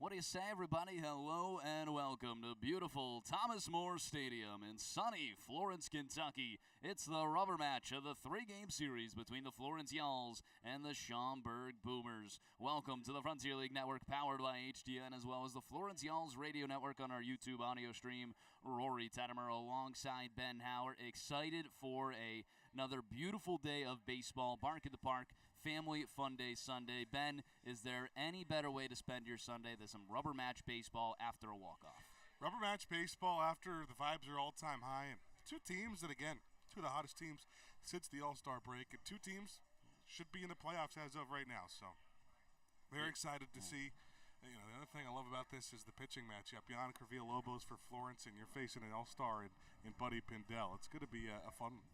What do you say, everybody? Hello and welcome to beautiful Thomas More Stadium in sunny Florence, Kentucky. It's the rubber match of the three-game series between the Florence Y'alls and the Schaumburg Boomers. Welcome to the Frontier League Network, powered by HDN, as well as the Florence Y'alls Radio Network on our YouTube audio stream. Rory Tettemer alongside Ben Howard, excited for another beautiful day of baseball. Bark at the Park, family fun day Sunday. Ben, is there any better way to spend your Sunday than some rubber match baseball after a walk-off? Rubber match baseball after the vibes are all-time high, and two teams that, again, two of the hottest teams since the All-Star break, and two teams should be in the playoffs as of right now. So very excited to see. The other thing I love about this is the pitching matchup. Bianca Villalobos for Florence, and you're facing an All-Star in Buddy Pindell. It's going to be a fun one.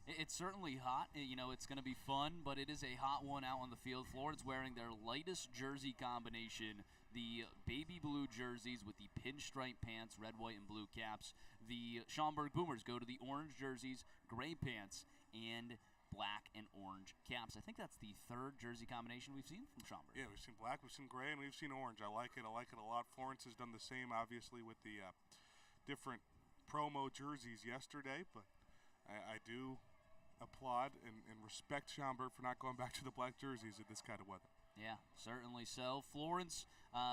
It's certainly hot. It's going to be fun, but it is a hot one out on the field. Florence wearing their lightest jersey combination, the baby blue jerseys with the pinstripe pants, red, white, and blue caps. The Schaumburg Boomers go to the orange jerseys, gray pants, and black and orange caps. I think that's the third jersey combination we've seen from Schaumburg. Yeah, we've seen black, we've seen gray, and we've seen orange. I like it a lot. Florence has done the same, obviously, with the different promo jerseys yesterday, but I do applaud and respect Schaumburg for not going back to the black jerseys at this kind of weather. Yeah, certainly so. Florence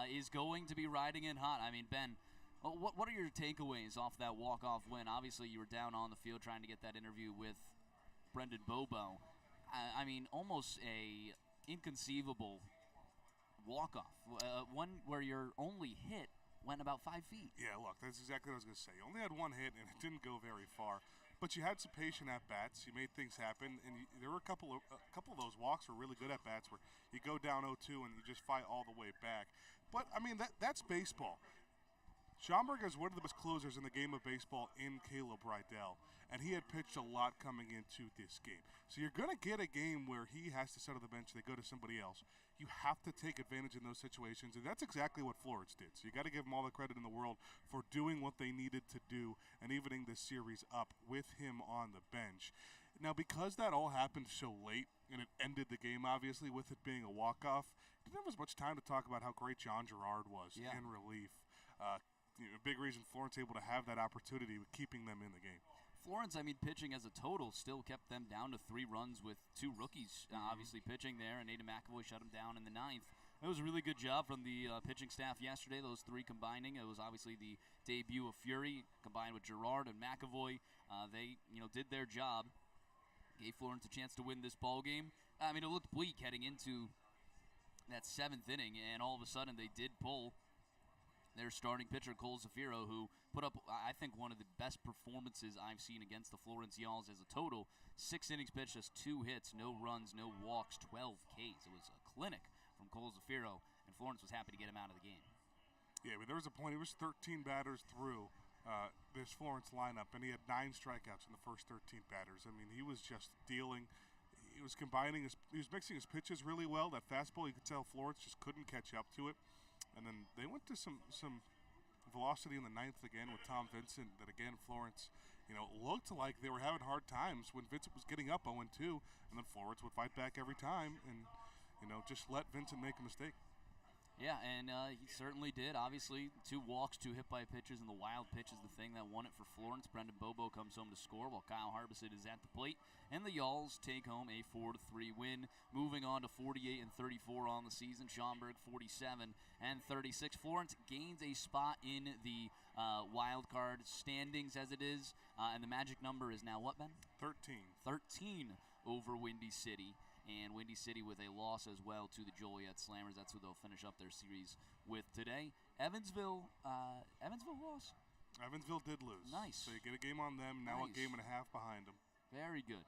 is going to be riding in hot. I mean, Ben, what are your takeaways off that walk-off win? Obviously, you were down on the field trying to get that interview with Brendan Bobo. I mean, almost a inconceivable walk-off. One where your only hit went about 5 feet. Yeah, look, that's exactly what I was going to say. You only had one hit, and it didn't go very far. But you had some patient at-bats. You made things happen, and there were a couple of those walks were really good at-bats where you go down 0-2 and you just fight all the way back. But, I mean, that's baseball. Schaumburg is one of the best closers in the game of baseball in Caleb Rydell, and he had pitched a lot coming into this game. So you're going to get a game where he has to sit on the bench, they go to somebody else. You have to take advantage in those situations, and that's exactly what Florence did. So you got to give them all the credit in the world for doing what they needed to do and evening this series up with him on the bench. Now, because that all happened so late, and it ended the game, obviously, with it being a walk-off, didn't have as much time to talk about how great John Gerard was in relief. A big reason Florence able to have that opportunity with keeping them in the game. Florence, I mean, pitching as a total still kept them down to 3 runs with 2 rookies obviously pitching there, and Nathan McAvoy shut him down in the 9th. It was a really good job from the pitching staff yesterday, those 3 combining. It was obviously the debut of Fury combined with Gerard and McAvoy. They, did their job, gave Florence a chance to win this ball game. I mean, it looked bleak heading into that 7th inning, and all of a sudden they did pull their starting pitcher, Cole Zafiro, who put up, I think, one of the best performances I've seen against the Florence Y'alls as a total. 6 innings pitched, just 2 hits, no runs, no walks, 12 Ks. It was a clinic from Cole Zafiro, and Florence was happy to get him out of the game. Yeah, but there was a point, he was 13 batters through this Florence lineup, and he had 9 strikeouts in the first 13 batters. I mean, he was just dealing. He was he was mixing his pitches really well. That fastball, you could tell Florence just couldn't catch up to it. And then they went to some velocity in the 9th again with Tom Vincent that, again, Florence, looked like they were having hard times when Vincent was getting up 0-2, and then Florence would fight back every time and, just let Vincent make a mistake. Yeah, and he certainly did. Obviously, 2 walks, 2 hit by pitches, and the wild pitch is the thing that won it for Florence. Brendan Bobo comes home to score while Kyle Harbison is at the plate, and the Y'alls take home a 4-3 win. Moving on to 48-34 on the season. Schaumburg 47-36. Florence gains a spot in the wild card standings as it is, and the magic number is now what, Ben? 13 over Windy City. And Windy City with a loss as well to the Joliet Slammers. That's who they'll finish up their series with today. Evansville lost? Evansville did lose. Nice. So you get a game on them, now a game and a half behind them. Very good.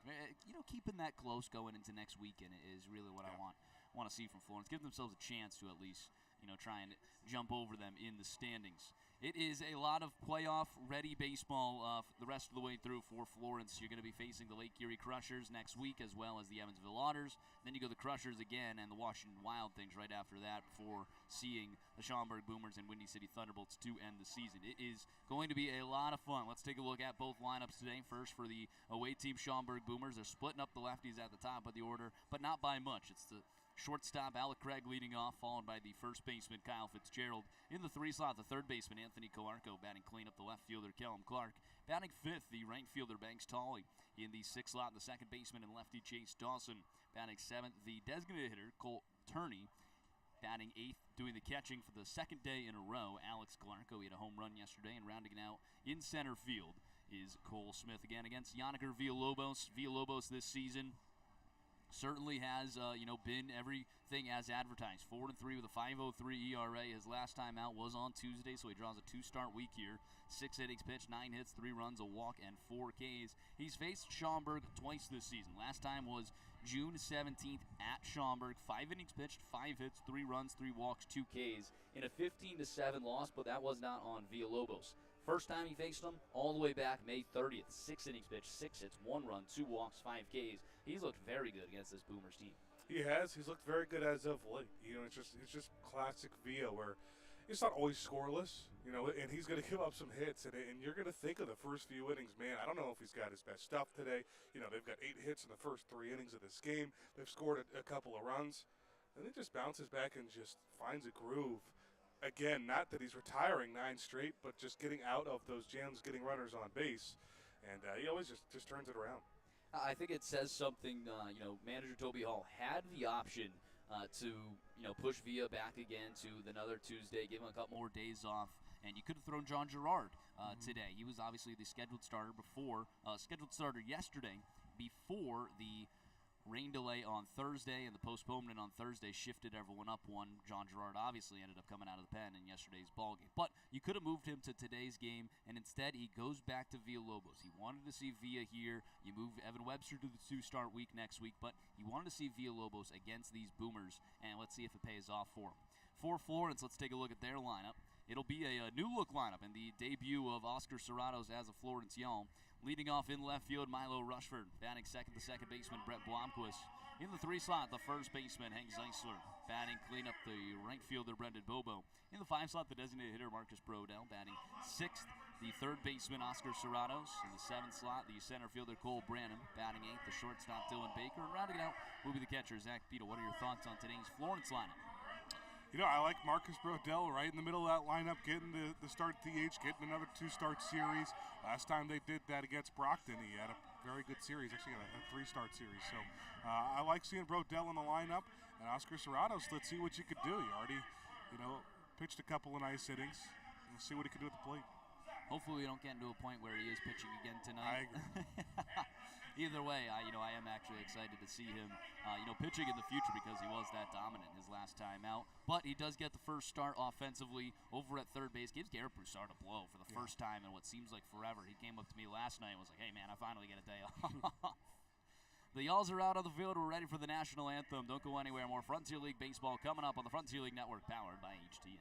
Keeping that close going into next weekend is really what I want to see from Florence. Give themselves a chance to at least try and jump over them in the standings. It is a lot of playoff-ready baseball the rest of the way through for Florence. You're going to be facing the Lake Erie Crushers next week, as well as the Evansville Otters. Then you go the Crushers again and the Washington Wild Things right after that before seeing the Schaumburg Boomers and Windy City Thunderbolts to end the season. It is going to be a lot of fun. Let's take a look at both lineups today. First, for the away team Schaumburg Boomers, they're splitting up the lefties at the top of the order, but not by much. It's the Shortstop Alec Craig leading off, followed by the first baseman Kyle Fitzgerald. In the 3 slot, the third baseman Anthony Colarco batting cleanup, the left fielder Kellum Clark. Batting 5th, the right fielder Banks Tolley. In the 6th slot, the second baseman and lefty Chase Dawson. Batting 7th, the designated hitter Cole Turney. Batting 8th, doing the catching for the second day in a row, Alex Colarco. He had a home run yesterday, and rounding it out in center field is Cole Smith again against Yanniker Villalobos. Villalobos this season certainly has, been everything as advertised. 4-3 with a 5.03 ERA. His last time out was on Tuesday, so he draws a 2-start week here. 6 innings pitched, 9 hits, 3 runs, a walk, and 4 Ks. He's faced Schaumburg twice this season. Last time was June 17th at Schaumburg. 5 innings pitched, 5 hits, 3 runs, 3 walks, 2 Ks in a 15-7 loss, but that was not on Villalobos. First time he faced him, all the way back May 30th. 6 innings pitched, 6 hits, 1 run, 2 walks, 5 Ks. He's looked very good against this Boomers team. He has. He's looked very good as of late. It's just classic Villa where it's not always scoreless, and he's going to give up some hits, and you're going to think of the first few innings, man, I don't know if he's got his best stuff today. They've got 8 hits in the first 3 innings of this game. They've scored a couple of runs, and he just bounces back and just finds a groove. Again, not that he's retiring 9 straight, but just getting out of those jams, getting runners on base, and he always just turns it around. I think it says something, Manager Toby Hall had the option to, push Villa back again to another Tuesday, give him a couple more days off, and you could have thrown John Girard today. He was obviously the scheduled starter yesterday before the rain delay on Thursday and the postponement on Thursday shifted everyone up one. John Girard obviously ended up coming out of the pen in yesterday's ballgame. But you could have moved him to today's game, and instead he goes back to Villalobos. He wanted to see Villa here. You move Evan Webster to the 2-start week next week, but he wanted to see Villalobos against these Boomers, and let's see if it pays off for him. For Florence, let's take a look at their lineup. It'll be a new-look lineup in the debut of Oscar Serratos as a Florence Y'all. Leading off in left field, Milo Rushford. Batting second, the second baseman, Brett Blomquist. In the 3 slot, the first baseman, Hank Zeisler. Batting cleanup, the right fielder, Brendan Bobo. In the 5 slot, the designated hitter, Marcus Brodell. Batting 6th, the third baseman, Oscar Serratos. In the 7th slot, the center fielder, Cole Branham. Batting 8th, the shortstop, Dylan Baker. And rounding it out will be the catcher, Zach Pito. What are your thoughts on today's Florence lineup? I like Marcus Brodell right in the middle of that lineup, getting the start DH, getting another 2-start series. Last time they did that against Brockton, he had a very good series, actually a 3-start series. So I like seeing Brodell in the lineup. And Oscar Serratos, let's see what you could do. He already, pitched a couple of nice innings. We'll see what he can do at the plate. Hopefully we don't get into a point where he is pitching again I tonight. agree. Either way, I am actually excited to see him, pitching in the future because he was that dominant his last time out. But he does get the first start offensively over at third base. Gives Garrett Broussard a blow for the first time in what seems like forever. He came up to me last night and was like, hey, man, I finally get a day off. The Y'alls are out on the field. We're ready for the national anthem. Don't go anywhere. More Frontier League baseball coming up on the Frontier League Network, powered by HTN.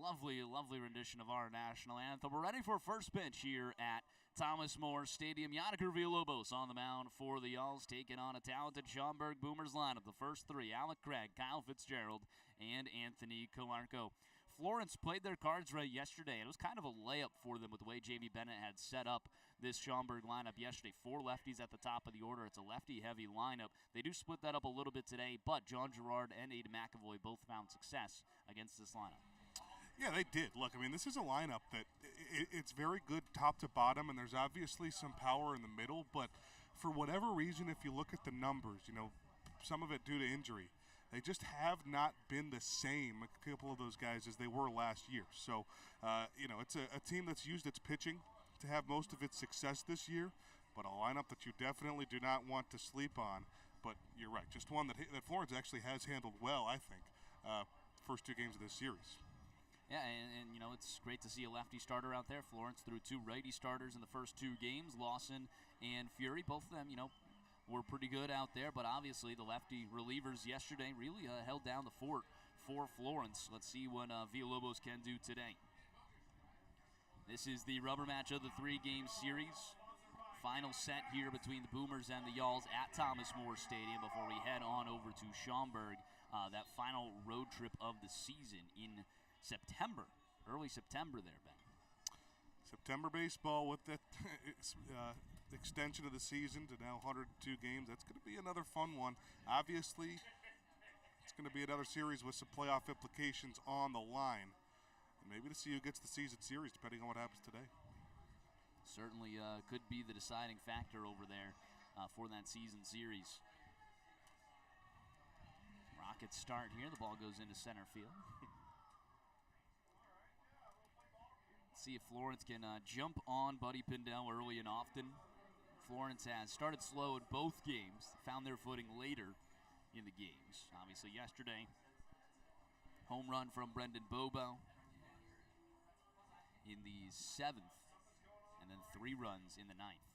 Lovely, lovely rendition of our national anthem. We're ready for first pitch here at Thomas More Stadium. Yannick Villalobos on the mound for the Yalls, taking on a talented Schaumburg Boomers lineup. The first three, Alec Craig, Kyle Fitzgerald, and Anthony Calarco. Florence played their cards right yesterday. It was kind of a layup for them with the way J.V. Bennett had set up this Schaumburg lineup yesterday. 4 lefties at the top of the order. It's a lefty-heavy lineup. They do split that up a little bit today, but John Gerard and Aiden McAvoy both found success against this lineup. Yeah, they did. Look, I mean, this is a lineup that it's very good top to bottom, and there's obviously some power in the middle, but for whatever reason, if you look at the numbers, some of it due to injury, they just have not been the same, a couple of those guys, as they were last year. So, it's a team that's used its pitching to have most of its success this year, but a lineup that you definitely do not want to sleep on. But you're right, just one that Florence actually has handled well, I think, first 2 games of this series. Yeah, and it's great to see a lefty starter out there. Florence threw 2 righty starters in the first 2 games, Lawson and Fury. Both of them, were pretty good out there, but obviously the lefty relievers yesterday really held down the fort for Florence. Let's see what Villalobos can do today. This is the rubber match of the 3-game series. Final set here between the Boomers and the Yalls at Thomas More Stadium before we head on over to Schaumburg, that final road trip of the season in September, early September there, Ben. September baseball with that extension of the season to now 102 games. That's going to be another fun one. Obviously, it's going to be another series with some playoff implications on the line. And maybe to see who gets the season series, depending on what happens today. Certainly could be the deciding factor over there for that season series. Rockets start here. The ball goes into center field. See if Florence can jump on Buddy Pindell early and often. Florence has started slow in both games, found their footing later in the games. Obviously yesterday, home run from Brendan Bobo in the 7th, and then 3 runs in the 9th.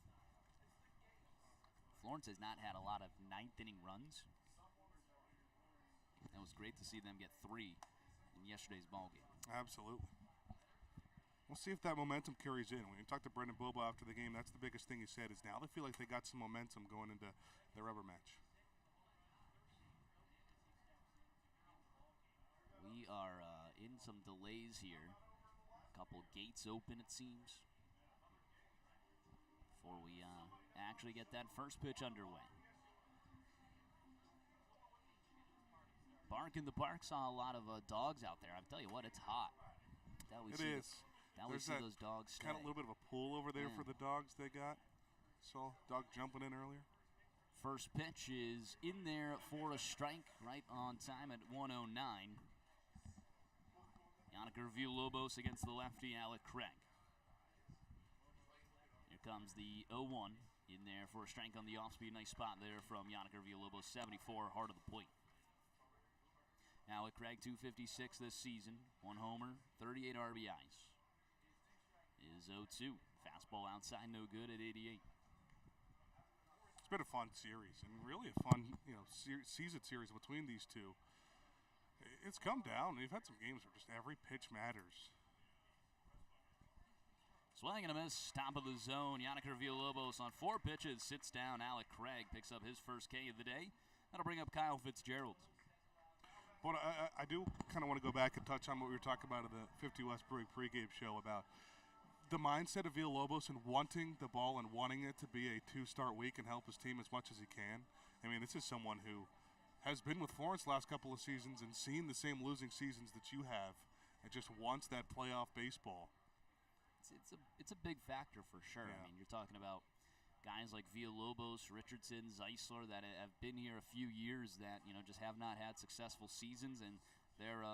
Florence has not had a lot of 9th-inning runs. It was great to see them get 3 in yesterday's ballgame. Absolutely. We'll see if that momentum carries in. When you talk to Brendan Bobo after the game, that's the biggest thing he said, is now they feel like they got some momentum going into the rubber match. We are in some delays here. A couple gates open, it seems, before we actually get that first pitch underway. Bark in the Park saw a lot of dogs out there. I tell you what, it's hot. It is. Now we see those dogs stay. Kind of a little bit of a pool over there for the dogs they got. Saw dog jumping in earlier. First pitch is in there for a strike right on time at 1:09. Yannick Villalobos against the lefty Alec Craig. Here comes the 0-1 in there for a strike on the off-speed. Nice spot there from Yannick Villalobos, 74, hard of the plate. Alec Craig, 256 this season, 1 homer, 38 RBIs. Is 0-2. Fastball outside, no good at 88. It's been a fun series, and really a fun, season series between these two. It's come down. We've had some games where just every pitch matters. Swing and a miss, top of the zone. Yannick Villalobos on 4 pitches sits down. Alec Craig picks up his first K of the day. That'll bring up Kyle Fitzgerald. But I do kind of want to go back and touch on what we were talking about in the 50 West Brewing pregame show about the mindset of Villalobos and wanting the ball and wanting it to be a 2-start week and help his team as much as he can. I mean, this is someone who has been with Florence last couple of seasons and seen the same losing seasons that you have and just wants that playoff baseball. It's a big factor for sure. Yeah. I mean, you're talking about guys like Villalobos, Richardson, Zeisler that have been here a few years that, just have not had successful seasons, and they're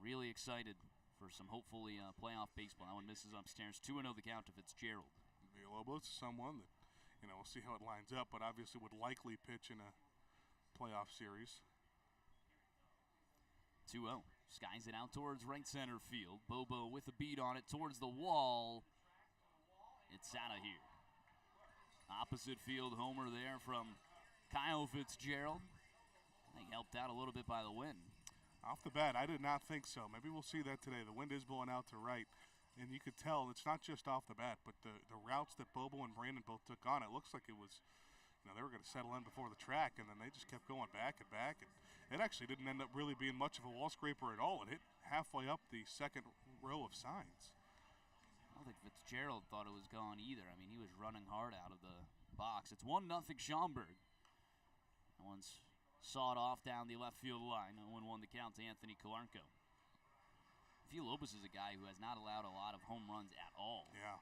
really excited for some hopefully playoff baseball. That one misses upstairs. 2-0 the count to Fitzgerald. Villalobos is someone that, we'll see how it lines up, but obviously would likely pitch in a playoff series. 2-0. Skies it out towards right center field. Bobo with a beat on it towards the wall. It's out of here. Opposite field homer there from Kyle Fitzgerald. I think helped out a little bit by the wind. Off the bat, I did not think so. Maybe we'll see that today. The wind is blowing out to right, and you could tell it's not just off the bat, but the routes that Bobo and Brandon both took on, it looks like it was, they were going to settle in before the track, and then they just kept going back and back. And it actually didn't end up really being much of a wall scraper at all. It hit halfway up the second row of signs. I don't think Fitzgerald thought it was gone either. I mean, he was running hard out of the box. It's 1-0 Schaumburg. That one's sawed off down the left field line. 0-1 the count to Anthony Kalarnko. Villalobos is a guy who has not allowed a lot of home runs at all. Yeah.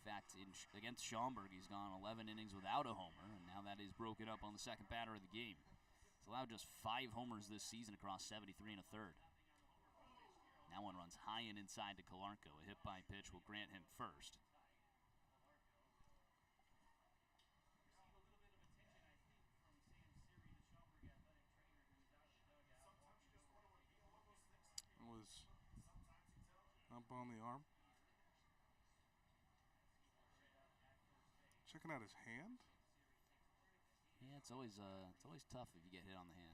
In fact, against Schaumburg, he's gone 11 innings without a homer, and now that is broken up on the second batter of the game. He's allowed just 5 homers this season across 73 1/3. That one runs high and inside to Kalarnko. A hit by pitch will grant him first. Was up on the arm. Checking out his hand. Yeah, it's always tough if you get hit on the hand.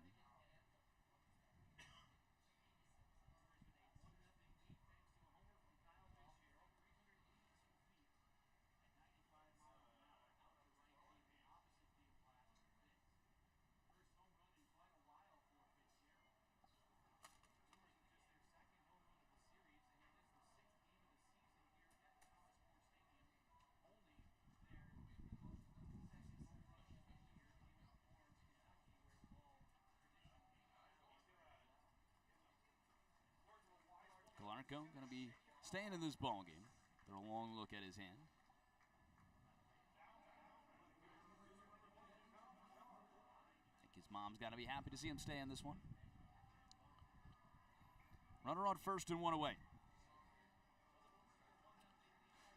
Kalarnko going to be staying in this ball game. They're a long look at his hand. I think his mom's got to be happy to see him stay in this one. Runner on first and 1 away.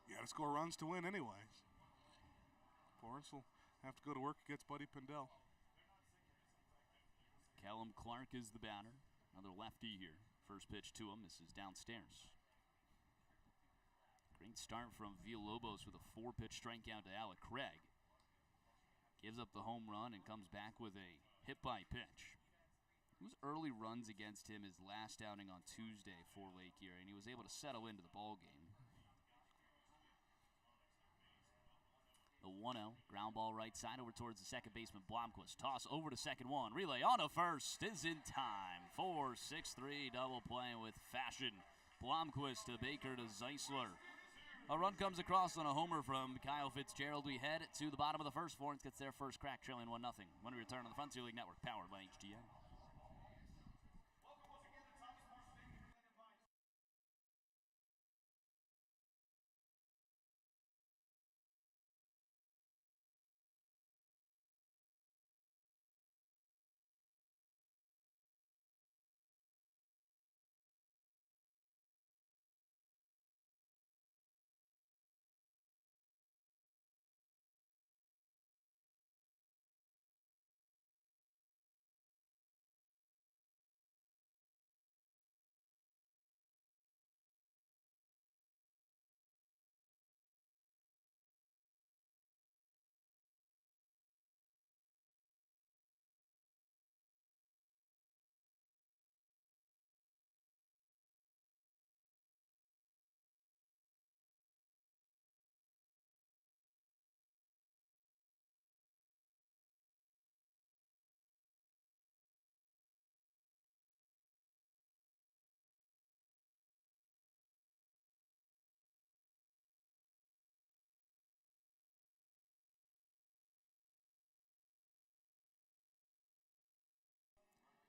You got to score runs to win anyway. Florence will have to go to work against Buddy Pindell. Callum Clark is the batter. Another lefty here. First pitch to him. This is downstairs. Great start from Villalobos with a 4-pitch strikeout to Alec Craig. Gives up the home run and comes back with a hit by pitch. It was early runs against him his last outing on Tuesday for Lake Erie, and he was able to settle into the ball game. The 1-0, ground ball right side over towards the second baseman Blomquist. Toss over to second one. Relay on to first is in time. 4-6-3 double play with fashion. Blomquist to Baker to Zeisler. A run comes across on a homer from Kyle Fitzgerald. We head to the bottom of the first. Florence gets their first crack, trailing 1-0. When we return on the Frontier League Network, powered by HDN.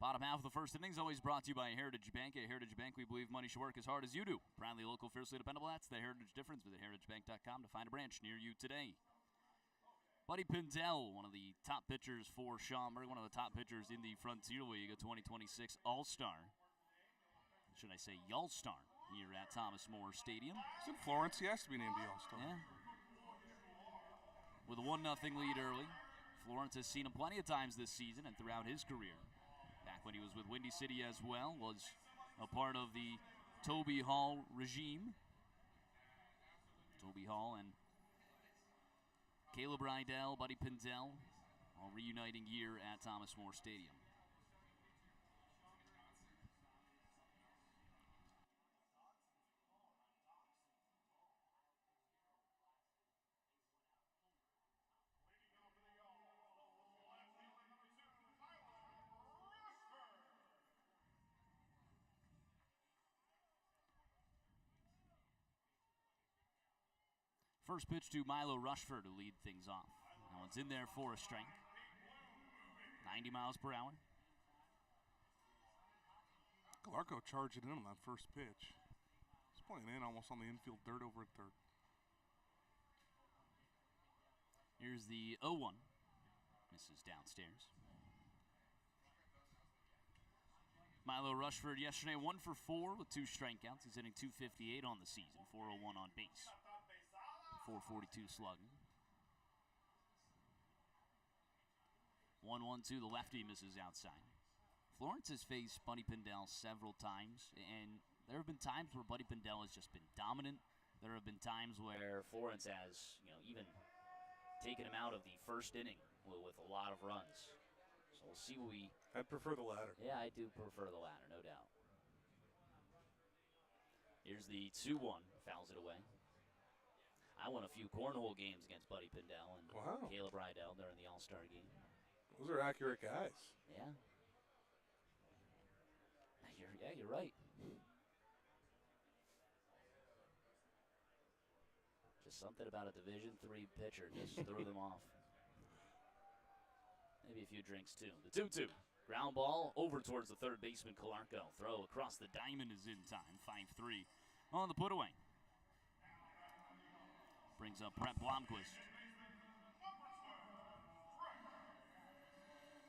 Bottom half of the first innings always brought to you by Heritage Bank. At Heritage Bank, we believe money should work as hard as you do. Proudly local, fiercely dependable. That's the Heritage difference. Visit heritagebank.com to find a branch near you today. Buddy Pindell, one of the top pitchers for Schaumburg, one of the top pitchers in the Frontier League, a 2026 All-Star. Should I say Y'all-Star here at Thomas More Stadium. He's in Florence. He has to be named the All-Star. Yeah. With a 1-0 lead early, Florence has seen him plenty of times this season and throughout his career. Back when he was with Windy City as well, was a part of the Toby Hall regime. Toby Hall and Caleb Rydell, Buddy Pindell, all reuniting here at Thomas More Stadium. First pitch to Milo Rushford to lead things off. That one's in there for a strike. 90 miles per hour. Calarco charging in on that first pitch. He's playing in almost on the infield dirt over at third. Here's the 0-1. Misses downstairs. Milo Rushford yesterday 1 for 4 with 2 strikeouts. He's hitting .258 on the season, 401 on base, 442 slugging. 1-1 to the lefty, misses outside. Florence has faced Buddy Pindell several times, and there have been times where Buddy Pindell has just been dominant. There have been times where Florence has, even taken him out of the first inning with a lot of runs. So we'll see what we... I'd prefer the latter. Yeah, I do prefer the latter, no doubt. Here's the 2-1, fouls it away. I won a few cornhole games against Buddy Pindell and Caleb Rydell during the All-Star game. Those are accurate guys. Yeah. You're right. Just something about a Division III pitcher just threw them off. Maybe a few drinks too. The 2-2. Ground ball over towards the third baseman, Calarco. Throw across the diamond is in time. 5-3 on the put away. Brings up Brett Blomquist.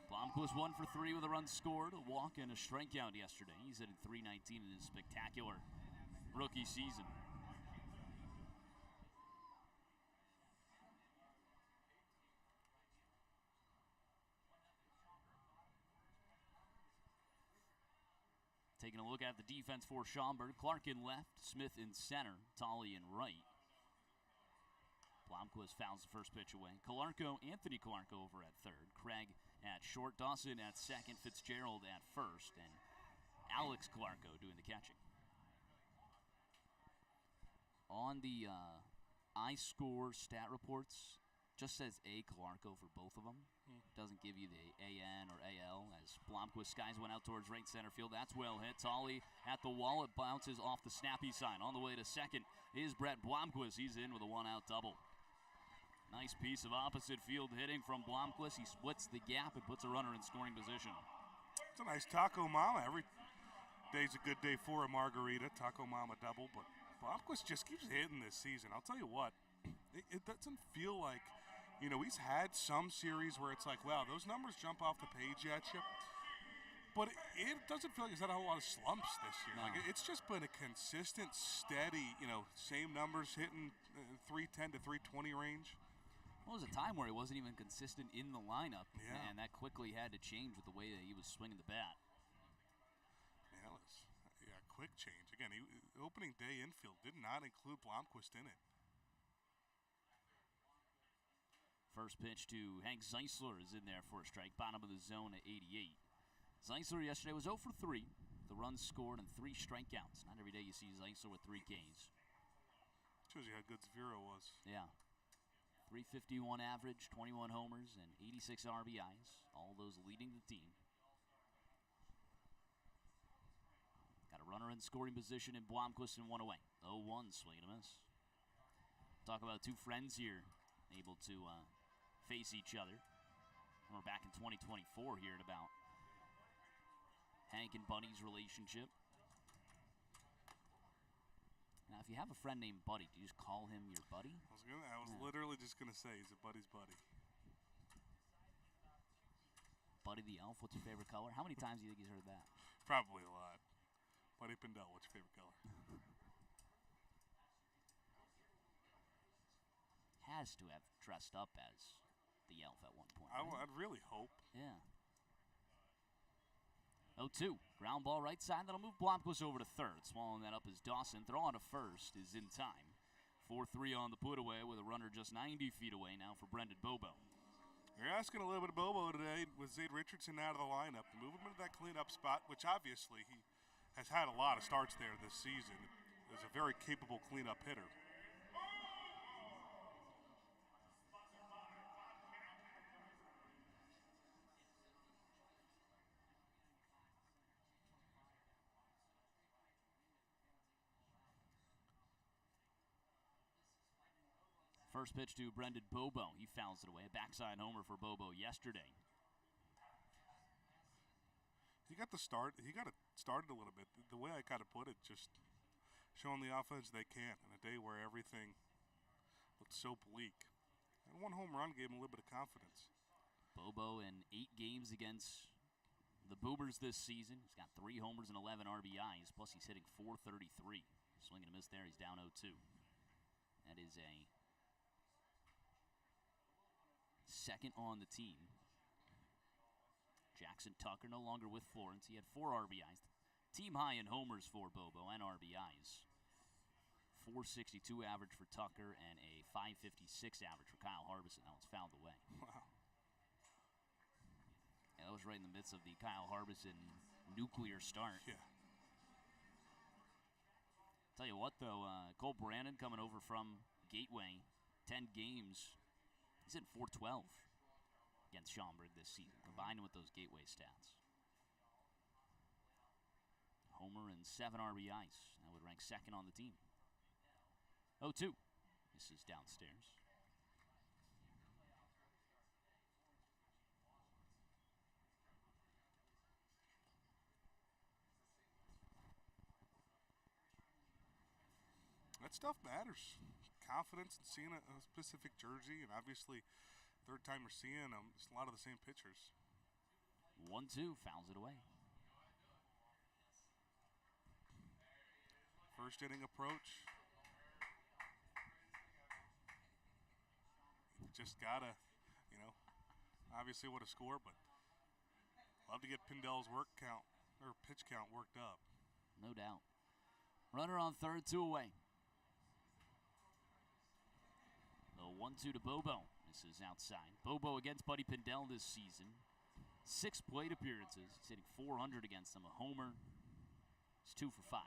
Blomquist 1 for 3 with a run scored, a walk and a strikeout yesterday. He's hitting .319 in his spectacular rookie season. Taking a look at the defense for Schaumburg. Clark in left, Smith in center, Tolley in right. Blomquist fouls the first pitch away. Anthony Calarco over at third. Craig at short. Dawson at second. Fitzgerald at first. And Alex Calarco doing the catching. On the iScore stat reports, just says A. Calarco for both of them. Doesn't give you the AN or AL as Blomquist skies went out towards right center field. That's well hit. Tolley at the wall. It bounces off the snappy sign. On the way to second is Brett Blomquist. He's in with a one-out double. Nice piece of opposite field hitting from Blomquist. He splits the gap and puts a runner in scoring position. It's a nice Taco Mama. Every day's a good day for a margarita. Taco Mama double. But Blomquist just keeps hitting this season. I'll tell you what, it doesn't feel like, he's had some series where it's like, wow, those numbers jump off the page at you. But it doesn't feel like he's had a whole lot of slumps this year. No. Like it's just been a consistent, steady, same numbers hitting 310 to 320 range. Well, there was a time where he wasn't even consistent in the lineup, Yeah. and that quickly had to change with the way that he was swinging the bat. Yeah, it was quick change. Again, opening day infield did not include Blomquist in it. First pitch to Hank Zeisler is in there for a strike. Bottom of the zone at 88. Zeisler yesterday was 0 for 3. The runs scored and 3 strikeouts. Not every day you see Zeisler with 3 Ks. Shows you how good Zviro was. Yeah. 351 average, 21 homers, and 86 RBIs. All those leading the team. Got a runner in scoring position in Blomquist and 1 away. 0-1, swing and a miss. Talk about 2 friends here able to face each other. And we're back in 2024 here at about Hank and Buddy's relationship. Now, if you have a friend named Buddy, do you just call him your buddy? I was literally just gonna say he's a buddy's buddy. Buddy the Elf, what's your favorite color? How many times do you think he's heard that? Probably a lot. Buddy Pindell, what's your favorite color? Has to have dressed up as the Elf at one point. I'd really hope. Yeah. 0-2. Ground ball right side. That'll move Blomquist over to third. Swallowing that up is Dawson. Throw on to first is in time. 4-3 on the put away with a runner just 90 feet away now for Brendan Bobo. You're asking a little bit of Bobo today with Zade Richardson out of the lineup to move him into that cleanup spot, which obviously he has had a lot of starts there this season. Is a very capable cleanup hitter. First pitch to Brendan Bobo. He fouls it away. A backside homer for Bobo yesterday. He got it started a little bit. The way I kind of put it, just showing the offense they can in a day where everything looked so bleak. And one home run gave him a little bit of confidence. Bobo in 8 games against the Boobers this season. He's got 3 homers and 11 RBIs, plus he's hitting .433. Swing and a miss there. He's down 0-2. That is a second on the team. Jackson Tucker no longer with Florence. He had 4 RBIs. Team high in homers for Bobo and RBIs. .462 average for Tucker and a .556 average for Kyle Harbison. That one's fouled away. Wow. Yeah, that was right in the midst of the Kyle Harbison nuclear start. Yeah. Tell you what, though, Cole Brannon coming over from Gateway, 10 games. He's in .412 against Schaumburg this season, combined with those Gateway stats. Homer and 7 RBIs. That would rank second on the team. 0-2. This is downstairs. That stuff matters. Confidence in seeing a specific jersey, and obviously, third time we're seeing them, it's a lot of the same pitchers. 1-2, fouls it away. First inning approach. Just gotta, obviously what a score, but love to get Pindell's pitch count worked up. No doubt. Runner on third, 2 away. The 1-2 to Bobo. This is outside. Bobo against Buddy Pindell this season. 6 plate appearances. He's hitting .400 against them. A homer. He's 2 for 5.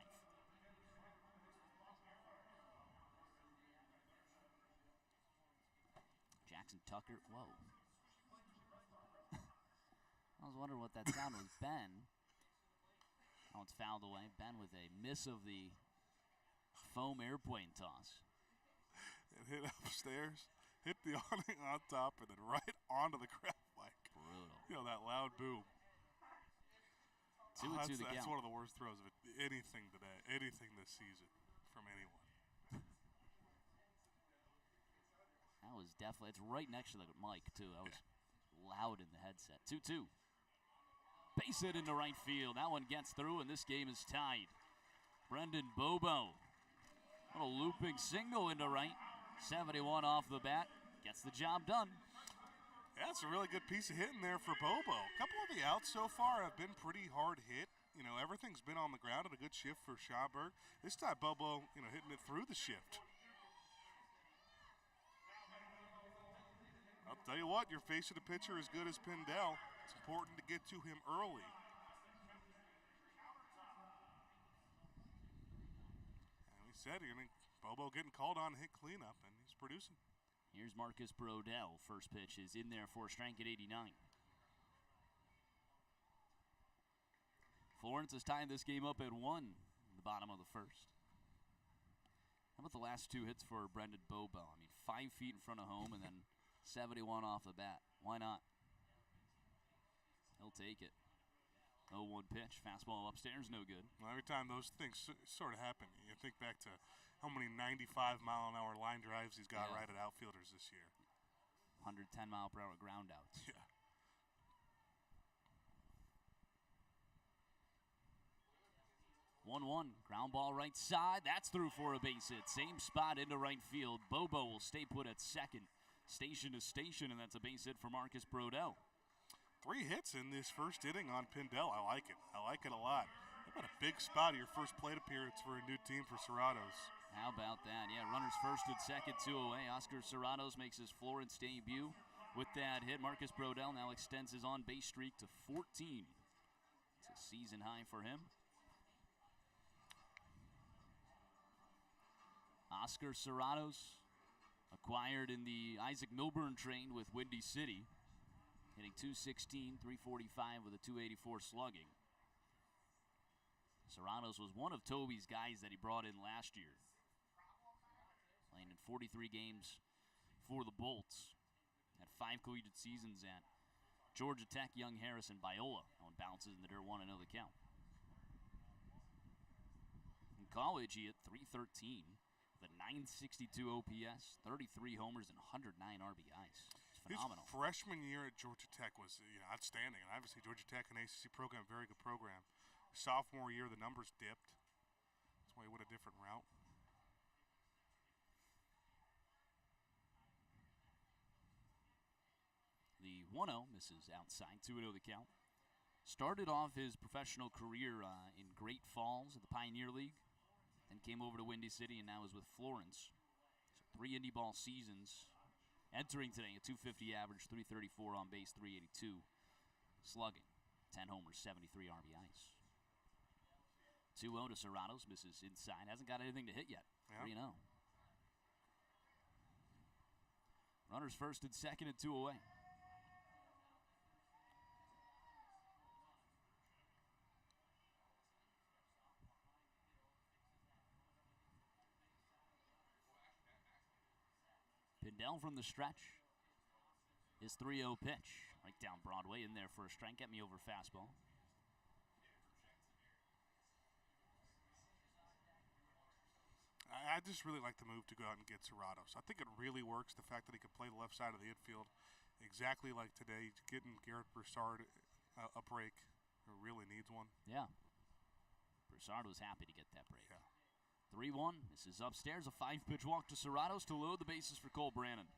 Jackson Tucker. Whoa. I was wondering what that sound was. Ben. Oh, it's fouled away. Ben with a miss of the foam airplane toss. It hit upstairs, hit the awning on top, and then right onto the crowd mic. Brutal. That loud boom. 2-2 the count. That's one of the worst throws of anything today, anything this season from anyone. That was definitely, it's right next to the mic, too. That was loud in the headset. 2-2. Base hit into right field. That one gets through, and this game is tied. Brendan Bobo. What a looping single into right. 71 off the bat. Gets the job done. Yeah, it's a really good piece of hitting there for Bobo. A couple of the outs so far have been pretty hard hit. Everything's been on the ground, and a good shift for Schaumburg. This time, Bobo, hitting it through the shift. I'll tell you what, you're facing a pitcher as good as Pindell. It's important to get to him early. And we said, Bobo getting called on to hit cleanup, and he's producing. Here's Marcus Brodell. First pitch is in there for a strike at 89. Florence is tying this game up at 1 in the bottom of the first. How about the last 2 hits for Brendan Bobo? 5 feet in front of home and then 71 off the bat. Why not? He'll take it. 0-1 pitch. Fastball upstairs, no good. Well, every time those things sort of happen, you think back to how many 95-mile-an-hour line drives he's got right at outfielders this year. 110-mile-per-hour ground outs. Yeah. 1-1. Ground ball right side. That's through for a base hit. Same spot into right field. Bobo will stay put at second. Station to station, and that's a base hit for Marcus Brodell. 3 hits in this first inning on Pindell. I like it. I like it a lot. How about a big spot of your first plate appearance for a new team for Serratos? How about that? Yeah, runners first and second, 2 away. Oscar Serratos makes his Florence debut with that hit. Marcus Brodell now extends his on-base streak to 14. It's a season high for him. Oscar Serratos, acquired in the Isaac Milburn trade with Windy City, hitting .216, .345 with a .284 slugging. Serratos was one of Toby's guys that he brought in last year. Playing in 43 games for the Bolts. Had 5 collegiate seasons at Georgia Tech, Young Harris, and Biola. That one bounces in the dirt, 1-0 the count. In college, he hit .313 with a .962 OPS, 33 homers, and 109 RBIs. It's phenomenal. His freshman year at Georgia Tech was outstanding. And obviously, Georgia Tech, an ACC program, very good program. Sophomore year, the numbers dipped. That's why he went a different route. The 1-0 misses outside, 2-0 the count. Started off his professional career in Great Falls at the Pioneer League, then came over to Windy City and now is with Florence. So 3 indie ball seasons. Entering today, a .250 average, .334 on base, .382 slugging, 10 homers, 73 RBIs. 2-0 to Serratos, misses inside, hasn't got anything to hit yet. Yeah. 3-0. Runners first and second and 2 away. Pindell from the stretch. His 3-0 pitch. Right down Broadway, in there for a strike. Get me over fastball. I just really like the move to go out and get Serratos. I think it really works, the fact that he can play the left side of the infield exactly like today. Getting Garrett Broussard a break, who really needs one. Yeah. Broussard was happy to get that break. Yeah. 3-1. This is upstairs. A 5-pitch walk to Serratos to load the bases for Cole Brannon.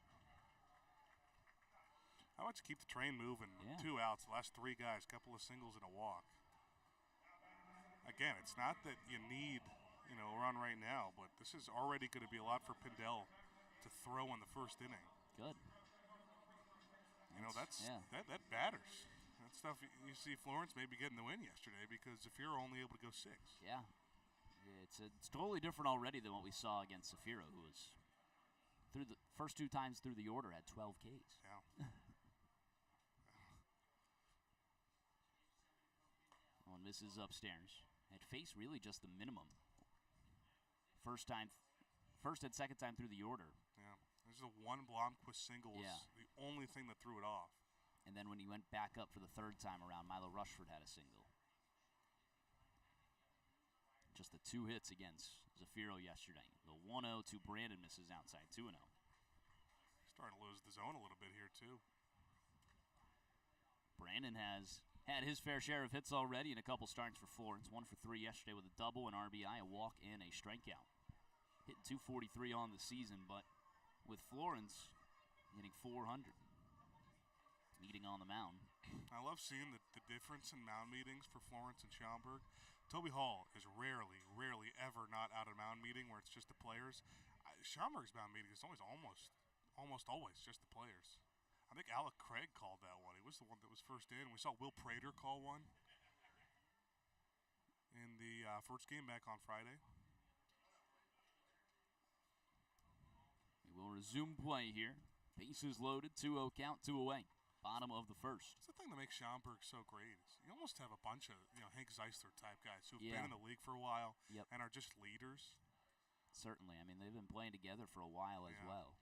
How about you keep the train moving? Yeah. 2 outs, the last 3 guys, couple of singles and a walk. Again, it's not that you need, a run right now, but this is already going to be a lot for Pindell to throw in the first inning. Good. That batters. That stuff you see Florence maybe getting the win yesterday because Zafiro only able to go 6. Yeah. It's totally different already than what we saw against Zafiro, who was through the first 2 times through the order had 12 Ks. Yeah. Well, this is upstairs. At face, really just the minimum. First and second time through the order. Yeah. There's the one Blomquist single was the only thing that threw it off. And then when he went back up for the 3rd time around, Milo Rushford had a single. Just the 2 hits against Zafiro yesterday. The 1-0 to Brandon misses outside, 2-0. Starting to lose the zone a little bit here, too. Brandon has had his fair share of hits already in a couple starts for Florence. 1 for 3 yesterday with a double, an RBI, a walk, and a strikeout. Hitting .243 on the season, but with Florence hitting .400. Meeting on the mound. I love seeing the difference in mound meetings for Florence and Schaumburg. Toby Hall is rarely ever not out of a mound meeting where it's just the players. Schaumburg's mound meeting is almost always just the players. I think Alec Craig called that one. He was the one that was first in. We saw Will Prater call one in the first game back on Friday. We will resume play here. Bases loaded, 2-0 count, 2 away. Bottom of the first. That's the thing that makes Schaumburg so great. Is you almost have a bunch of Hank Zeisler type guys who've been in the league for a while and are just leaders. Certainly. I mean, they've been playing together for a while as well.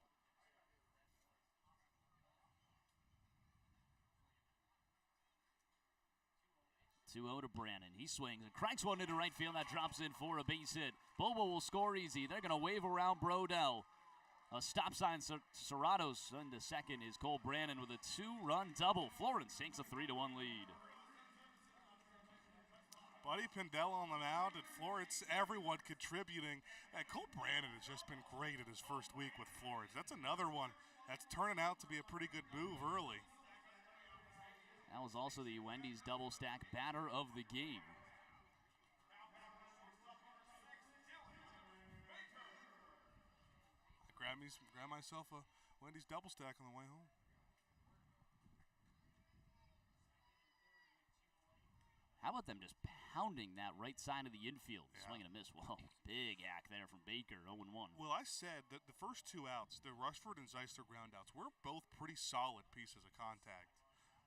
.2-0 to Brannon. He swings and cranks one into right field. That drops in for a base hit. Bobo will score easy. They're going to wave around Brodell. A stop sign, Serratos into second is Cole Brannon with a 2-run double. Florence takes a 3-1 lead. Buddy Pindell on the mound at Florence, everyone contributing. And Cole Brannon has just been great at his first week with Florence. That's another one that's turning out to be a pretty good move early. That was also the Wendy's double stack batter of the game. Grab myself a Wendy's double stack on the way home. How about them just pounding that right side of the infield? Swing and a miss. Whoa, big hack there from Baker, 0-1. Well, I said that the first 2 outs, the Rushford and Zeisler groundouts, were both pretty solid pieces of contact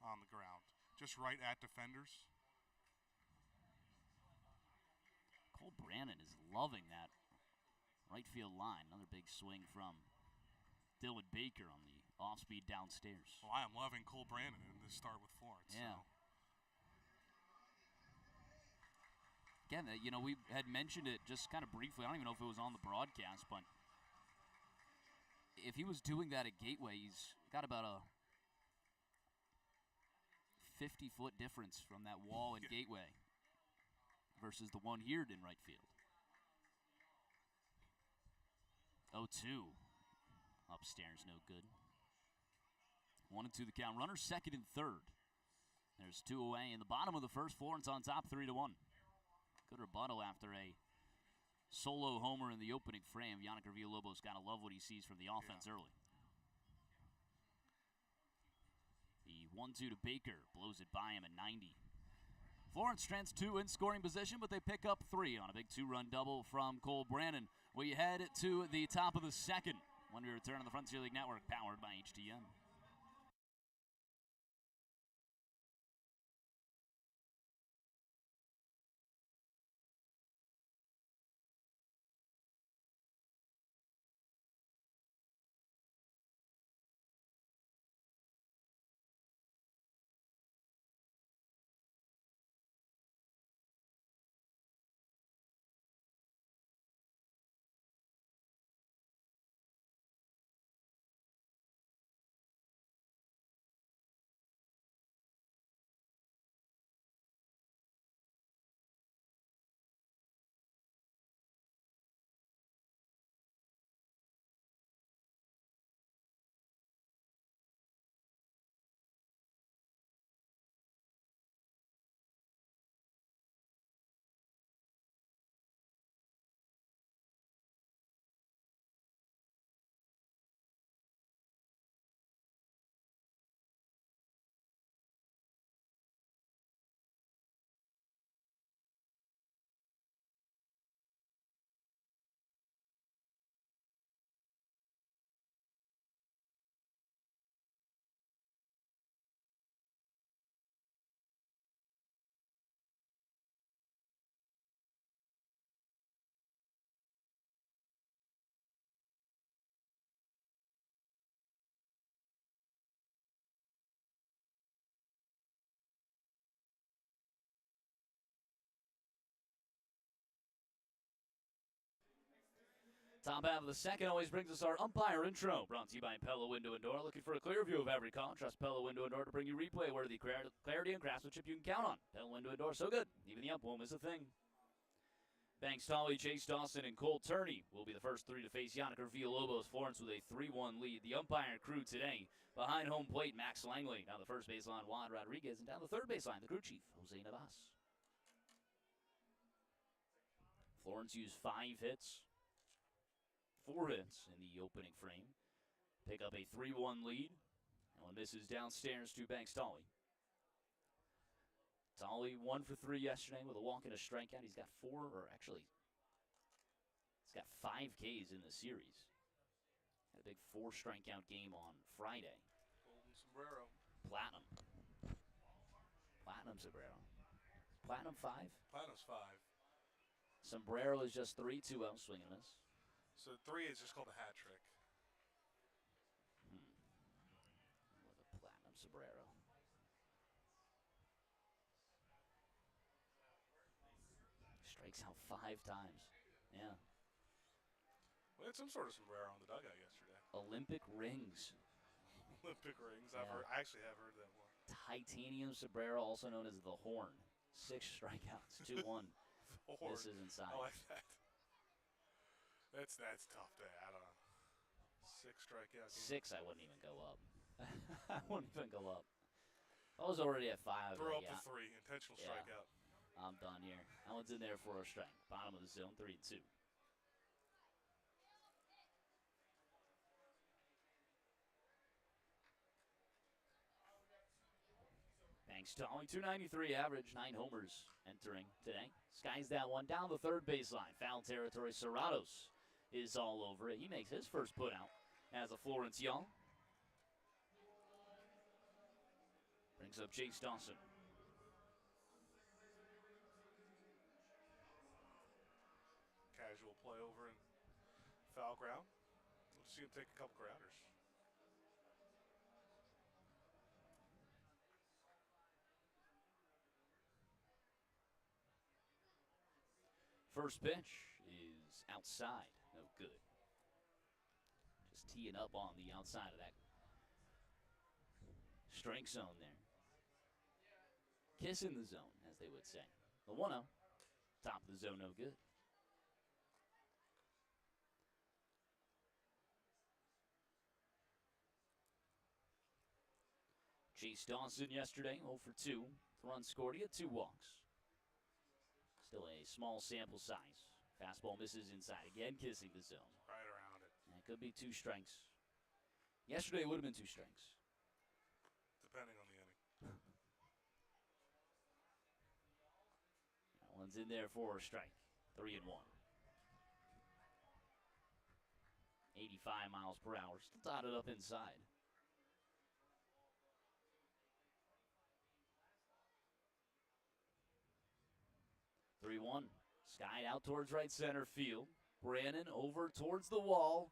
on the ground. Just right at defenders. Cole Brannon is loving that right field line. Another big swing from Dylan Baker on the off-speed downstairs. Well, I am loving Cole Brandon in this start with Florence. Yeah. So. Again, we had mentioned it just kind of briefly. I don't even know if it was on the broadcast, but if he was doing that at Gateway, he's got about a 50-foot difference from that wall at Gateway versus the one here in right field. 0-2. Upstairs, no good. 1-2 the count. Runner second and third. There's two away. In the bottom of the first, Florence on top 3-1. Good rebuttal after a solo homer in the opening frame. Yannick Villalobos got to love what he sees from the offense early. The 1-2 to Baker blows it by him at 90. Florence trends 2 in scoring position, but they pick up 3 on a big 2-run double from Cole Brandon. We head to the top of the second when we return on the Frontier League Network, powered by HTM. Top half of the second always brings us our umpire intro, brought to you by Pella Window and Door. Looking for a clear view of every call? Trust Pella Window and Door to bring you replay-worthy clarity and craftsmanship you can count on. Pella Window and Door, so good, even the ump won't miss a thing. Banks Tolley, Chase Dawson, and Cole Turney will be the first 3 to face Yannick Villalobos. Florence with a 3-1 lead. The umpire crew today, behind home plate, Max Langley. Down the first baseline, Juan Rodriguez. And down the third baseline, the crew chief, Jose Navas. Florence used 5 hits. 4 hits in the opening frame. Pick up a 3-1 lead. And one misses downstairs to Banks Tolley. Tolley 1 for 3 yesterday with a walk and a strikeout. He's got 5 Ks in the series. Had a big 4 strikeout game on Friday. Golden sombrero. Platinum sombrero. Platinum 5? Platinum's 5. Sombrero is just 3, 2-0 swing and miss. So 3 is just called a hat trick. With a platinum sombrero. Strikes out 5 times. Yeah. We had some sort of sombrero on the dugout yesterday. Olympic rings. Olympic rings. Yeah. I actually have heard that one. Titanium sombrero, also known as the horn. 6 strikeouts, 2-1. Horn. This is inside. I like that. That's tough to add on. 6 strikeouts. 6, I wouldn't even go up. I wouldn't even go up. I was already at 5. Throw up yeah, to 3. Intentional strikeout. I'm done here. That one's in there for a strike. Bottom of the zone, 3-2. Banks Tolley, 293 average, 9 homers entering today. Skies that one down the third baseline. Foul territory. Serratos is all over it. He makes his first put out as a Florence Young. Brings up Chase Dawson. Casual play over in foul ground. We'll see him take a couple grounders. First pitch is outside. No good. Just teeing up on the outside of that strike zone there. Kissing the zone, as they would say. The 1-0. Top of the zone, no good. Chase Dawson yesterday, 0 for 2. Run scored. He had 2 walks. Still a small sample size. Fastball misses inside. Again, kissing the zone. Right around it. That could be 2 strikes. Yesterday it would have been 2 strikes. Depending on the inning. That one's in there for a strike. 3-1. 85 miles per hour. Still dotted up inside. 3-1. Skied out towards right center field. Brannon over towards the wall.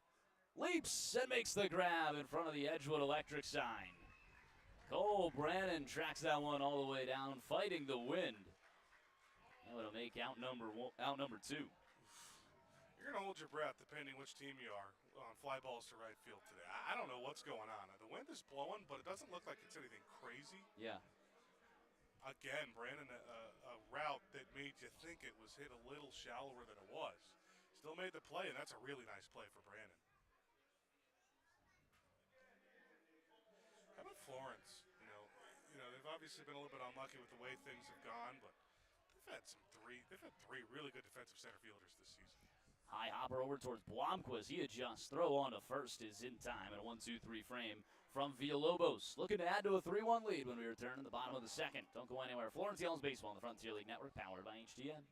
Leaps and makes the grab in front of the Edgewood Electric sign. Cole Brannon tracks that one all the way down, fighting the wind. That would make out number 2. You're going to hold your breath depending which team you are on fly balls to right field today. I don't know what's going on. The wind is blowing, but it doesn't look like it's anything crazy. Yeah. Again, Brandon, a route that made you think it was hit a little shallower than it was. Still made the play, and that's a really nice play for Brandon. How about Florence? You know, they've obviously been a little bit unlucky with the way things have gone, but they've had three really good defensive center fielders this season. High hopper over towards Blomquist. He adjusts. Throw on to first is in time. And a 1-2-3 frame from Villalobos. Looking to add to a 3-1 lead when we return in the bottom of the second. Don't go anywhere. Florence Yells Baseball on the Frontier League Network, powered by HTN.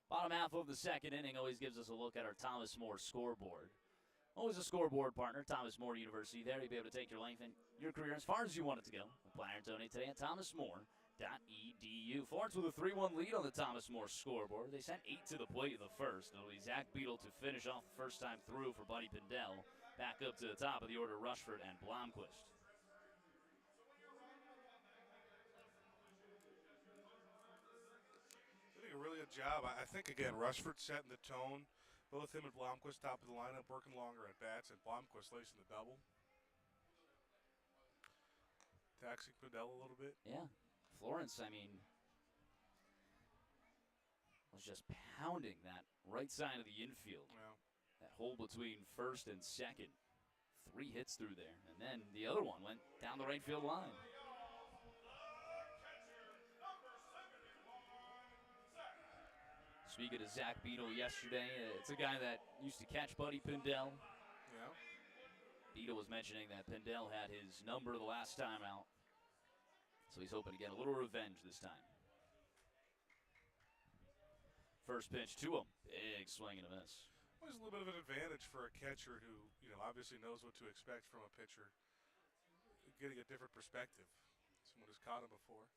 Bottom half of the second inning always gives us a look at our Thomas More scoreboard. Always a scoreboard partner, Thomas More University. There you'll be able to take your life and your career as far as you want it to go. Apply or donate today at thomasmore.edu. Florence with a 3-1 lead on the Thomas More scoreboard. They sent 8 to the plate in the first. It'll be Zach Beadle to finish off the first time through for Buddy Pindell. Back up to the top of the order, Rushford and Blomquist. A really good job. I think, again, Rushford setting the tone. Both him and Blomquist top of the lineup, working longer at bats, and Blomquist lacing the double. Taxing Pindell a little bit. Yeah. Florence, I mean, was just pounding that right side of the infield. Yeah. That hole between first and second. 3 hits through there. And then the other one went down the right field line. Speaking of Zach Beadle yesterday, it's a guy that used to catch Buddy Pindell. Yeah. Beadle was mentioning that Pindell had his number the last time out. So he's hoping to get a little revenge this time. First pitch to him. Big swing and a miss. Always a little bit of an advantage for a catcher who, obviously knows what to expect from a pitcher. Getting a different perspective. Someone who's caught him before.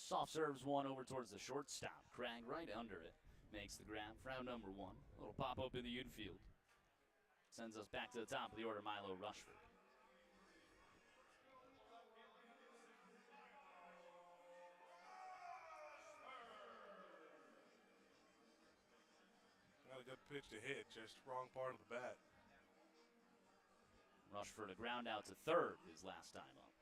Soft serves one over towards the shortstop. Crag right under it. Makes the grab for out number 1. A little pop up in the infield. Sends us back to the top of the order, Milo Rushford. Really good pitch to hit, just wrong part of the bat. Rushford a ground out to third his last time up.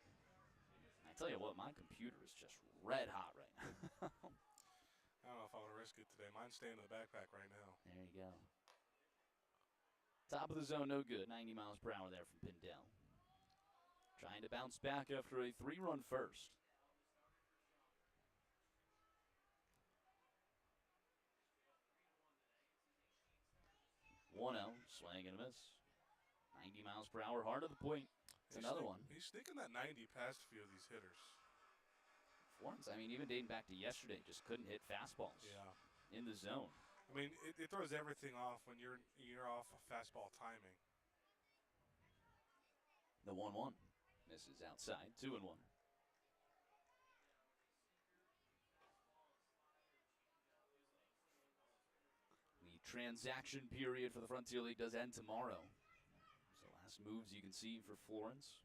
I tell you what, my computer is just red hot right now. I don't know if I want to risk it today. Mine's staying in the backpack right now. There you go. Top of the zone, no good. 90 miles per hour there from Pindell. Trying to bounce back after a 3-run first. 1-0, swing and a miss. 90 miles per hour, hard to the point. It's another one. He's sneaking that 90 past a few of these hitters. Florence, I mean, even dating back to yesterday, just couldn't hit fastballs in the zone. I mean, it throws everything off when you're off of fastball timing. The 1-1 misses outside, 2-1. The transaction period for the Frontier League does end tomorrow. So last moves you can see for Florence,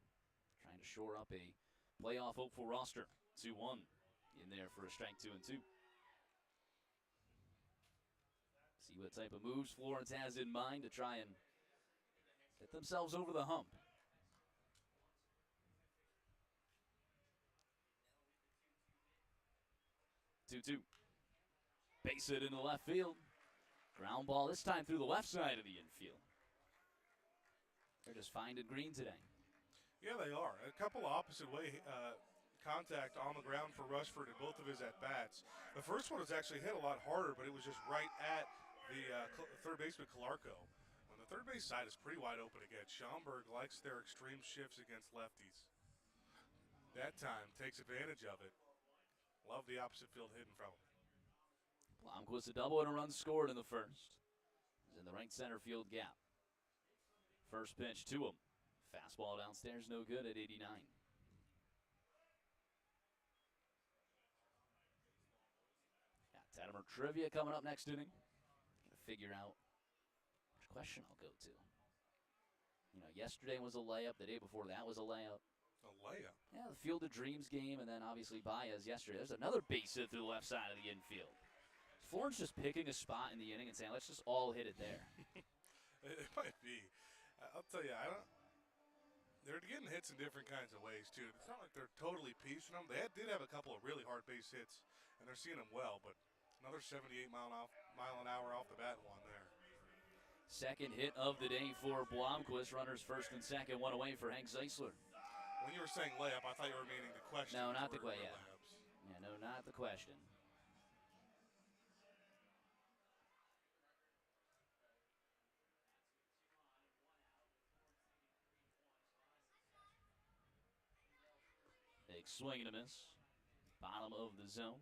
trying to shore up a playoff hopeful roster. 2-1 in there for a strike 2 and 2. See what type of moves Florence has in mind to try and get themselves over the hump. 2-2. Base hit into left field. Ground ball this time through the left side of the infield. They're just fine to green today. Yeah, they are. A couple opposite way contact on the ground for Rushford in both of his at-bats. The first one was actually hit a lot harder, but it was just right at the third baseman, Calarco. On the third base side is pretty wide open again. Schaumburg likes their extreme shifts against lefties. That time takes advantage of it. Love the opposite field hit in front of him. Blomquist a double and a run scored in the first. He's in the right center field gap. First pitch to him. Fastball downstairs, no good at 89. Got Tettemer trivia coming up next inning. Gotta figure out which question I'll go to. You know, yesterday was a layup. The day before that was a layup. A layup? Yeah, the Field of Dreams game, and then obviously Baez yesterday. There's another base hit through the left side of the infield. Florence just picking a spot in the inning and saying, let's just all hit it there. It might be. I'll tell you, they're getting hits in different kinds of ways, too. It's not like they're totally piecing them. They did have a couple of really hard base hits, and they're seeing them well, but another 78 mile an hour off the bat one there. Second hit of the day for Blomquist. Runners first and second, one away for Hank Zeisler. When you were saying layup, I thought you were meaning the question. No, not the question. Yeah. Yeah, no, not the question. Big swing and a miss. Bottom of the zone.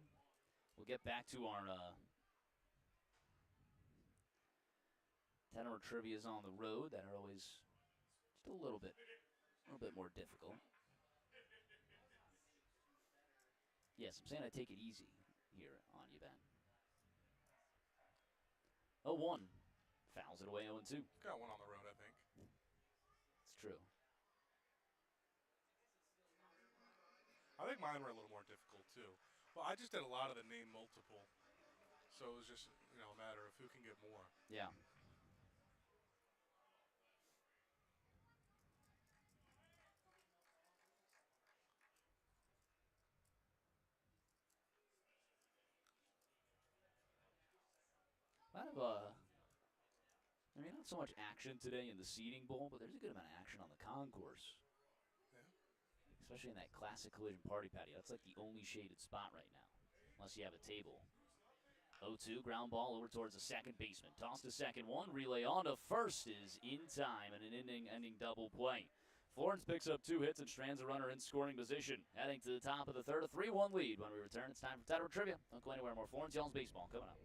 We'll get back to our Tettemer trivias on the road that are always just a little bit more difficult. Yes, I'm saying I take it easy here on you, Ben. 0-1. Fouls it away 0-2. Got one on the road, I think. It's true. I think mine were a little more difficult, too. Well, I just did a lot of the name multiple. So it was just, a matter of who can get more. Yeah. Not so much action today in the seeding bowl, but there's a good amount of action on the concourse. Yeah. Especially in that classic collision party patio. That's like the only shaded spot right now, unless you have a table. 0-2, ground ball over towards the second baseman. Toss to second, one, relay on to first is in time, and an inning-ending double play. Florence picks up 2 hits and strands a runner in scoring position. Heading to the top of the third, a 3-1 lead. When we return, it's time for Tettemer Trivia. Don't go anywhere. More Florence Y'all's baseball coming up.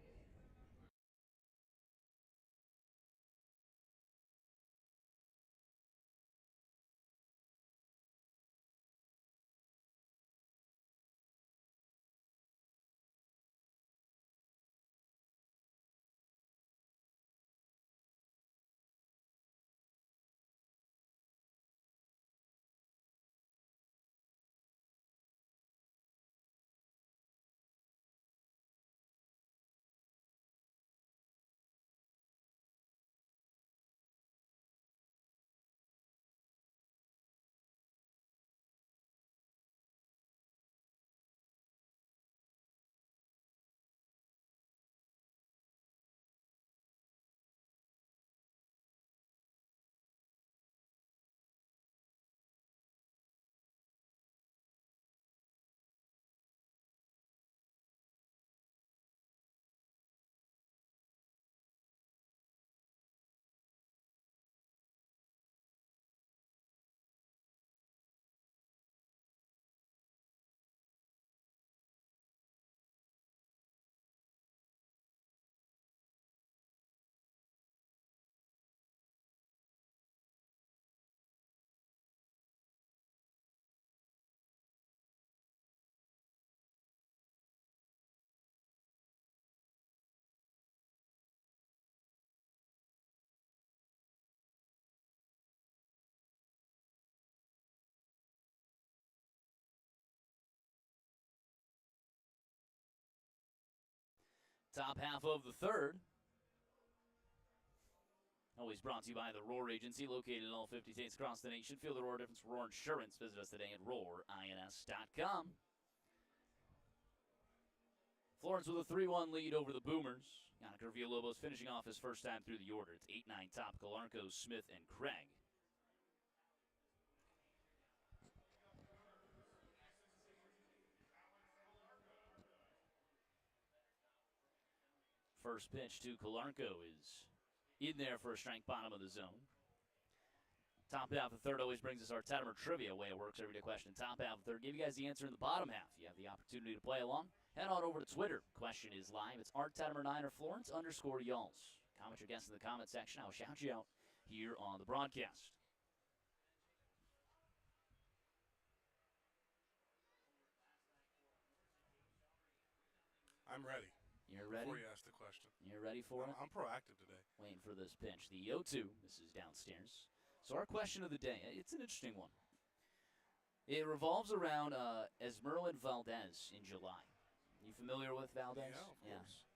Top half of the third. Always brought to you by the Roar Agency, located in all 50 states across the nation. Feel the Roar difference for Roar Insurance. Visit us today at roarins.com. Florence with a 3-1 lead over the Boomers. Yannick Villalobos finishing off his first time through the order. It's 8-9 Topical, Arco, Smith, and Craig. First pitch to Calarco is in there for a strike, bottom of the zone. Top half of the third always brings us our Tettemer trivia, way it works every day question. Top half of the third, give you guys the answer in the bottom half. You have the opportunity to play along. Head on over to Twitter. Question is live. It's Art Tettemer 9 or Florence _Yalls. Comment your guess in the comment section. I'll shout you out here on the broadcast. I'm ready. You're ready? Before you ask the question. You're ready for it? I'm proactive today. Waiting for this pitch. The 0-2. This is downstairs. So our question of the day, it's an interesting one. It revolves around Esmeralda Valdez in July. You familiar with Valdez? Yeah, of course.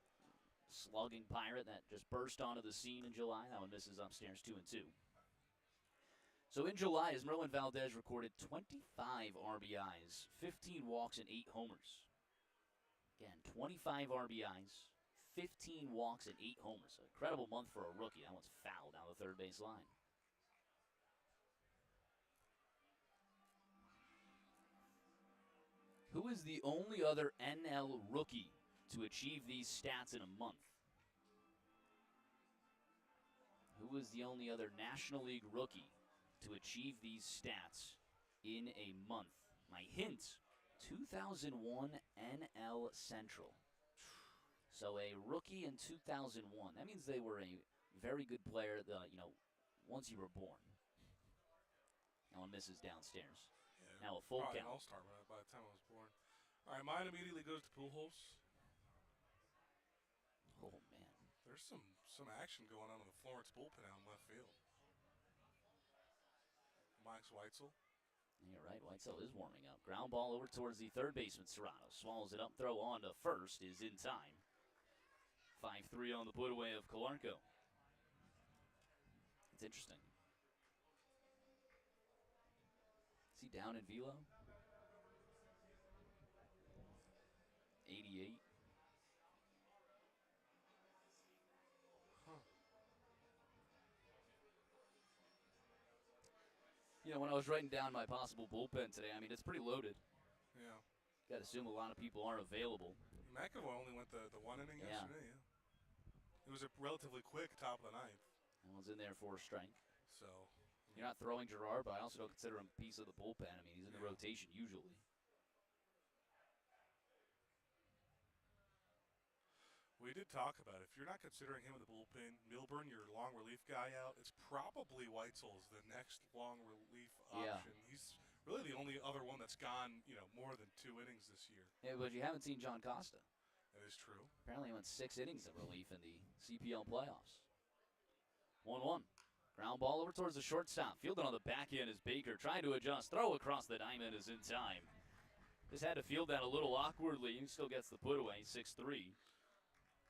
Slugging pirate that just burst onto the scene in July. That one misses upstairs, 2-2. So in July, Esmeralda Valdez recorded 25 RBIs, 15 walks, and 8 homers. Again, 25 RBIs, 15 walks, and 8 homers. An incredible month for a rookie. That one's fouled down the third base line. Who is the only other NL rookie to achieve these stats in a month? Who is the only other National League rookie to achieve these stats in a month? My hint, 2001 NL Central. So a rookie in 2001. That means they were a very good player, once you were born. That one misses downstairs. Yeah, Now a full probably count. an all-star by the time I was born. All right, mine immediately goes to Pujols. Oh, man. There's some action going on in the Florence bullpen out in left field. Max Weitzel. You're right, Whitesell is warming up. Ground ball over towards the third baseman, Serrano. Swallows it up, throw on to first is in time. 5-3 on the put away of Calarco. It's interesting. Is he down in velo? 88. When I was writing down my possible bullpen today, it's pretty loaded. Yeah. Got to assume a lot of people aren't available. McAvoy only went the 1 inning yesterday, yeah. It was a relatively quick top of the ninth. That one's in there for a strike. So. You're not throwing Gerard, but I also don't consider him a piece of the bullpen. He's in the rotation usually. We did talk about it. If you're not considering him in the bullpen, Milburn, your long relief guy out, it's probably Weitzel's the next long relief option. Yeah. He's really the only other one that's gone, more than 2 innings this year. Yeah, but you haven't seen John Costa. That is true. Apparently he went 6 innings of relief in the CPL playoffs. 1-1. Ground ball over towards the shortstop. Fielded on the back end is Baker. Trying to adjust. Throw across the diamond is in time. Just had to field that a little awkwardly. He still gets the put away, 6-3.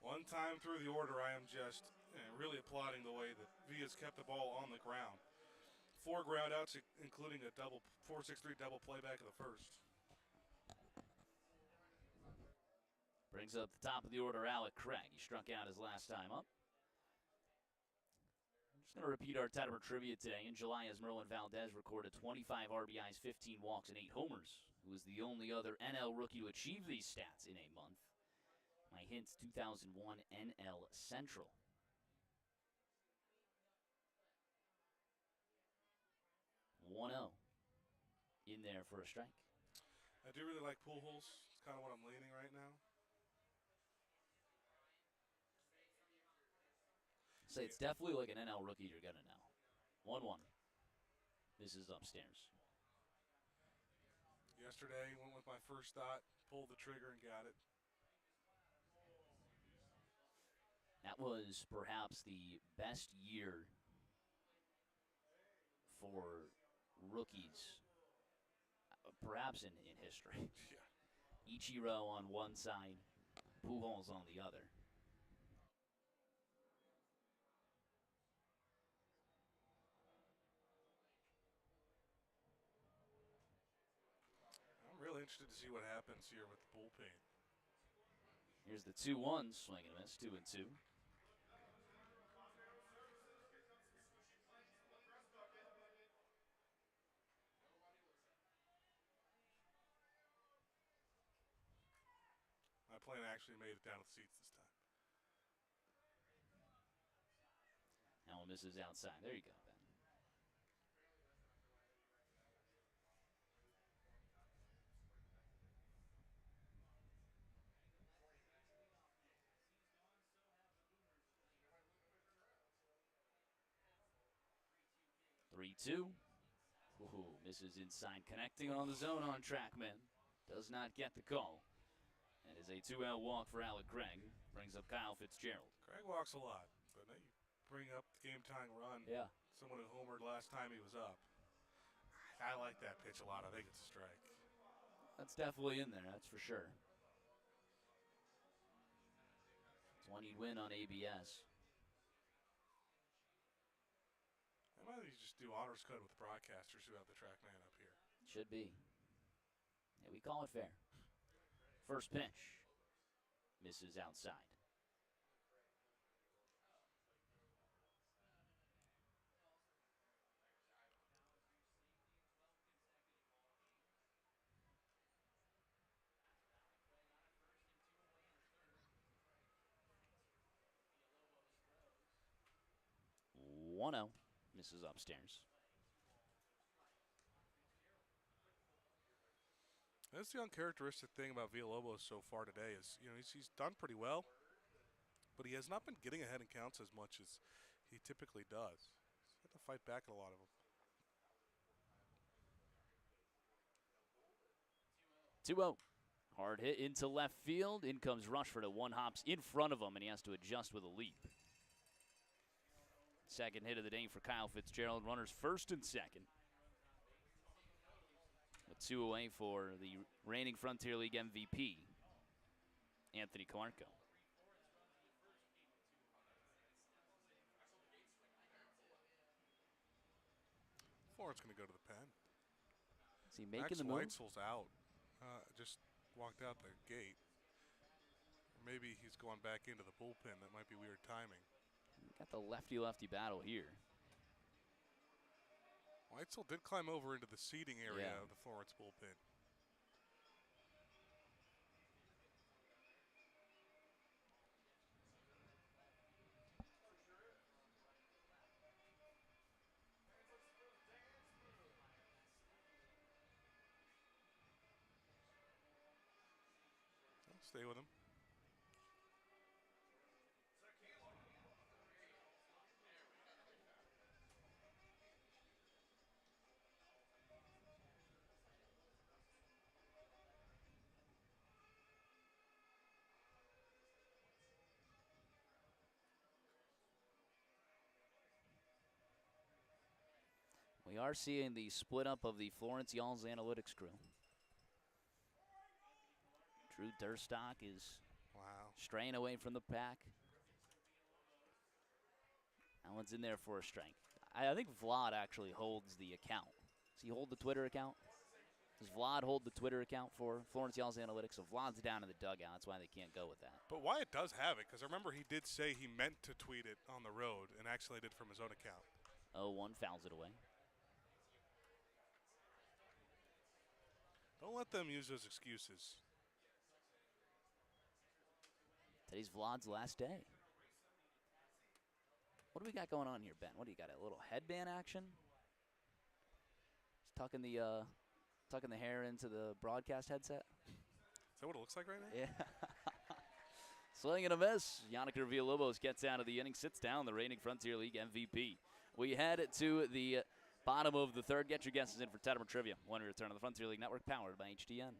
One time through the order, I am just really applauding the way that Villa's kept the ball on the ground. 4 ground outs, including a 4-6-3 double playback of the first. Brings up the top of the order, Alec Craig. He struck out his last time up. I'm just going to repeat our Tettemer trivia today. In July, Esmeralda Valdez recorded 25 RBIs, 15 walks, and 8 homers. Who was the only other NL rookie to achieve these stats in a month? My hint's 2001 NL Central. 1-0. In there for a strike. I do really like Pujols. It's kind of what I'm leaning right now. Say it's definitely like an NL rookie you're going to know. 1-1. This is upstairs. Yesterday, went with my first thought, pulled the trigger and got it. That was perhaps the best year for rookies, perhaps in history. Yeah. Ichiro on one side, Pujols on the other. interested to see what happens here with the bullpen. Here's the 2-1, swing and a miss, 2-2. My plane actually made it down to the seats this time. That one misses outside. There you go, Ben. Three-two. Ooh, misses inside, connecting on the zone on Trackman. Does not get the call. That is a 2-out walk for Alec Craig. Brings up Kyle Fitzgerald. Craig walks a lot, but now you bring up the game-tying run. Yeah. Someone who homered last time he was up. I like that pitch a lot. I think it's a strike. That's definitely in there, that's for sure. It's one you'd win on ABS. I might just do honors code with the broadcasters who have the track man up here. Should be. Yeah, we call it fair. First pitch. Misses outside. One-0. Misses upstairs. That's the uncharacteristic thing about Villalobos so far today is, he's done pretty well, but he has not been getting ahead in counts as much as he typically does. He's had to fight back at a lot of them. 2-0. Hard hit into left field. In comes Rushford at one hops in front of him, and he has to adjust with a leap. Second hit of the day for Kyle Fitzgerald. Runners first and second. With 2 away for the reigning Frontier League MVP, Anthony Camarco. Florence going to go to the pen. Is he making the move? Weitzel's out. Just walked out the gate. Or maybe he's going back into the bullpen. That might be weird timing. Got the lefty-lefty battle here. Weitzel did climb over into the seating area Yeah. of the Florence bullpen. I'll stay with him. We are seeing the split up of the Florence Y'all's analytics crew. Drew Durstock is straying away from the pack. Allen's in there for a strike. I think Vlad actually holds the account. Does he hold the Twitter account? Does Vlad hold the Twitter account for Florence Y'all's analytics? So Vlad's down in the dugout. That's why they can't go with that. But Wyatt does have it, because I remember he did say he meant to tweet it on the road and actually did from his own account. 0-1 fouls it away. Don't let them use those excuses. Today's Vlad's last day. What do we got going on here, Ben? What do you got? A little headband action? Just tucking the hair into the broadcast headset. Is that what it looks like right now? Yeah. Swing and a miss. Yannick Villalobos gets out of the inning, sits down, the reigning Frontier League MVP. We head to the bottom of the third. Get your guesses in for Tettemer Trivia when we return on the Frontier League Network, powered by HDN.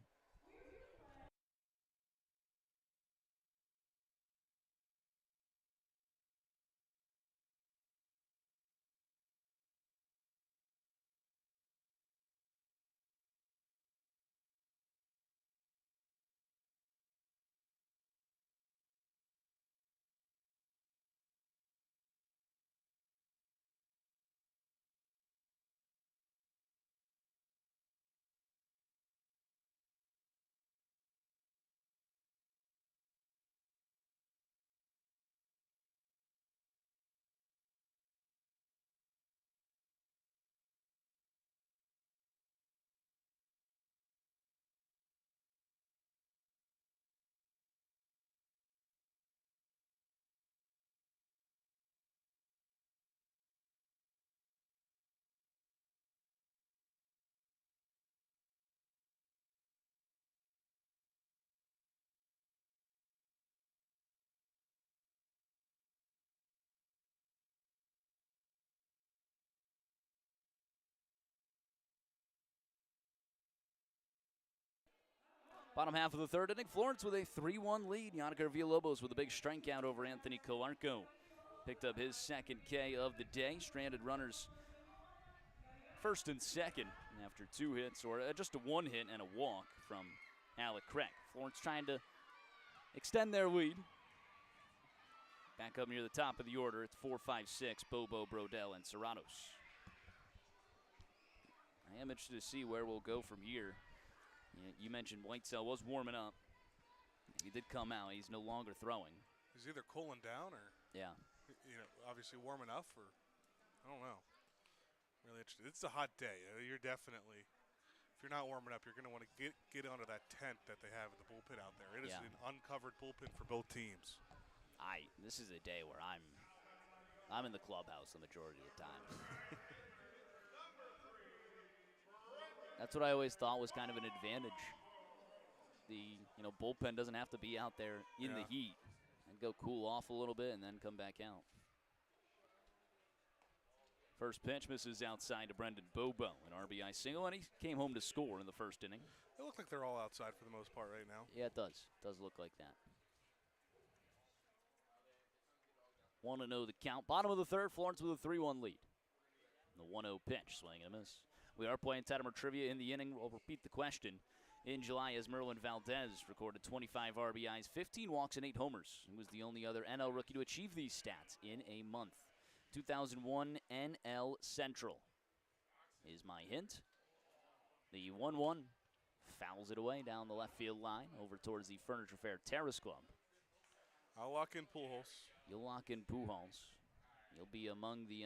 Bottom half of the third inning, Florence with a 3-1 lead. Yannick Villalobos with a big strikeout over Anthony Calarco. Picked up his second K of the day. Stranded runners first and second after 2 hits, or just a 1 hit and a walk from Alec Craig. Florence trying to extend their lead. Back up near the top of the order, it's 4, 5, 6, Bobo, Brodell, and Serranos. I am interested to see where we'll go from here. You mentioned Whitesell was warming up. He did come out. He's no longer throwing. He's either cooling down or, obviously warming up, or I don't know. Really interested. It's a hot day. You're definitely, if you're not warming up, you're going to want to get onto that tent that they have at the bullpen out there. It is an uncovered bullpen for both teams. This is a day where I'm in the clubhouse the majority of the time. That's what I always thought was kind of an advantage. The bullpen doesn't have to be out there in the heat and go cool off a little bit and then come back out. First pitch misses outside to Brendan Bobo, an RBI single, and he came home to score in the first inning. They look like they're all outside for the most part right now. Yeah, it does. It does look like that. 1-0 the count. Bottom of the third, Florence with a 3-1 lead. The 1-0 pitch, swing and a miss. We are playing Tettemer trivia in the inning. We'll repeat the question. In July, as Merlin Valdez recorded 25 RBIs, 15 walks, and 8 homers. He was the only other NL rookie to achieve these stats in a month. 2001 NL Central is my hint. The 1-1 fouls it away down the left field line over towards the Furniture Fair Terrace Club. I'll lock in Pujols. You'll lock in Pujols. You'll be among the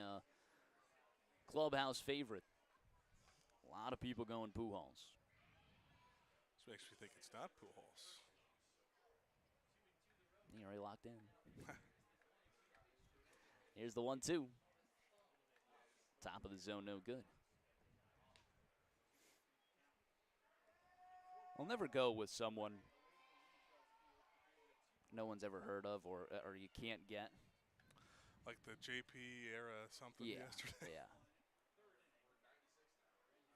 clubhouse favorite. A lot of people going Pujols. This makes me think it's not Pujols. You already locked in. Here's the 1-2. Top of the zone, no good. I'll never go with someone no one's ever heard of or you can't get. Like the JP era something yesterday. Yeah.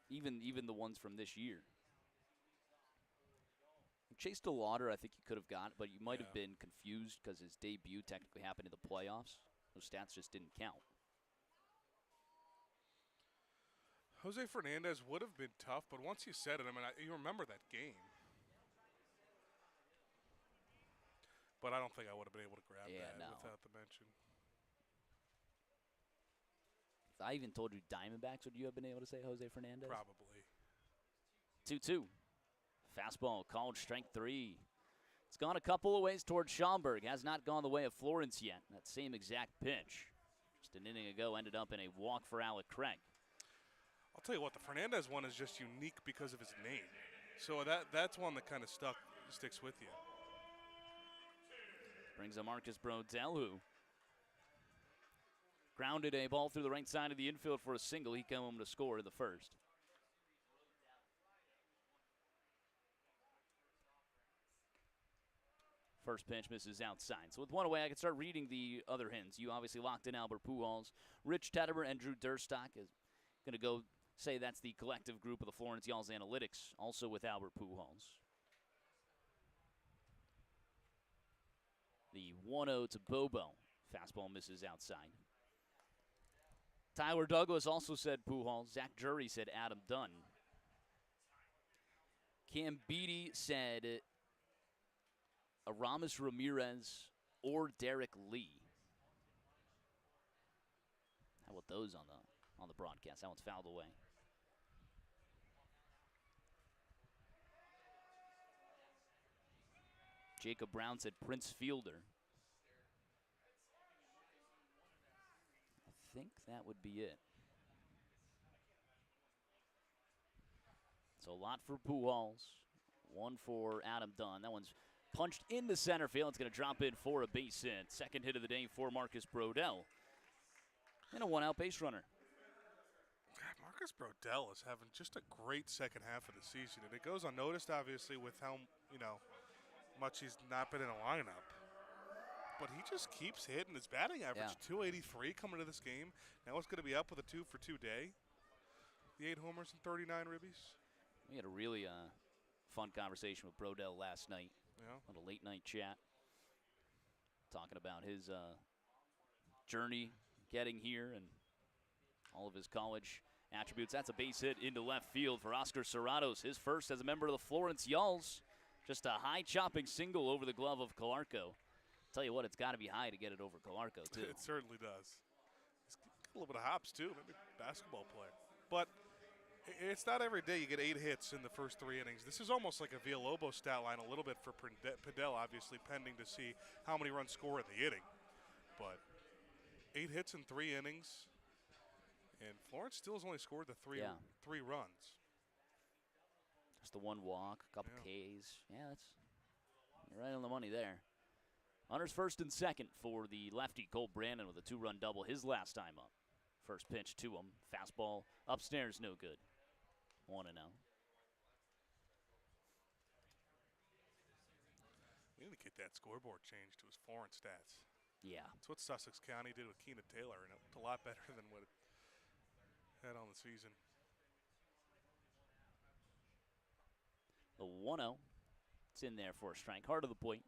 Even the ones from this year. Chase DeLauder, I think you could have got, but you might have been confused because his debut technically happened in the playoffs. Those stats just didn't count. Jose Fernandez would have been tough, but once you said it, you remember that game. But I don't think I would have been able to grab that without the mention. If I even told you Diamondbacks, would you have been able to say Jose Fernandez? Probably. 2-2. Fastball, called strike 3. It's gone a couple of ways towards Schaumburg. Has not gone the way of Florence yet. That same exact pitch, just an inning ago, ended up in a walk for Alec Craig. I'll tell you what, the Fernandez one is just unique because of his name. So that's one that kind of sticks with you. Brings a Marcus Brodell, who grounded a ball through the right side of the infield for a single. He came home to score in the first. First pitch misses outside. So with one away, I can start reading the other hints. You obviously locked in Albert Pujols. Rich Tettemer and Drew Durstock is going to go say that's the collective group of the Florence Y'alls Analytics, also with Albert Pujols. The 1-0 to Bobo. Fastball misses outside. Tyler Douglas also said Pujols. Zach Jury said Adam Dunn. Cam Beatty said Aramis Ramirez or Derek Lee. How about those on the broadcast? That one's fouled away. Jacob Brown said Prince Fielder. I think that would be it. So a lot for Pujols, one for Adam Dunn. That one's punched into center field. It's going to drop in for a base hit. Second hit of the day for Marcus Brodell. And a one-out base runner. God, Marcus Brodell is having just a great second half of the season. And it goes unnoticed, obviously, with how, much he's not been in a lineup. But he just keeps hitting. His batting average, 283 coming to this game. Now it's going to be up with a 2-for-2 day. The 8 homers and 39 ribbies. We had a really fun conversation with Brodell last night. Yeah. On a late night chat. Talking about his journey getting here and all of his college attributes. That's a base hit into left field for Oscar Serratos. His first as a member of the Florence Yulls. Just a high chopping single over the glove of Calarco. Tell you what, it's got to be high to get it over Calarco, too. It certainly does. He's got a little bit of hops, too. Maybe a basketball player. But it's not every day you get 8 hits in the first 3 innings. This is almost like a Villalobos stat line a little bit for Pindell, obviously pending to see how many runs score in the inning. But 8 hits in 3 innings, and Florence still has only scored the three runs. Just the 1 walk, a couple Ks. Yeah, you're right on the money there. Runners first and second for the lefty, Cole Brandon, with a 2-run double his last time up. First pitch to him. Fastball upstairs, no good. 1-0. We need to get that scoreboard changed to his Florence stats. Yeah. That's what Sussex County did with Keena Taylor, and it looked a lot better than what it had on the season. The 1-0. It's in there for a strike. Hard to the point.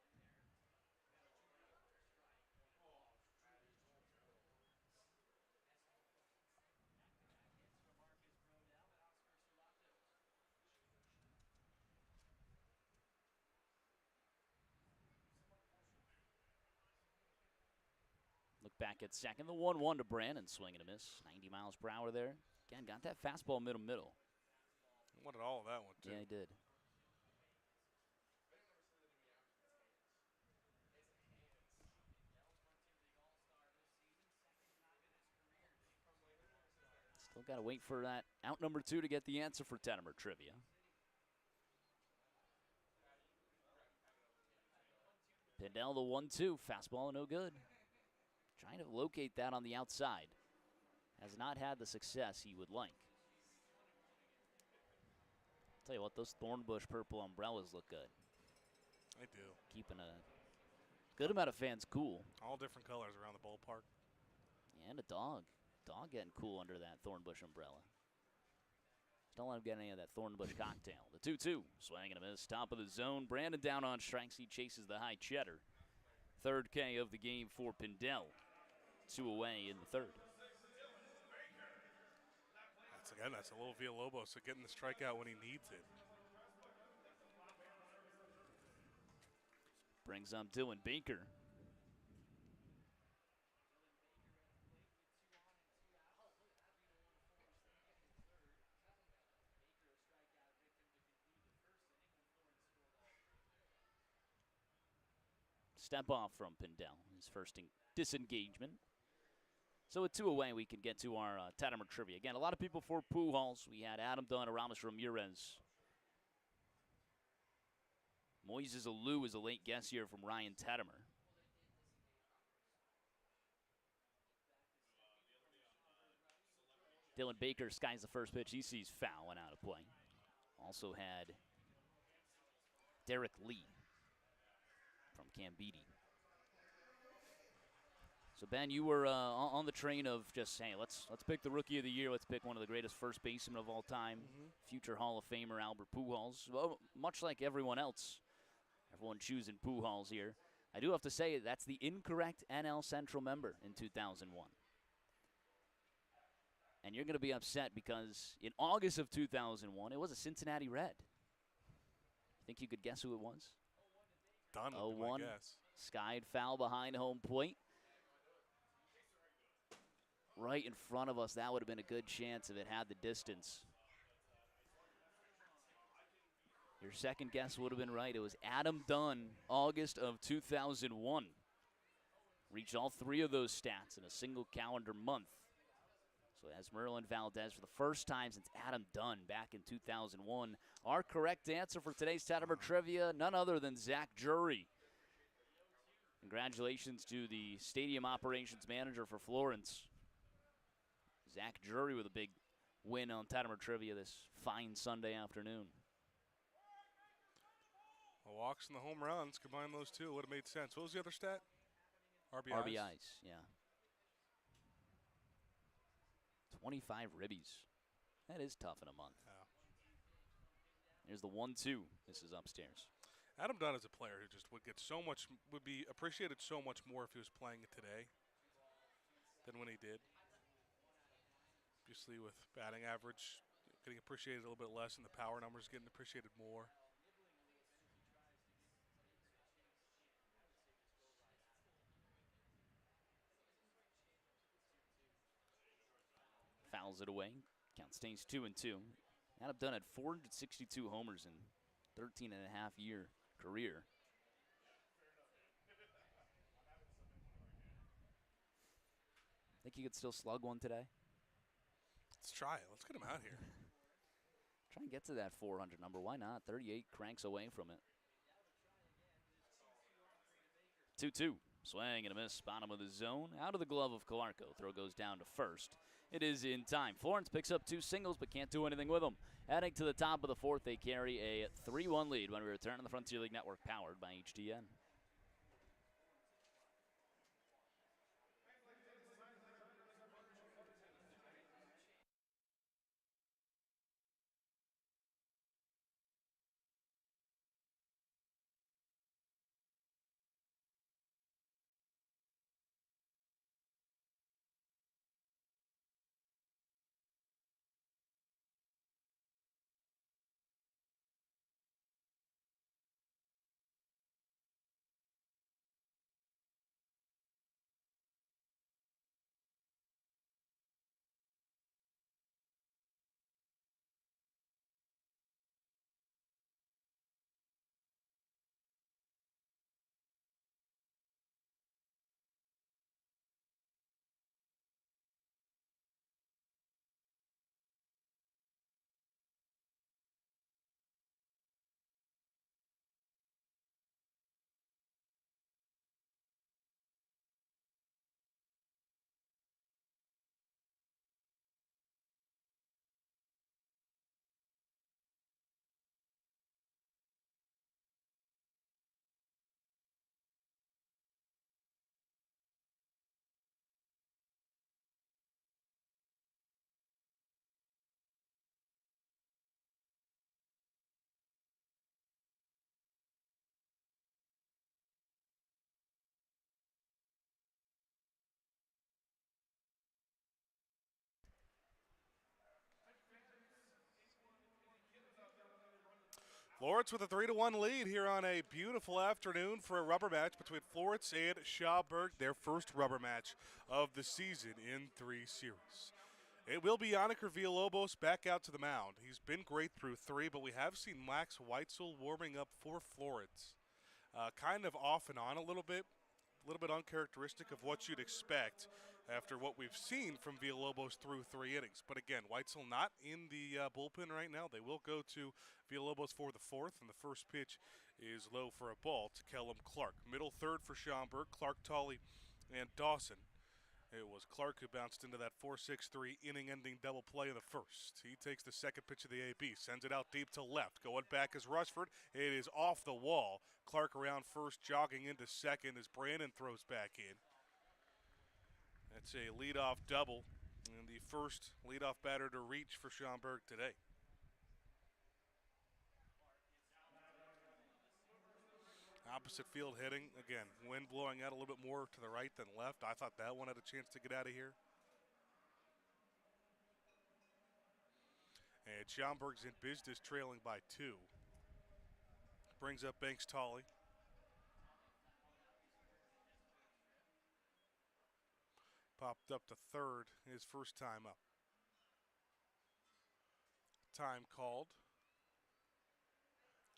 Look back at second. The 1-1 to Brandon. Swing and a miss. 90 miles per hour there. Again, got that fastball middle. Wanted all of that one, too. Yeah, he did. Still got to wait for that out number 2 to get the answer for Tettemer trivia. Pindell, the 1-2. Fastball, no good. Trying to locate that on the outside. Has not had the success he would like. Tell you what, those Thornbush purple umbrellas look good. They do. Keeping a good amount of fans cool. All different colors around the ballpark. And a dog. Dog getting cool under that Thornbush umbrella. Just don't let him get any of that Thornbush cocktail. The 2-2. Swing and a miss. Top of the zone. Brandon down on strikes. He chases the high cheddar. Third K of the game for Pindell. 2 away in the third. That's a little Villalobos, so getting the strikeout when he needs it. Brings up Dylan Baker. Step off from Pindell, his first disengagement. So with 2 away, we can get to our Tettemer trivia. Again, a lot of people for Pujols. We had Adam Dunn, Aramis Ramirez. Moises Alou is a late guess here from Ryan Tettemer. Dylan Baker skies the first pitch. He sees foul and out of play. Also had Derek Lee from Cambidi. So, Ben, you were on the train of just saying, let's pick the Rookie of the Year. Let's pick one of the greatest first basemen of all time, future Hall of Famer Albert Pujols. Well, much like everyone else, everyone choosing Pujols here. I do have to say that's the incorrect NL Central member in 2001. And you're going to be upset because in August of 2001, it was a Cincinnati Red. Think you could guess who it was? Dunn would be my guess. Skied foul behind home plate. Right in front of us, that would have been a good chance if it had the distance. Your second guess would have been right. It was Adam Dunn, August of 2001. Reached all 3 of those stats in a single calendar month. So as Merlin Valdez for the first time since Adam Dunn back in 2001. Our correct answer for today's Tettemer trivia, none other than Zach Jury. Congratulations to the stadium operations manager for Florence, Zach Jury, with a big win on Tettemer trivia this fine Sunday afternoon. The walks and the home runs, combine those 2, would have made sense. What was the other stat? RBIs? RBIs, yeah. 25 ribbies. That is tough in a month. Here's the 1-2. This is upstairs. Adam Dunn is a player who just would be appreciated so much more if he was playing it today than when he did. Obviously, with batting average getting appreciated a little bit less and the power numbers getting appreciated more. Fouls it away. Count stays 2-2. Adam Dunn had 462 homers in 13-and-a-half-year career. Think he could still slug one today? Let's try it. Let's get him out here. Try and get to that 400 number. Why not? 38 cranks away from it. 2-2. Swing and a miss. Bottom of the zone. Out of the glove of Calarco. Throw goes down to first. It is in time. Florence picks up 2 singles but can't do anything with them. Heading to the top of the 4th, they carry a 3-1 lead when we return on the Frontier League Network, powered by HDN. Florence with a 3-1 lead here on a beautiful afternoon for a rubber match between Florence and Schaumburg, their first rubber match of the season in 3 series. It will be Yannick Villalobos back out to the mound. He's been great through 3, but we have seen Max Weitzel warming up for Florence. Kind of off and on a little bit uncharacteristic of what you'd expect after what we've seen from Villalobos through 3 innings. But again, Weitzel not in the bullpen right now. They will go to Villalobos for the 4th, and the first pitch is low for a ball to Kellum Clark. Middle third for Schaumburg, Clark, Tolley, and Dawson. It was Clark who bounced into that 4-6-3 inning-ending double play in the first. He takes the second pitch of the AB, sends it out deep to left. Going back is Rushford. It is off the wall. Clark around first, jogging into second as Brandon throws back in. That's a leadoff double and the first leadoff batter to reach for Schaumburg today. Opposite field hitting. Again, wind blowing out a little bit more to the right than left. I thought that one had a chance to get out of here. And Schaumburg's in business, trailing by 2. Brings up Banks Tolley. Popped up to third, his first time up. Time called.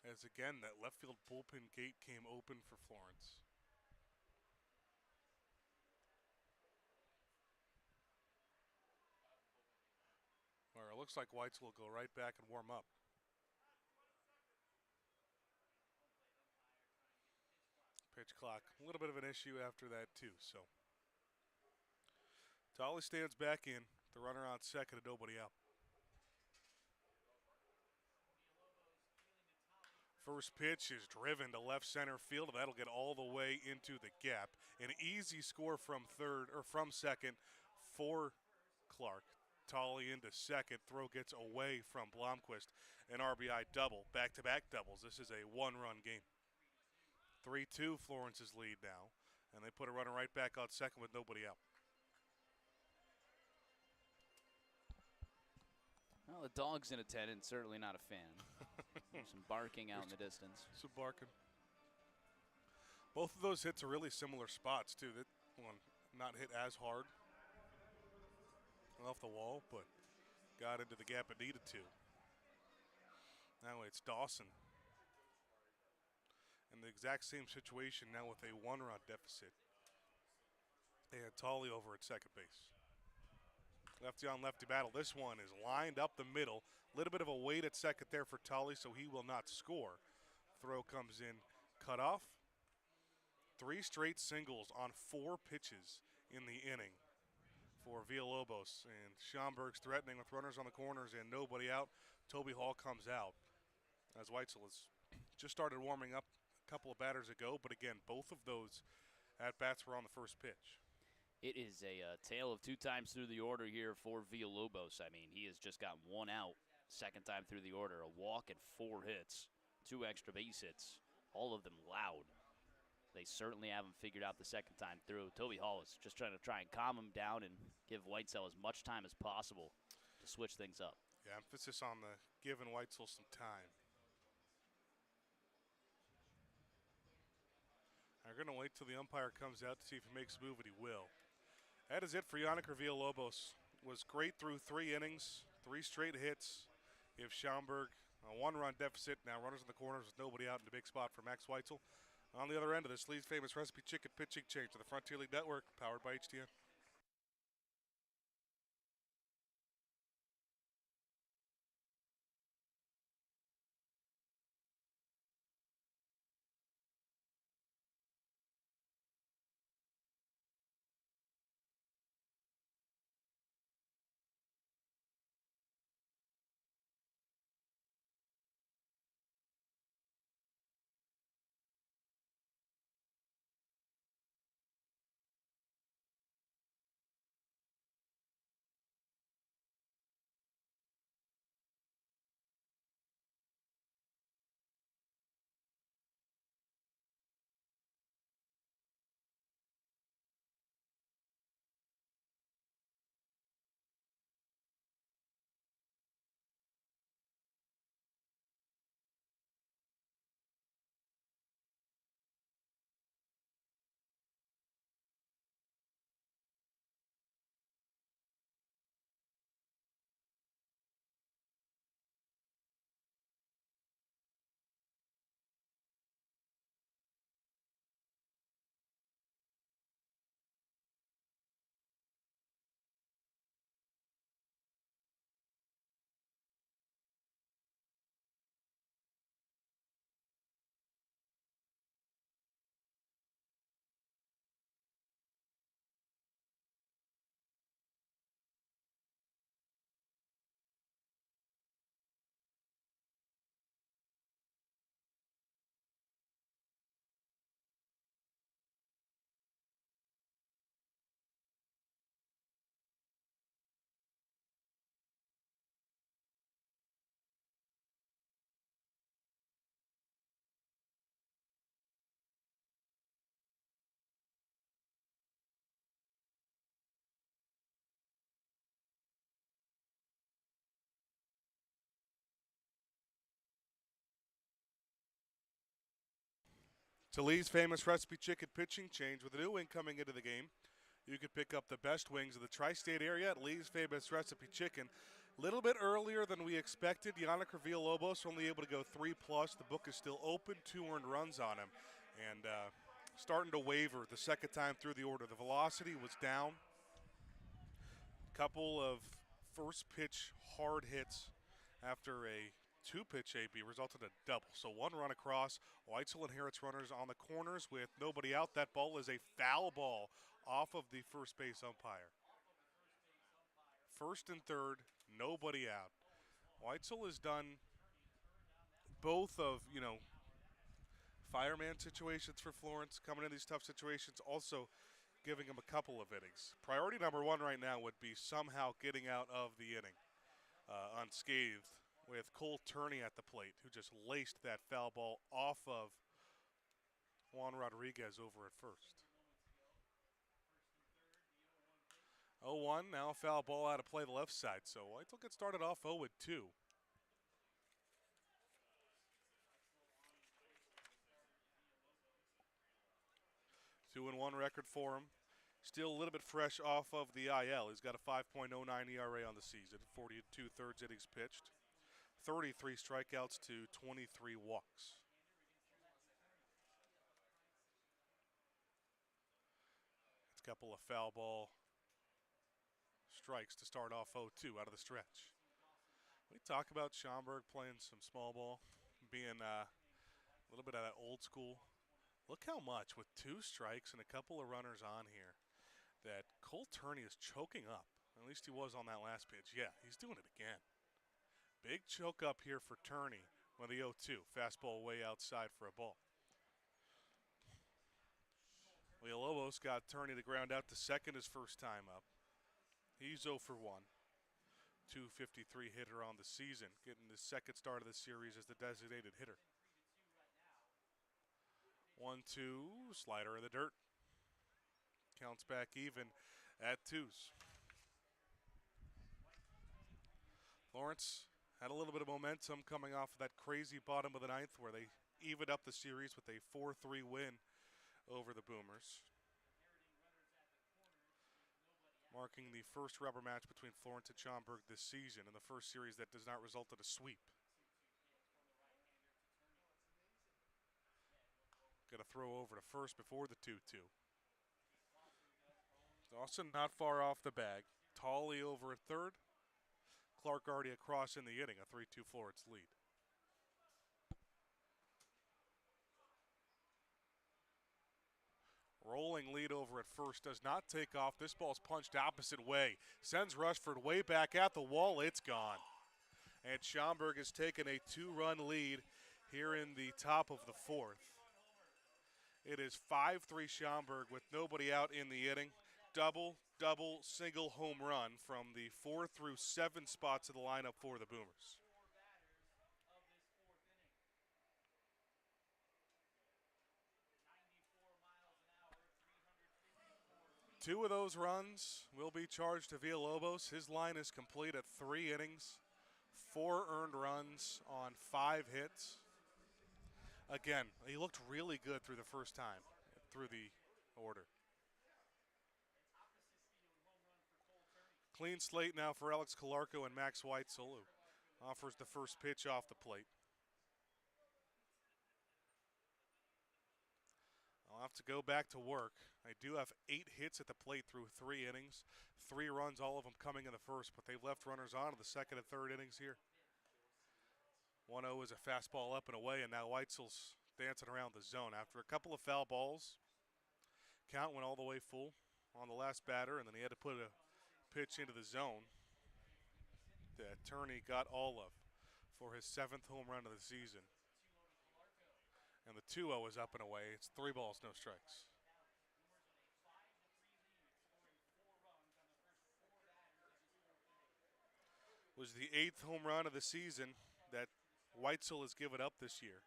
As again, that left field bullpen gate came open for Florence. Or it looks like Weitzel will go right back and warm up. Pitch clock, a little bit of an issue after that too, so. Tolley stands back in, the runner on second and nobody out. First pitch is driven to left center field, and that'll get all the way into the gap. An easy score from second for Clark. Tolley into second. Throw gets away from Blomquist. An RBI double. Back-to-back doubles. This is a one-run game. 3-2 Florence's lead now. And they put a runner right back on second with nobody out. Well, the dog's in attendance, certainly not a fan. There's some barking out in the distance. Some barking. Both of those hits are really similar spots, too. That one not hit as hard off the wall, but got into the gap it needed to. Now it's Dawson. In the exact same situation now with a one-run deficit. They had Tolley over at second base. Lefty on lefty battle. This one is lined up the middle. A little bit of a wait at second there for Tolley, so he will not score. Throw comes in, cut off. 3 straight singles on 4 pitches in the inning for Villalobos. And Schaumburg's threatening with runners on the corners and nobody out. Toby Hall comes out as Weitzel has just started warming up a couple of batters ago. But again, both of those at-bats were on the first pitch. It is a tale of 2 times through the order here for Villalobos. I mean, he has just got 1 out, second time through the order, a walk and 4 hits, 2 extra base hits, all of them loud. They certainly haven't figured out the second time through. Toby Hall is just trying and calm him down and give Weitzel as much time as possible to switch things up. Yeah, emphasis on the giving Weitzel some time. They're going to wait till the umpire comes out to see if he makes a move, and he will. That is it for Yannick Villalobos. Was great through 3 innings, 3 straight hits. Give Schaumburg a 1-run deficit. Now runners in the corners with nobody out in the big spot for Max Weitzel. On the other end of this, Lee's famous recipe chicken pitching change to the Frontier League Network, powered by HTN. To Lee's famous recipe chicken pitching change with a new wing coming into the game. You could pick up the best wings of the tri-state area at Lee's famous recipe chicken. A little bit earlier than we expected. Yannick Villalobos only able to go 3+. The book is still open, 2 earned runs on him. And starting to waver the second time through the order. The velocity was down. Couple of first pitch hard hits after a 2-pitch AB resulted in a double. So 1 run across. Weitzel inherits runners on the corners with nobody out. That ball is a foul ball off of the first base umpire. First and third, nobody out. Weitzel has done both of, fireman situations for Florence, coming in these tough situations. Also giving him a couple of innings. Priority number one right now would be somehow getting out of the inning unscathed with Cole Turney at the plate, who just laced that foul ball off of Juan Rodriguez over at first. 0-1, now a foul ball out of play the left side, so Weitzel gets started off 0-2. 2-1 record for him. Still a little bit fresh off of the IL. He's got a 5.09 ERA on the season, 42 thirds innings pitched, 33 strikeouts to 23 walks. It's a couple of foul ball strikes to start off 0-2 out of the stretch. We talk about Schaumburg playing some small ball, being a little bit of that old school. Look how much, with 2 strikes and a couple of runners on here, that Cole Turney is choking up. At least he was on that last pitch. Yeah, he's doing it again. Big choke up here for Turney with the 0-2. Fastball way outside for a ball. Villalobos got Turney to ground out to second his first time up. He's 0 for 1. 253 hitter on the season, getting the second start of the series as the designated hitter. 1-2, slider in the dirt. Counts back even at 2s. Florence had a little bit of momentum coming off of that crazy bottom of the ninth where they evened up the series with a 4-3 win over the Boomers, marking the first rubber match between Florence and Schaumburg this season, and the first series that does not result in a sweep. Got to throw over to first before the 2-2. Dawson not far off the bag. Tolley over at third. Clark already across in the inning, a 3-2 Florence lead. Rolling lead over at first, does not take off. This ball's punched opposite way. Sends Rushford way back at the wall. It's gone. And Schaumburg has taken a 2-run lead here in the top of the fourth. It is 5-3 Schaumburg with nobody out in the inning. Double, single home run from the 4 through 7 spots of the lineup for the Boomers. Two of those runs will be charged to Villalobos. His line is complete at 3 innings, 4 earned runs on 5 hits. Again, he looked really good through the first time, through the order. Clean slate now for Alex Calarco and Max Weitzel, who offers the first pitch off the plate. I'll have to go back to work. I do have 8 hits at the plate through 3 innings. 3 runs, all of them coming in the first, but they've left runners on in the second and third innings here. 1-0 is a fastball up and away, and now Weitzel's dancing around the zone. After a couple of foul balls, count went all the way full on the last batter, and then he had to put a pitch into the zone that Turney got all of for his 7th home run of the season. And the 2-0 is up and away. It's 3 balls, no strikes. Was the 8th home run of the season that Weitzel has given up this year.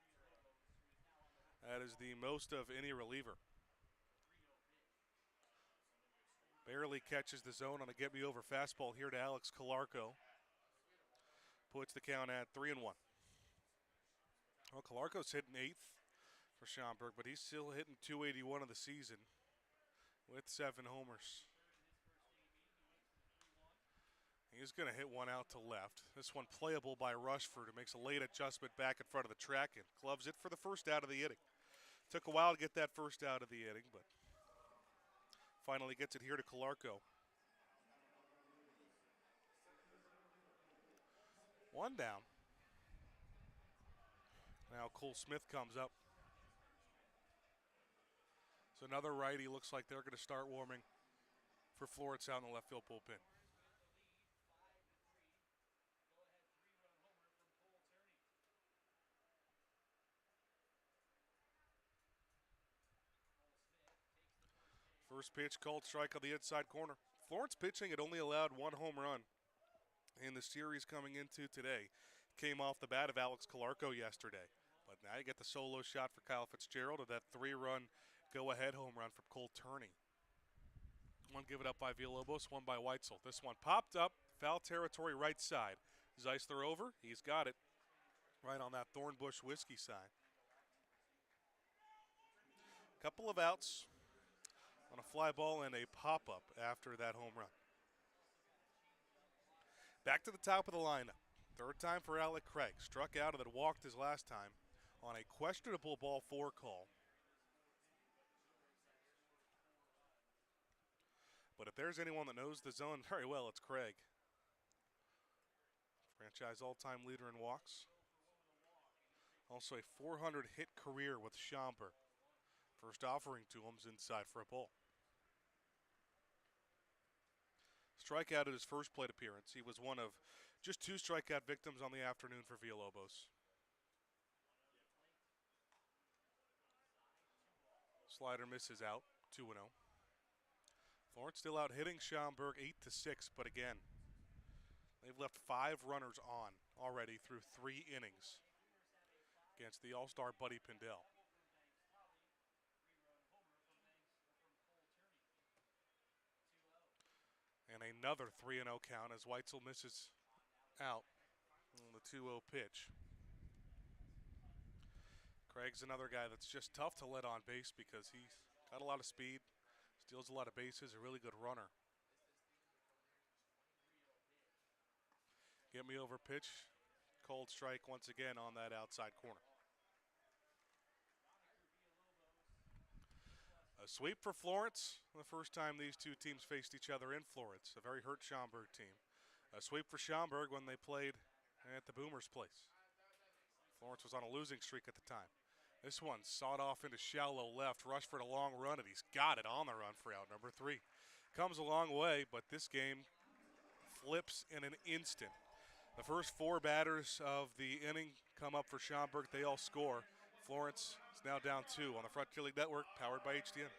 That is the most of any reliever. Barely catches the zone on a get-me-over fastball here to Alex Calarco. Puts the count at 3-1. Well, Calarco's hitting 8th for Schaumburg, but he's still hitting .281 of the season with 7 homers. He's going to hit one out to left. This one playable by Rushford, who makes a late adjustment back in front of the track and gloves it for the first out of the inning. Took a while to get that first out of the inning, but finally gets it here to Calarco. 1 down. Now Cole Smith comes up. So another righty. Looks like they're going to start warming for Florence out in the left field bullpen. First pitch called strike on the inside corner. Florence pitching had only allowed 1 home run in the series coming into today. Came off the bat of Alex Calarco yesterday. But now you get the solo shot for Kyle Fitzgerald and that 3-run go-ahead home run from Cole Turney. One given up by Villalobos, one by Weitzel. This one popped up, foul territory right side. Zeisler over, he's got it right on that Thornbush whiskey sign. Couple of outs on a fly ball and a pop-up after that home run. Back to the top of the lineup. Third time for Alec Craig. Struck out and then walked his last time on a questionable ball 4 call. But if there's anyone that knows the zone very well, it's Craig. Franchise all-time leader in walks. Also a 400 hit career with Schaumburg. First offering to him's inside for a ball. Strikeout at his first plate appearance. He was one of just 2 strikeout victims on the afternoon for Villalobos. Slider misses out, 2-0. Florence still out hitting Schaumburg 8-6, but again, they've left 5 runners on already through 3 innings against the all-star Buddy Pindell. And another 3-0 count as Weitzel misses out on the 2-0 pitch. Craig's another guy that's just tough to let on base because he's got a lot of speed, steals a lot of bases, a really good runner. Get me over pitch, cold strike once again on that outside corner. A sweep for Florence, the first time these two teams faced each other in Florence, a very hurt Schaumburg team. A sweep for Schaumburg when they played at the Boomers' place. Florence was on a losing streak at the time. This one sawed off into shallow left, Rushford a long run, and he's got it on the run for out number 3. Comes a long way, but this game flips in an instant. The first 4 batters of the inning come up for Schaumburg. They all score. Florence is now down 2 on the Frontier League Network, powered by HDN.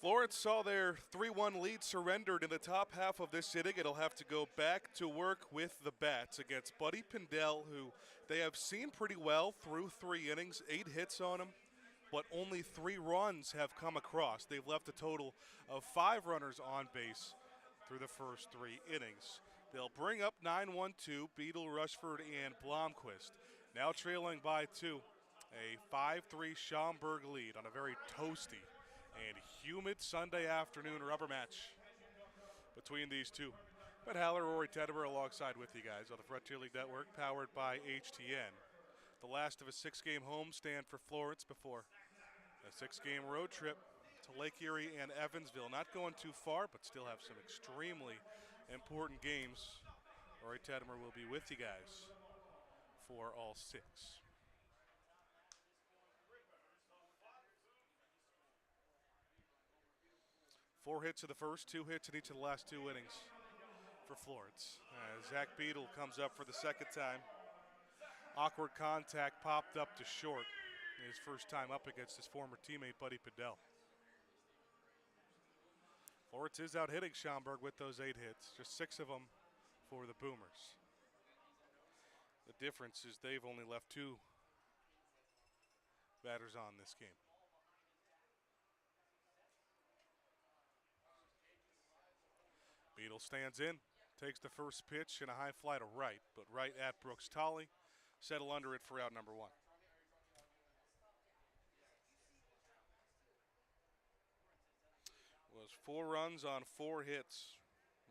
Florence saw their 3-1 lead surrendered in the top half of this inning. It'll have to go back to work with the bats against Buddy Pindell, who they have seen pretty well through 3 innings, 8 hits on him, but only 3 runs have come across. They've left a total of 5 runners on base through the first 3 innings. They'll bring up 9-1-2, Beadle, Rushford, and Blomquist. Now trailing by 2, a 5-3 Schaumburg lead on a very toasty and humid Sunday afternoon rubber match between these two. But Haller, Rory Tettemer alongside with you guys on the Frontier League Network, powered by HTN. The last of a 6-game homestand for Florence before a 6-game road trip to Lake Erie and Evansville. Not going too far, but still have some extremely important games. Rory Tettemer will be with you guys for all 6. 4 hits in the first, 2 hits in each of the last 2 innings for Florence. Zach Beadle comes up for the second time. Awkward contact popped up to short. His first time up against his former teammate, Buddy Padell. Florence is out hitting Schaumburg with those 8 hits, just 6 of them for the Boomers. The difference is they've only left 2 batters on this game. Beadle stands in, takes the first pitch and a high fly to right, but right at Brooks Tolley. Settle under it for out number 1. Was 4 runs on 4 hits.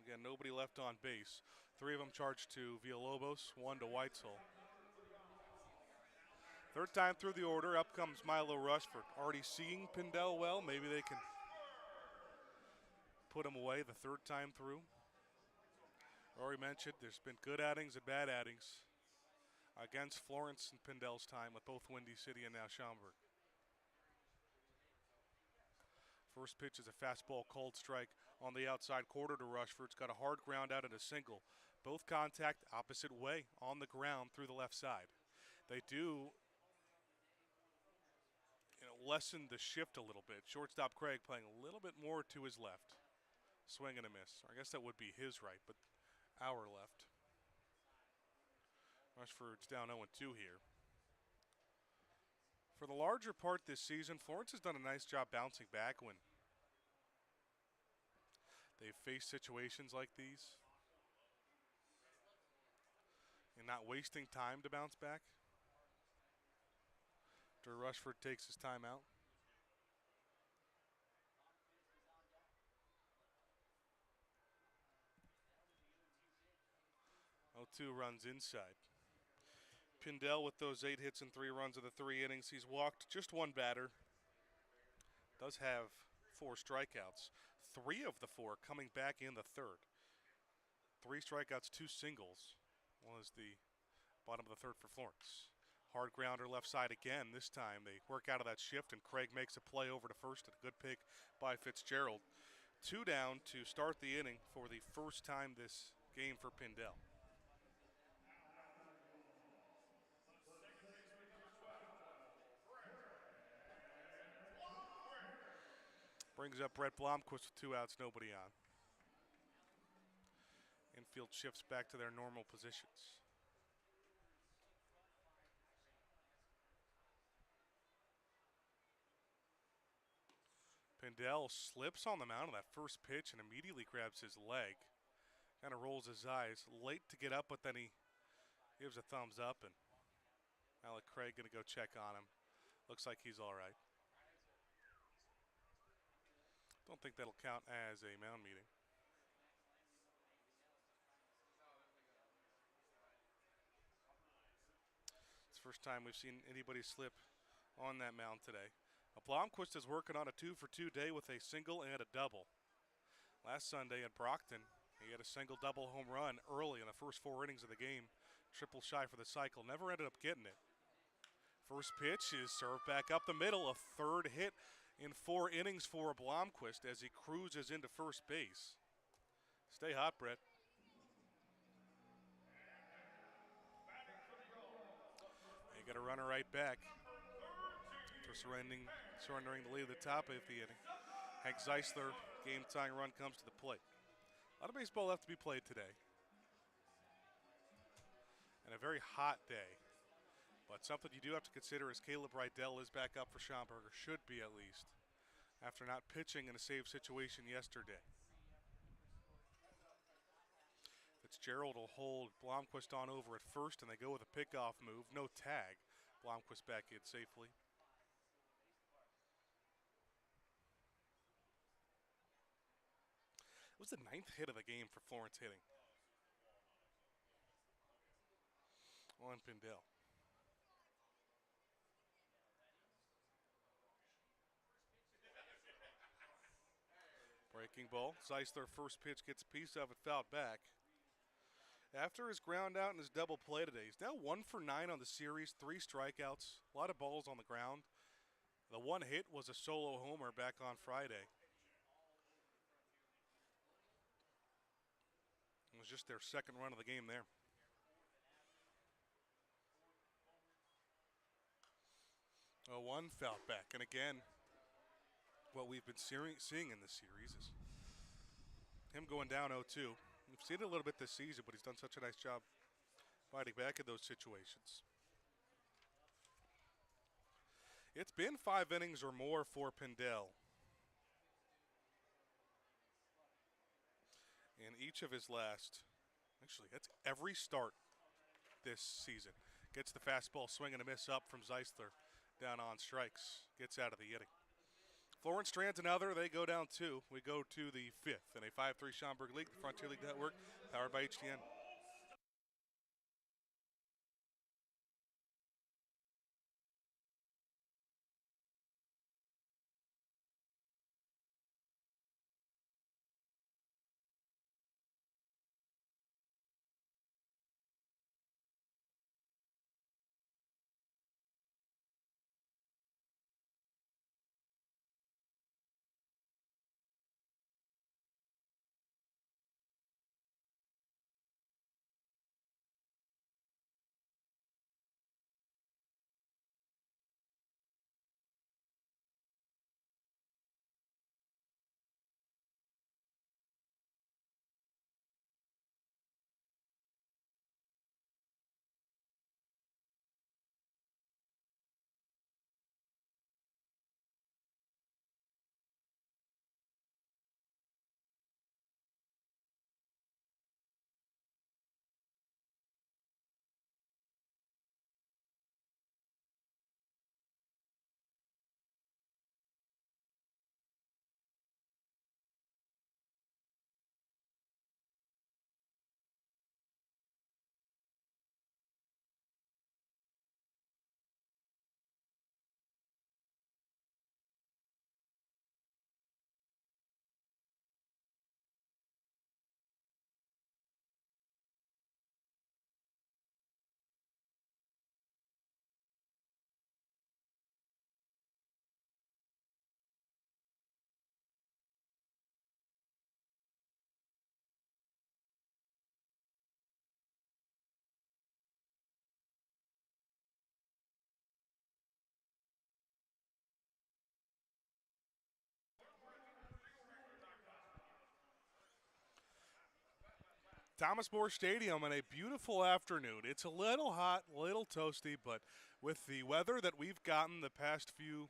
Again, nobody left on base. 3 of them charged to Villalobos, 1 to Weitzel. Third time through the order, up comes Milo Rushford. Already seeing Pindell well, maybe they can put him away the third time through. Rory mentioned there's been good outings and bad outings against Florence and Pindell's time with both Windy City and now Schaumburg. First pitch is a fastball cold strike on the outside quarter to Rushford. It's got a hard ground out and a single. Both contact opposite way on the ground through the left side. They do lessen the shift a little bit. Shortstop Craig playing a little bit more to his left. Swing and a miss. I guess that would be his right, but our left. Rushford's down 0-2 here. For the larger part this season, Florence has done a nice job bouncing back when they've faced situations like these and not wasting time to bounce back. After Rushford takes his time out. 0-2 runs inside. Pindell with those 8 hits and 3 runs of the 3 innings. He's walked just 1 batter. Does have 4 strikeouts. 3 of the 4 coming back in the third. 3 strikeouts, 2 singles was the bottom of the third for Florence. Hard grounder left side again. This time they work out of that shift and Craig makes a play over to first. A good pick by Fitzgerald. 2 down to start the inning for the first time this game for Pindell. Brings up Brett Blomquist with 2 outs, nobody on. Infield shifts back to their normal positions. Pindell slips on the mound on that first pitch and immediately grabs his leg. Kind of rolls his eyes. Late to get up, but then he gives a thumbs up, and Alec Craig going to go check on him. Looks like he's all right. Don't think that'll count as a mound meeting. It's the first time we've seen anybody slip on that mound today. Blomquist is working on a 2-for-2 day with a single and a double. Last Sunday at Brockton, he had a single-double home run early in the first 4 innings of the game. Triple shy for the cycle. Never ended up getting it. First pitch is served back up the middle. A 3rd hit in 4 innings for Blomquist as he cruises into first base. Stay hot, Brett. You got a runner right back for surrendering the lead at the top of the inning. Hank Zeisler, game-tying run comes to the plate. A lot of baseball left to be played today. And a very hot day. But something you do have to consider is Caleb Rydell is back up for Schaumburg, or should be at least, after not pitching in a save situation yesterday. Fitzgerald will hold Blomquist on over at first, and they go with a pickoff move. No tag. Blomquist back in safely. It was the 9th hit of the game for Florence hitting on Pindell. Breaking ball. Zeisler first pitch gets a piece of it, fouled back. After his ground out and his double play today, he's now 1 for 9 on the series, 3 strikeouts, a lot of balls on the ground. The 1 hit was a solo homer back on Friday. It was just their 2nd run of the game there. 0-1 foul back. And again, what we've been seeing in this series is him going down 0-2. We've seen it a little bit this season, but he's done such a nice job fighting back in those situations. It's been 5 innings or more for Pindell. In each of his last, actually, that's every start this season. Gets the fastball swing and a miss up from Zeisler. Down on strikes. Gets out of the inning. Florence strands another. They go down 2. We go to the 5th in a 5-3 Schaumburg League, the Frontier League Network, powered by HTN. Thomas More Stadium on a beautiful afternoon. It's a little hot, a little toasty, but with the weather that we've gotten the past few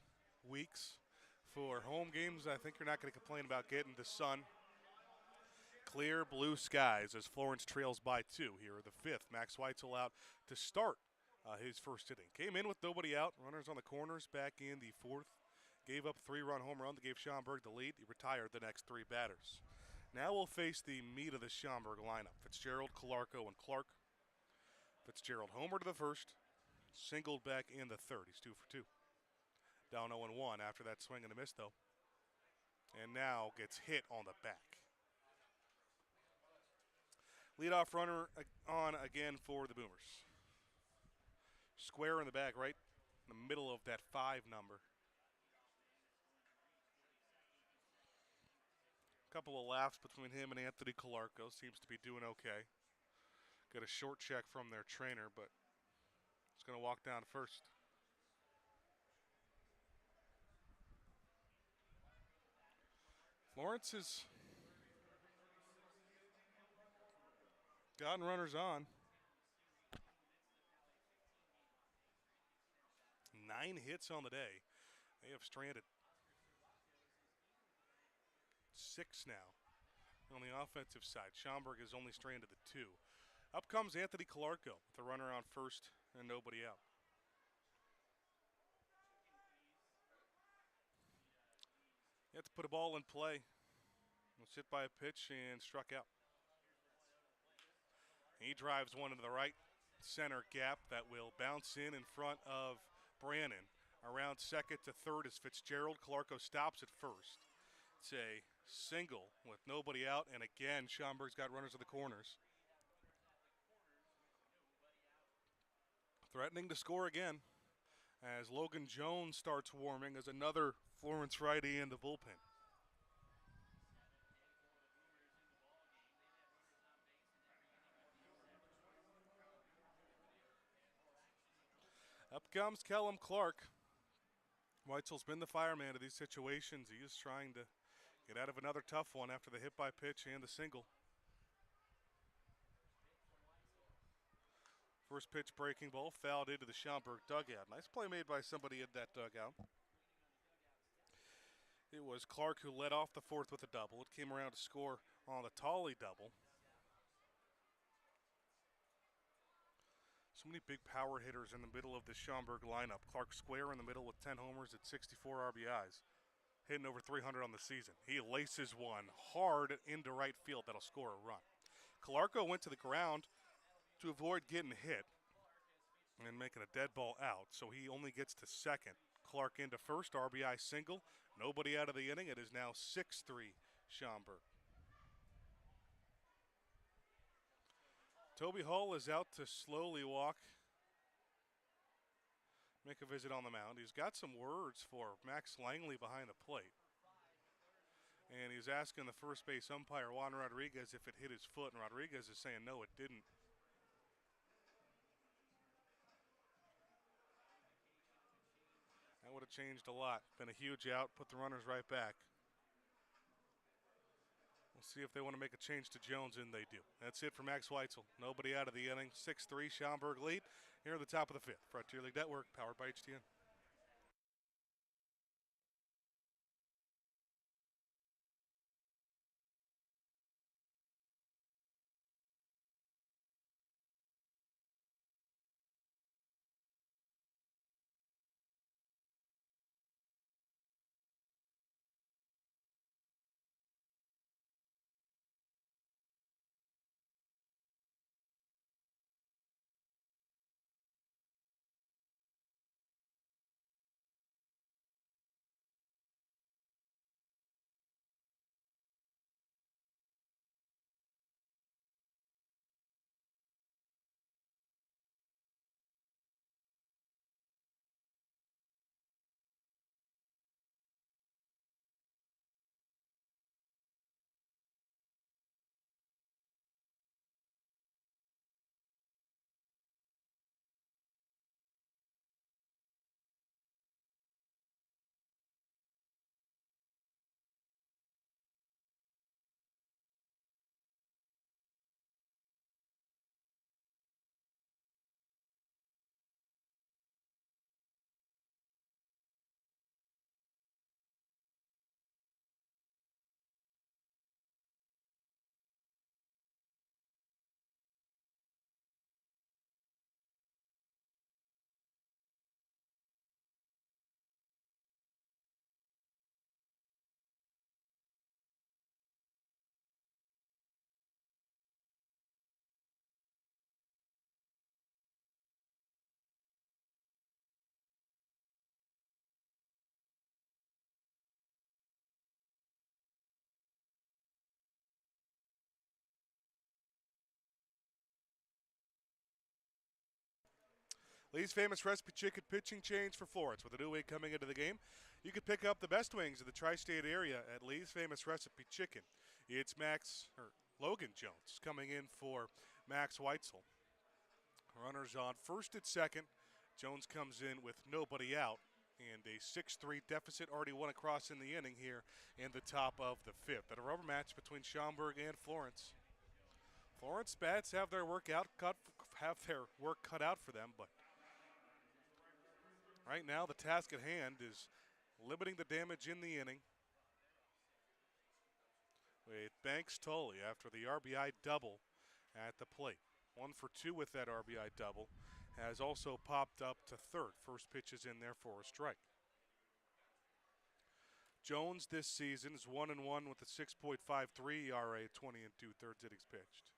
weeks for home games, I think you're not going to complain about getting the sun. Clear blue skies as Florence trails by 2 here, the 5th. Max Weitzel out to start his first inning. Came in with nobody out, runners on the corners back in the 4th. Gave up a 3-run home run that gave Schaumburg the lead. He retired the next 3 batters. Now we'll face the meat of the Schaumburg lineup. Fitzgerald, Calarco, and Clark. Fitzgerald homer to the 1st, singled back in the 3rd. He's 2 for 2. Down 0-1 after that swing and a miss, though. And now gets hit on the back. Leadoff runner on again for the Boomers. Square in the back, right in the middle of that 5 number. Couple of laughs between him and Anthony Calarco. Seems to be doing okay. Got a short check from their trainer, but he's going to walk down first. Florence has gotten runners on. 9 hits on the day. They have stranded 6 now on the offensive side. Schaumburg has only stranded the 2. Up comes Anthony Calarco with a runner on first and nobody out. You have to put a ball in play. Was hit by a pitch and struck out. He drives one into the right center gap that will bounce in front of Brannon. Around second to third is Fitzgerald. Calarco stops at first. It's a single with nobody out, and again, Schaumburg's got runners at the corners. Threatening to score again as Logan Jones starts warming as another Florence righty in the bullpen. Up comes Kellum Clark. Weitzel's been the fireman of these situations. He is trying to get out of another tough one after the hit by pitch and the single. First pitch breaking ball fouled into the Schaumburg dugout. Nice play made by somebody in that dugout. It was Clark who led off the fourth with a double. It came around to score on the Tolley double. So many big power hitters in the middle of the Schaumburg lineup. Clark square in the middle with 10 homers at 64 RBIs. Hitting over 300 on the season. He laces one hard into right field that'll score a run. Calarco went to the ground to avoid getting hit and making a dead ball out, so he only gets to second. Clark into first, RBI single. Nobody out of the inning. It is now 6-3 Schaumburg. Toby Hall is out to slowly walk, make a visit on the mound. He's got some words for Max Langley behind the plate. And he's asking the first base umpire, Juan Rodriguez, if it hit his foot, and Rodriguez is saying no, it didn't. That would have changed a lot. Been a huge out, put the runners right back. We'll see if they want to make a change to Jones, and they do. That's it for Max Weitzel. Nobody out of the inning. 6-3 Schaumburg lead here at the top of the fifth. Frontier League Network, powered by HTN. Lee's Famous Recipe Chicken pitching change for Florence. With a new week coming into the game, you can pick up the best wings in the tri-state area at Lee's Famous Recipe Chicken. It's Logan Jones coming in for Max Weitzel. Runners on first at second. Jones comes in with nobody out, and a 6-3 deficit already won across in the inning here in the top of the fifth. At a rubber match between Schaumburg and Florence. Florence bats have their work cut out for them, but right now the task at hand is limiting the damage in the inning with Banks Tully after the RBI double at the plate. 1 for 2 with that RBI double. Has also popped up to third. First pitch is in there for a strike. Jones this season is 1-1 with a 6.53 ERA, 20 2/3 innings pitched.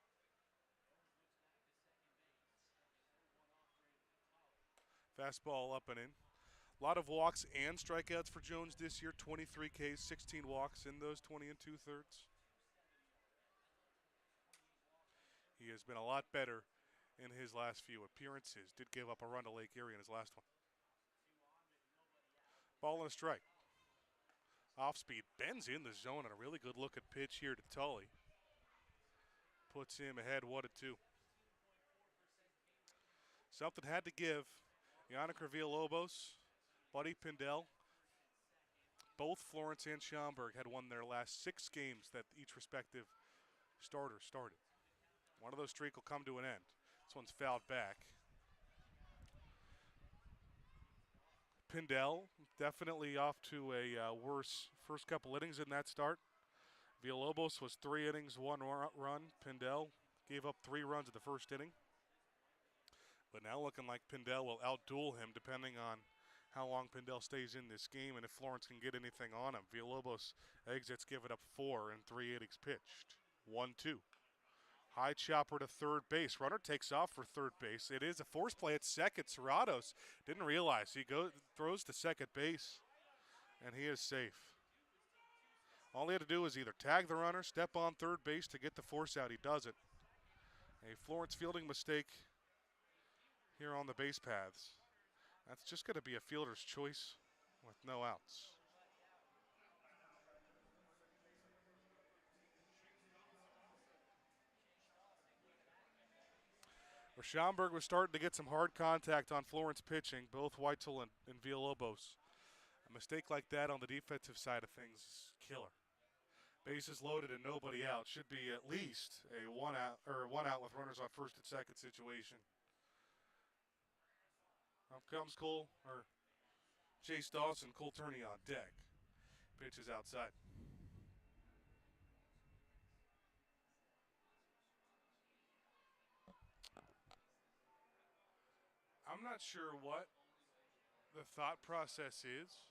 Fastball up and in. A lot of walks and strikeouts for Jones this year. 23 Ks, 16 walks in those 20 2/3. He has been a lot better in his last few appearances. Did give up a run to Lake Erie in his last one. Ball and a strike. Off speed, bends in the zone, and a really good looking pitch here to Tully. Puts him ahead 1-2. Something had to give. Yannick Villalobos, Buddy Pindell, both Florence and Schaumburg had won their last 6 games that each respective starter started. One of those streak will come to an end. This one's fouled back. Pindell definitely off to a worse first couple innings in that start. Villalobos was 3 innings, 1 run. Pindell gave up 3 runs in the first inning. But now looking like Pindell will outduel him depending on how long Pindell stays in this game and if Florence can get anything on him. Villalobos exits, give it up 4 in 3 innings pitched. 1-2. High chopper to third base. Runner takes off for third base. It is a force play at second. Serratos didn't realize. He throws to second base, and he is safe. All he had to do was either tag the runner, step on third base to get the force out. He does it. A Florence fielding mistake here on the base paths. That's just going to be a fielder's choice with no outs. Schaumburg was starting to get some hard contact on Florence pitching, both Weitzel and Villalobos. A mistake like that on the defensive side of things is killer. Bases loaded and nobody out. Should be at least a one out with runners on first and second situation. Up comes Chase Dawson, Cole Turney on deck. Pitch is outside. I'm not sure what the thought process is.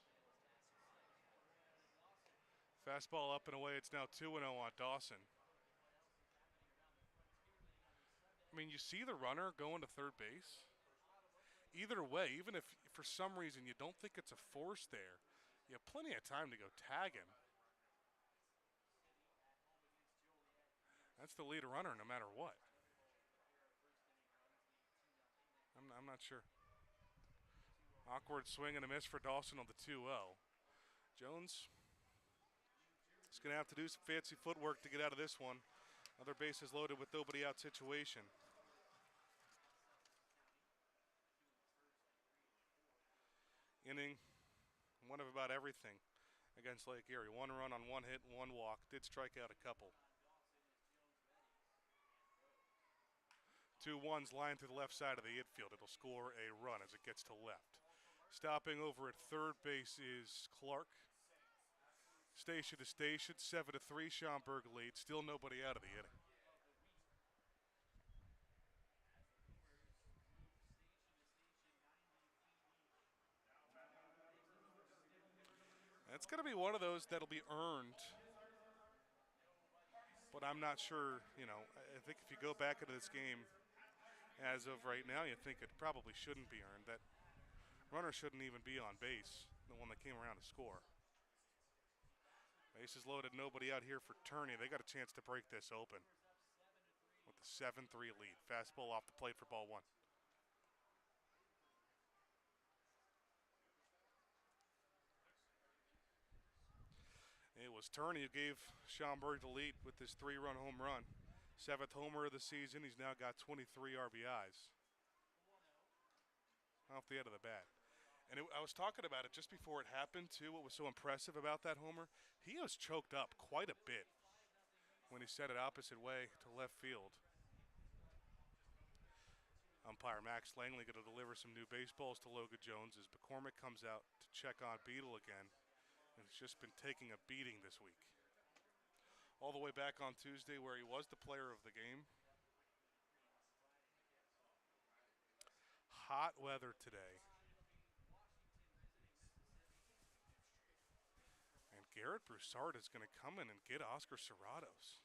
Fastball up and away. It's now 2-0 on Dawson. I mean, you see the runner going to third base. Either way, even if for some reason you don't think it's a force there, you have plenty of time to go tag him. That's the lead runner no matter what. I'm not sure. Awkward swing and a miss for Dawson on the 2-0. Jones is going to have to do some fancy footwork to get out of this one. Other bases loaded with nobody out situation. Inning, one of about everything against Lake Erie. 1 run on 1 hit, 1 walk. Did strike out a couple. 2-1s line through the left side of the infield. It'll score a run as it gets to left. Stopping over at third base is Clark. Station to station, 7-3, Schaumburg lead. Still nobody out of the inning. It's going to be one of those that'll be earned. But I'm not sure, I think if you go back into this game, as of right now, you think it probably shouldn't be earned. That runner shouldn't even be on base, the one that came around to score. Bases loaded, nobody out here for Turney. They got a chance to break this open with the 7-3 lead. Fastball off the plate for ball 1. It was Turney who gave Schaumburg the lead with his 3-run home run. 7th homer of the season. He's now got 23 RBIs off the end of the bat. And I was talking about it just before it happened, too. What was so impressive about that homer, he was choked up quite a bit when he set it opposite way to left field. Umpire Max Langley going to deliver some new baseballs to Logan Jones as McCormick comes out to check on Beadle again. And he's just been taking a beating this week. All the way back on Tuesday where he was the player of the game. Hot weather today. And Garrett Broussard is going to come in and get Oscar Serratos.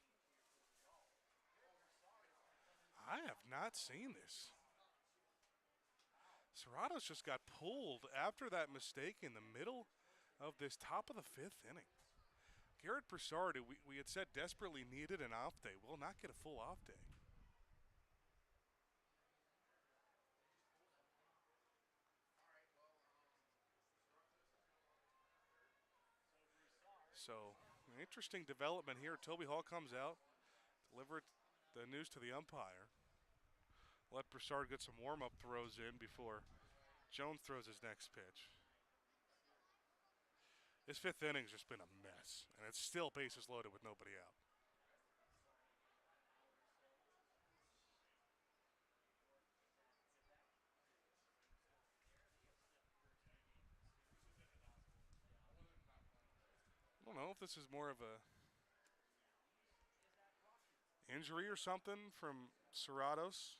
I have not seen this. Serratos just got pulled after that mistake in the middle of this top of the 5th inning. Garrett Broussard, we had said desperately needed an off day, will not get a full off day. So, an interesting development here. Toby Hall comes out, delivered the news to the umpire. Let Broussard get some warm-up throws in before Jones throws his next pitch. His fifth inning's just been a mess, and it's still bases loaded with nobody out. I don't know if this is more of a injury or something from Serratos.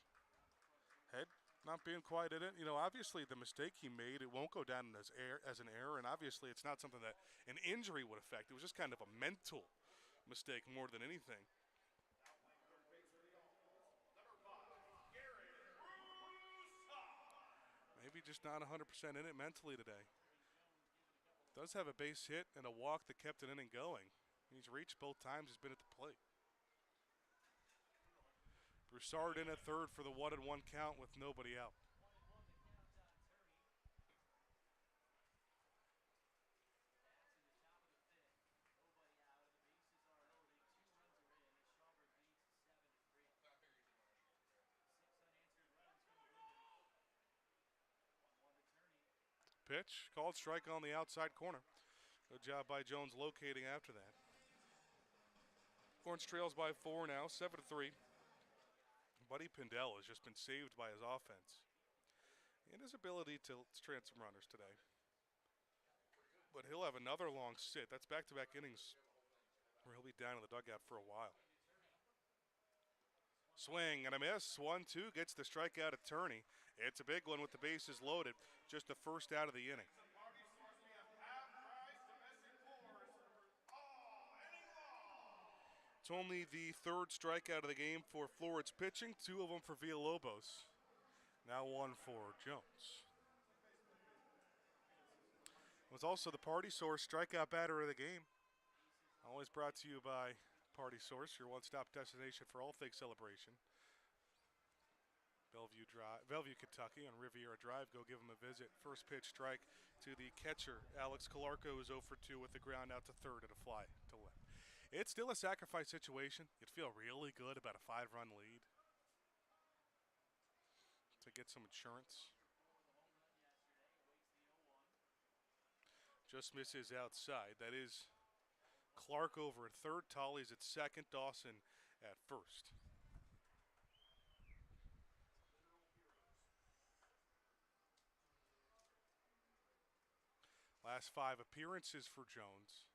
Head not being quite in it. You know, obviously the mistake he made, it won't go down as an error, and obviously it's not something that an injury would affect. It was just kind of a mental mistake more than anything. Maybe just not 100% in it mentally today. Does have a base hit and a walk that kept an inning going. He's reached both times he's been at the plate. Broussard in at third for the 1-1 count with nobody out. Pitch, called strike on the outside corner. Good job by Jones locating after that. Florence trails by 4 now, 7-3. Buddy Pindell has just been saved by his offense and his ability to strand some runners today. But he'll have another long sit. That's back-to-back innings where he'll be down in the dugout for a while. Swing and a miss. 1-2 gets the strikeout attorney. It's a big one with the bases loaded. Just the first out of the inning. It's only the third strikeout of the game for Florence pitching, 2 of them for Villalobos. Now 1 for Jones. It was also the Party Source strikeout batter of the game. Always brought to you by Party Source, your one-stop destination for all things celebration. Bellevue, Kentucky on Riviera Drive. Go give them a visit. First pitch strike to the catcher, Alex Calarco, who's 0 for 2 with the ground out to third and a fly to left. It's still a sacrifice situation. You'd feel really good about a 5-run lead to get some insurance. Just misses outside. That is Clark over at third. Tolley's at second. Dawson at first. Last 5 appearances for Jones.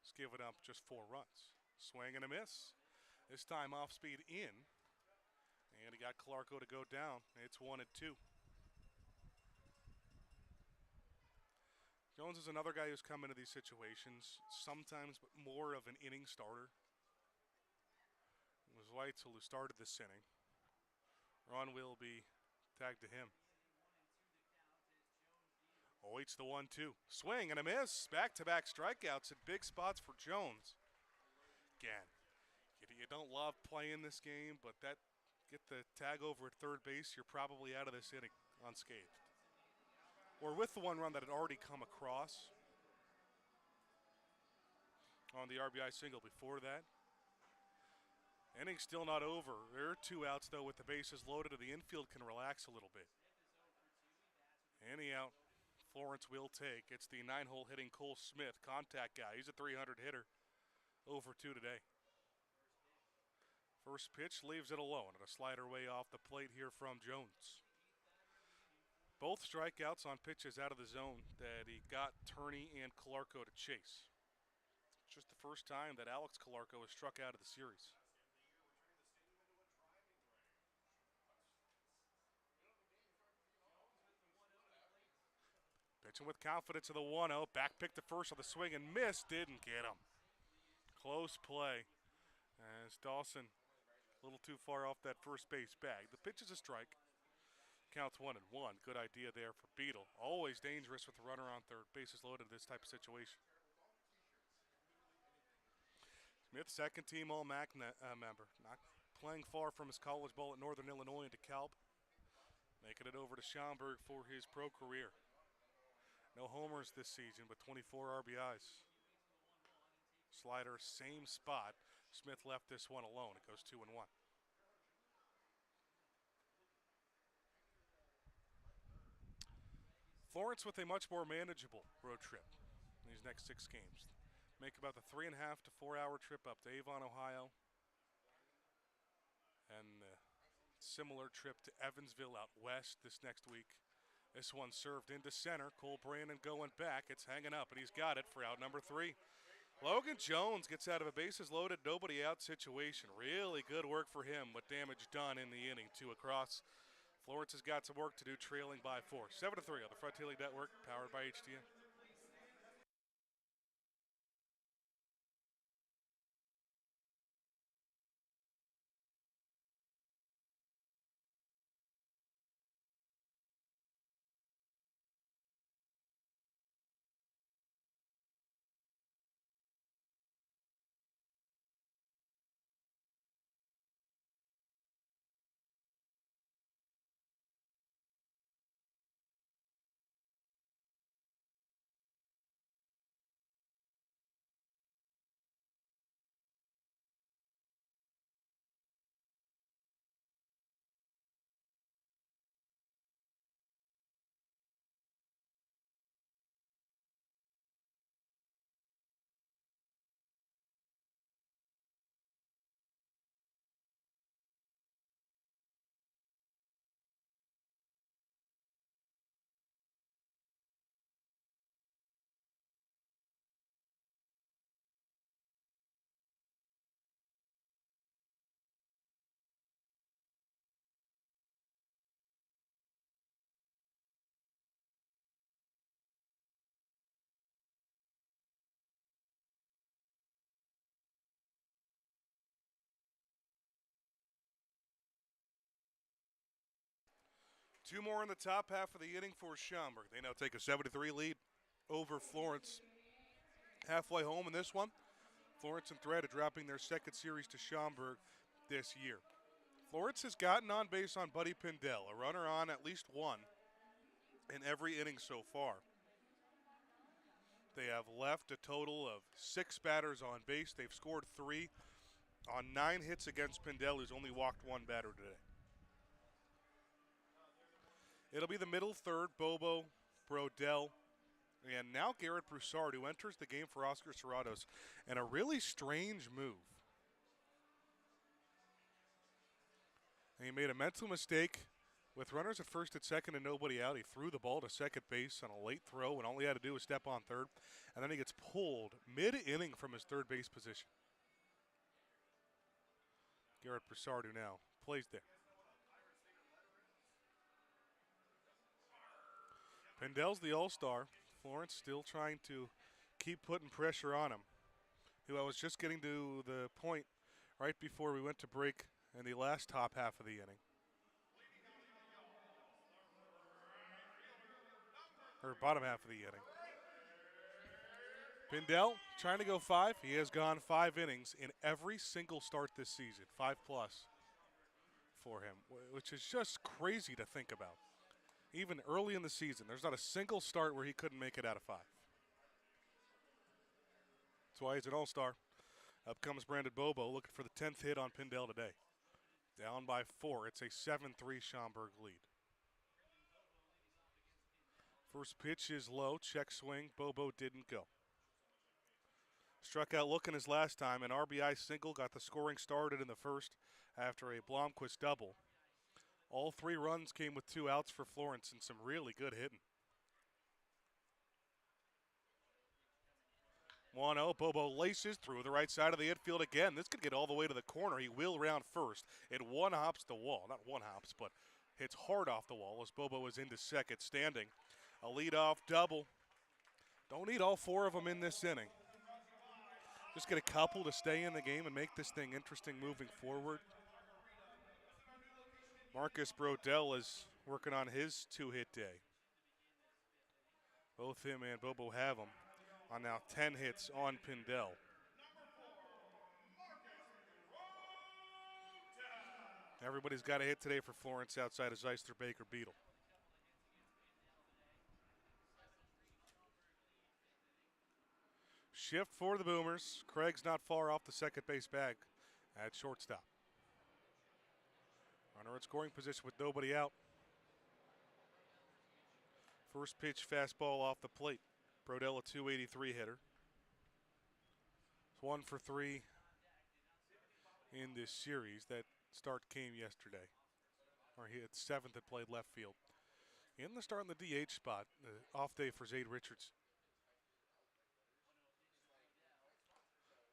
He's given up just 4 runs. Swing and a miss. This time off speed in. And he got Calarco to go down. It's 1-2. Jones is another guy who's come into these situations sometimes, but more of an inning starter. It was Weitzel who started this inning. Ron will be tagged to him. Awaits the 1-2. Swing and a miss. Back-to-back strikeouts at big spots for Jones. Again, you don't love playing this game, but that get the tag over at third base, you're probably out of this inning unscathed. Or with the 1 run that had already come across on the RBI single before that. Inning still not over. There are 2 outs, though, with the bases loaded, and the infield can relax a little bit. Any out Florence will take. It's the 9-hole hitting Cole Smith, contact guy. He's a 300 hitter. 0 for 2 today. First pitch leaves it alone, and a slider way off the plate here from Jones. Both strikeouts on pitches out of the zone that he got Turney and Calarco to chase. It's just the first time that Alex Calarco was struck out of the series. Pitching with confidence of the 1-0. Back pick to first on the swing and miss. Didn't get him. Close play as Dawson a little too far off that first base bag. The pitch is a strike. Counts 1-1. Good idea there for Beadle. Always dangerous with the runner on third. Bases loaded in this type of situation. Smith, second team All-MAC member. Not playing far from his college ball at Northern Illinois and DeKalb. Making it over to Schaumburg for his pro career. No homers this season, but 24 RBIs. Slider, same spot. Smith left this one alone. It goes 2-1. Florence with a much more manageable road trip. these next 6 games. Make about the 3.5 to 4 hour trip up to Avon, Ohio, and a similar trip to Evansville out west this next week. This one served into center. Cole Brandon going back. It's hanging up, and he's got it for out number 3. Logan Jones gets out of a bases loaded, nobody out situation. Really good work for him, but damage done in the inning. 2 across. Florence has got some work to do, trailing by 4. 7-3 on the Frontier League Network, powered by HTN. Two more in the top half of the inning for Schaumburg. They now take a 7-3 lead over Florence. Halfway home in this one, Florence in threat of dropping their second series to Schaumburg this year. Florence has gotten on base on Buddy Pindell, a runner on at least one in every inning so far. They have left a total of 6 batters on base. They've scored 3 on 9 hits against Pindell, who's only walked 1 batter today. It'll be the middle third, Bobo, Brodell, and now Garrett Broussard, who enters the game for Oscar Serratos, and a really strange move. And he made a mental mistake with runners at first and second and nobody out. He threw the ball to second base on a late throw, and all he had to do was step on third, and then he gets pulled mid-inning from his third base position. Garrett Broussard, who now plays there. Pindell's the all-star. Florence still trying to keep putting pressure on him. Who I was just getting to the point right before we went to break in the last top half of the inning. Or bottom half of the inning. Pindell trying to go 5. He has gone 5 innings in every single start this season. 5+ for him, which is just crazy to think about. Even early in the season, there's not a single start where he couldn't make it out of 5. That's why he's an all-star. Up comes Brandon Bobo looking for the 10th hit on Pindell today. Down by 4. It's a 7-3 Schaumburg lead. First pitch is low. Check swing. Bobo didn't go. Struck out looking his last time. An RBI single got the scoring started in the first after a Blomquist double. All 3 runs came with 2 outs for Florence and some really good hitting. 1-0, Bobo laces through the right side of the infield again. This could get all the way to the corner. He will round first. It one-hops the wall. Not one-hops, but hits hard off the wall as Bobo is into second standing. A leadoff double. Don't need all 4 of them in this inning. Just get a couple to stay in the game and make this thing interesting moving forward. Marcus Brodell is working on his 2-hit day. Both him and Bobo have them on now 10 hits on Pindell. Everybody's got a hit today for Florence outside of Zeisler, Baker, Beetle. Shift for the Boomers. Craig's not far off the second base bag at shortstop. Runner in scoring position with nobody out. First pitch fastball off the plate. Brodell, a 283 hitter. It's 1 for 3 in this series. That start came yesterday. Or he had 7th that played left field. In the start in the DH spot, off day for Zade Richards.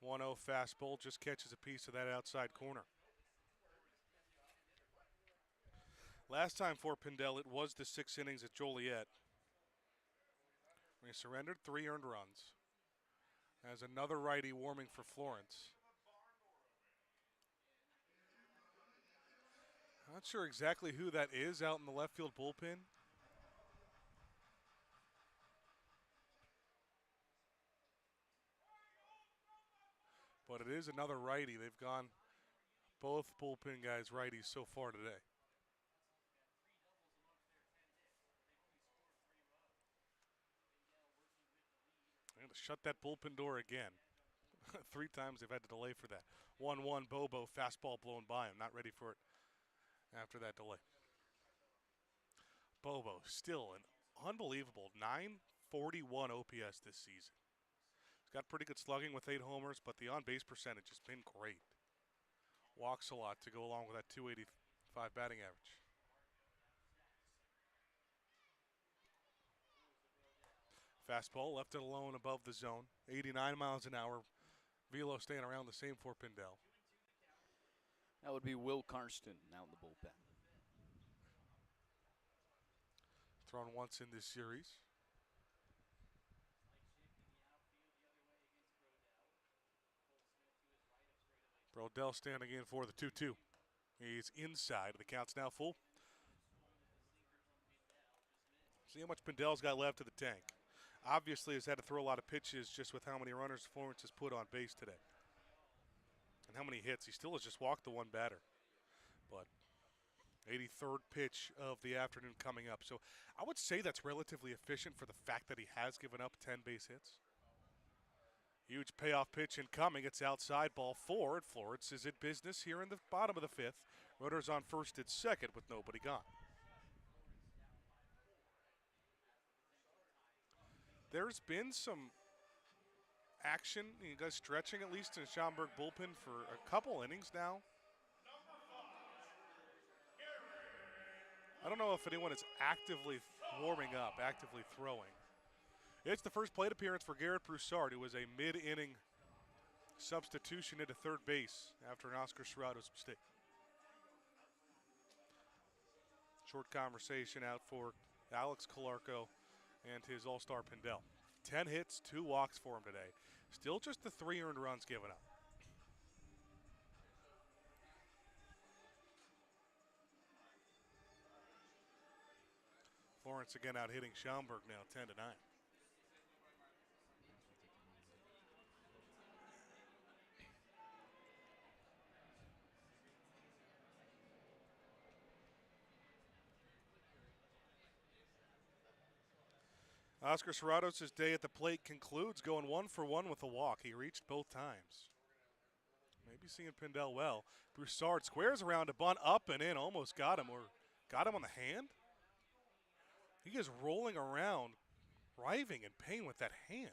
1-0 fastball, just catches a piece of that outside corner. Last time for Pindell, it was the 6 innings at Joliet. He surrendered 3 earned runs. As another righty warming for Florence. Not sure exactly who that is out in the left field bullpen. But it is another righty. They've gone both bullpen guys righties so far today. And to shut that bullpen door again. 3 times they've had to delay for that. 1-1 Bobo, fastball blown by him. Not ready for it after that delay. Bobo still an unbelievable 941 OPS this season. He's got pretty good slugging with 8 homers, but the on-base percentage has been great. Walks a lot to go along with that 285 batting average. Fastball left it alone above the zone. 89 miles an hour. Velo staying around the same for Pindell. That would be Will Karsten out in the bullpen. Thrown once in this series. Brodell standing in for the 2-2. He's inside. The count's now full. See how much Pindell's got left of the tank. Obviously has had to throw a lot of pitches just with how many runners Florence has put on base today. And how many hits. He still has just walked the one batter. But 83rd pitch of the afternoon coming up. So I would say that's relatively efficient for the fact that he has given up 10 base hits. Huge payoff pitch incoming. It's outside, ball 4. Florence is in business here in the bottom of the 5th. Runners on first and second with nobody gone. There's been some action, you guys stretching at least in the Schaumburg bullpen for a couple innings now. I don't know if anyone is actively warming up, actively throwing. It's the first plate appearance for Garrett Broussard, who was a mid-inning substitution into third base after an Oscar Serrato's mistake. Short conversation out for Alex Calarco and his all-star Pindell. 10 hits, 2 walks for him today. Still just the 3 earned runs given up. Florence again out hitting Schaumburg now, 10-9. Oscar Serrato's day at the plate concludes, going 1 for 1 with a walk. He reached both times. Maybe seeing Pindell well. Broussard squares around a bunt, up and in, almost got him, or got him on the hand. He is rolling around, writhing in pain with that hand.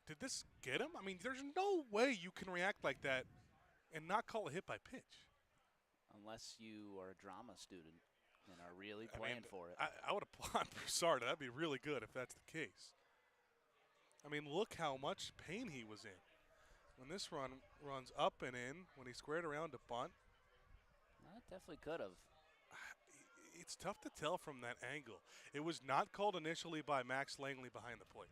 Did this get him? I mean, there's no way you can react like that and not call a hit by pitch. Unless you are a drama student and are really playing for it. I would applaud Broussard. That'd be really good if that's the case. I mean, look how much pain he was in. When this run runs up and in, when he squared around to bunt. That definitely could have. It's tough to tell from that angle. It was not called initially by Max Langley behind the plate.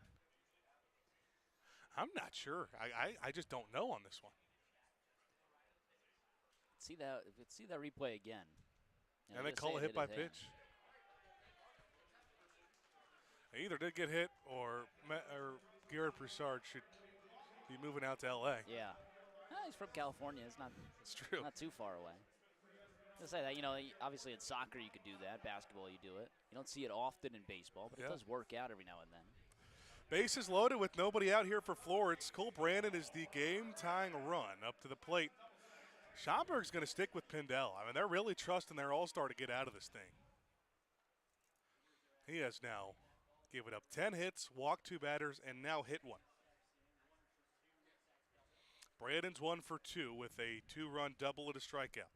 I'm not sure. I just don't know on this one. See that replay again. And they call a hit by pitch. They either did get hit or Garrett Broussard should be moving out to L.A. Yeah. He's from California. It's true. Not too far away. I'll say that, obviously in soccer you could do that. Basketball you do it. You don't see it often in baseball, but it does work out every now and then. Bases loaded with nobody out here for Florence. Cole Brandon is the game-tying run up to the plate. Schaumburg's going to stick with Pindell. I mean, they're really trusting their all-star to get out of this thing. He has now Gave it up 10 hits, walked 2 batters, and now hit 1. Brandon's 1 for 2 with a 2-run double and a strikeout.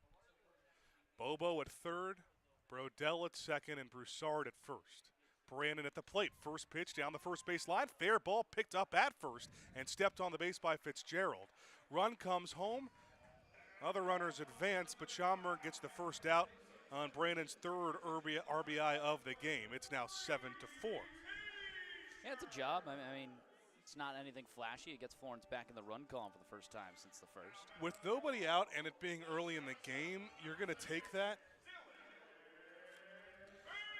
Bobo at third, Brodell at second, and Broussard at first. Brandon at the plate. First pitch down the first base line. Fair ball picked up at first and stepped on the base by Fitzgerald. Run comes home. Other runners advance, but Schaumburg gets the first out on Brandon's third RBI of the game. It's now 7-4. Yeah, it's a job. I mean, it's not anything flashy. It gets Florence back in the run column for the first time since the first. With nobody out and it being early in the game, you're going to take that.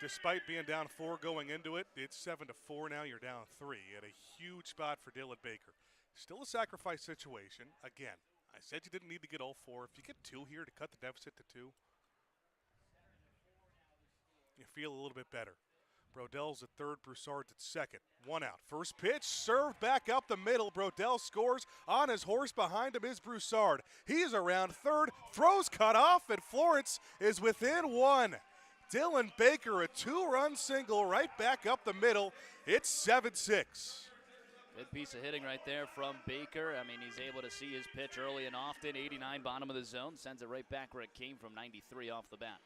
Despite being down 4 going into it, it's 7-4 now. You're down 3 at a huge spot for Dylan Baker. Still a sacrifice situation. Again, I said you didn't need to get all 4. If you get 2 here to cut the deficit to 2, you feel a little bit better. Brodell's at third, Broussard's at second. 1 out. First pitch, served back up the middle. Brodell scores. On his horse behind him is Broussard. He's around third, throws cut off, and Florence is within 1. Dylan Baker, a 2-run single right back up the middle. It's 7-6. Good piece of hitting right there from Baker. I mean, he's able to see his pitch early and often. 89 bottom of the zone, sends it right back where it came from, 93 off the bat.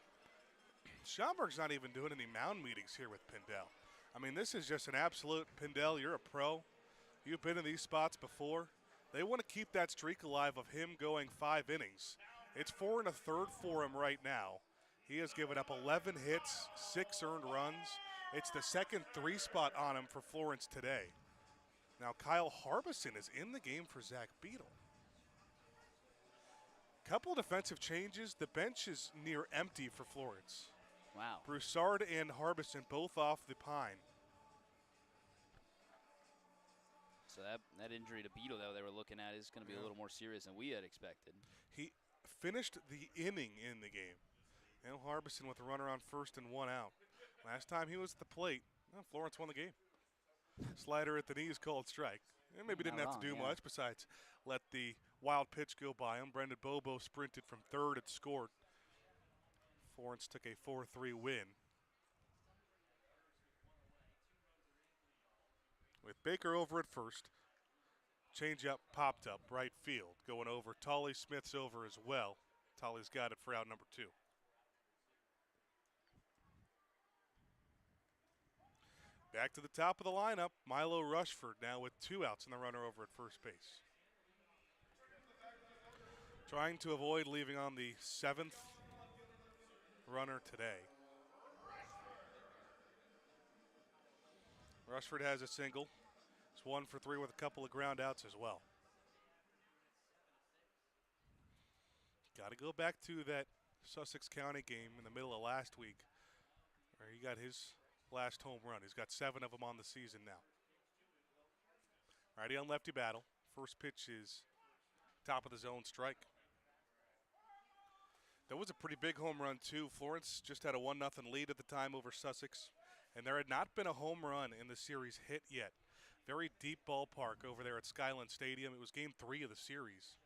Schaumburg's not even doing any mound meetings here with Pindell. I mean, this is just an absolute Pindell, you're a pro. You've been in these spots before. They want to keep that streak alive of him going 5 innings. It's 4 1/3 for him right now. He has given up 11 hits, 6 earned runs. It's the second 3 spot on him for Florence today. Now Kyle Harbison is in the game for Zach Beadle. Couple defensive changes. The bench is near empty for Florence. Wow. Broussard and Harbison both off the pine. So that injury to Beadle, though, they were looking at is going to be a little more serious than we had expected. He finished the inning in the game. And Harbison with a runner on first and 1 out. Last time he was at the plate, Florence won the game. Slider at the knees, called strike. And maybe didn't have to do much besides let the wild pitch go by him. Brendan Bobo sprinted from third and scored. Florence took a 4-3 win. With Baker over at first, changeup popped up right field. Going over, Tolly Smith's over as well. Tolly's got it for out number 2. Back to the top of the lineup, Milo Rushford now with 2 outs and the runner over at first base. Trying to avoid leaving on the 7th runner today. Rushford has a single. It's 1 for 3 with a couple of ground outs as well. Got to go back to that Sussex County game in the middle of last week where he got his last home run. He's got 7 of them on the season now. Righty on lefty battle. First pitch is top of the zone strike. That was a pretty big home run too. Florence just had a 1-0 lead at the time over Sussex, and there had not been a home run in the series hit yet. Very deep ballpark over there at Skyland Stadium. It was game 3 of the series.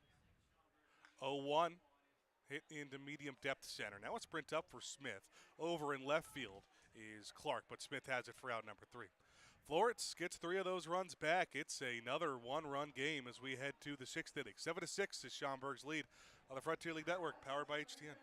0-1 hit into medium depth center. Now a sprint up for Smith. Over in left field is Clark, but Smith has it for out number 3. Florence gets 3 of those runs back. It's another 1-run game as we head to the 6th inning. 7-6 is Schaumburg's lead on the Frontier League Network, powered by HTN.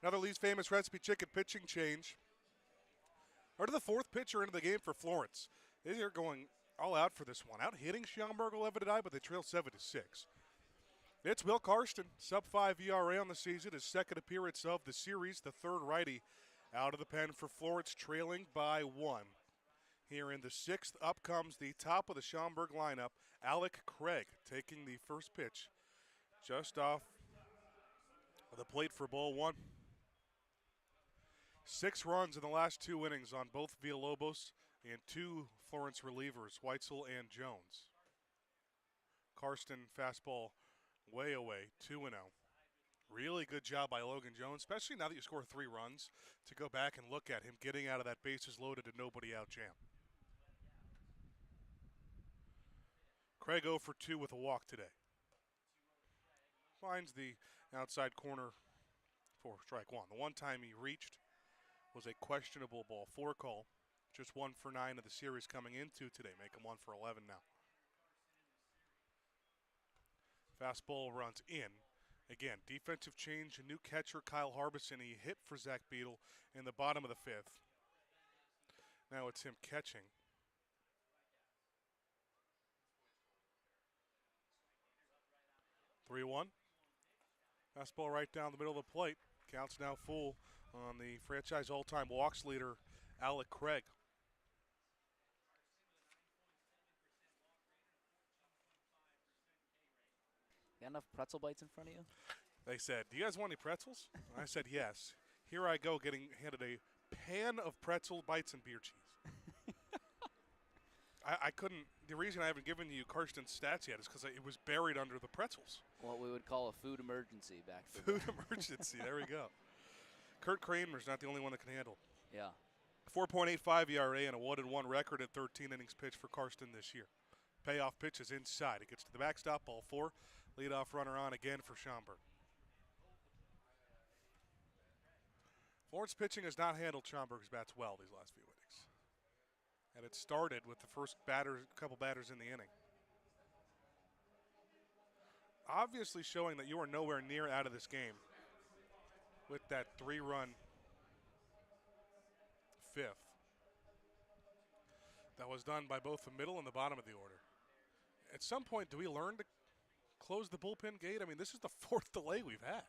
Another Lee's Famous Recipe Chicken pitching change. Or to the fourth pitcher into the game for Florence. They are going all out for this one. Out hitting Schaumburg 11-9, but they trail 7-6. It's Will Karsten, sub-5 ERA on the season, his second appearance of the series, the third righty out of the pen for Florence, trailing by 1. Here in the sixth, up comes the top of the Schaumburg lineup, Alec Craig, taking the first pitch just off the plate for ball 1. 6 runs in the last 2 innings on both Villalobos and 2 Florence relievers, Weitzel and Jones. Karsten fastball way away, 2-0. Really good job by Logan Jones, especially now that you score 3 runs, to go back and look at him getting out of that bases loaded and nobody out jam. Craig 0 for 2 with a walk today. Finds the outside corner for strike 1. The one time he reached was a questionable ball 4 call. Just 1 for 9 of the series coming into today. Make him 1 for 11 now. Fastball runs in. Again, defensive change, a new catcher, Kyle Harbison. He hit for Zach Beadle in the bottom of the 5th. Now it's him catching. (3-1). Fastball right down the middle of the plate. Counts now full on the franchise all-time walks leader, Alec Craig. Got enough pretzel bites in front of you? They said, "Do you guys want any pretzels?" I said, "Yes." Here I go getting handed a pan of pretzel bites and beer cheese. I couldn't, the reason I haven't given you Karsten's stats yet is because it was buried under the pretzels. What we would call a food emergency back then. Food emergency, there we go. Kurt Kramer's not the only one that can handle. Yeah. 4.85 ERA and a 1-1 record at 13 innings pitched for Karsten this year. Payoff pitch is inside. It gets to the backstop, ball 4. Leadoff runner on again for Schaumburg. Florence pitching has not handled Schaumburg's bats well these last few innings. And it started with the first couple batters in the inning. Obviously showing that you are nowhere near out of this game with that 3-run 5th. That was done by both the middle and the bottom of the order. At some point, do we learn to close the bullpen gate? I mean, this is the 4th delay we've had.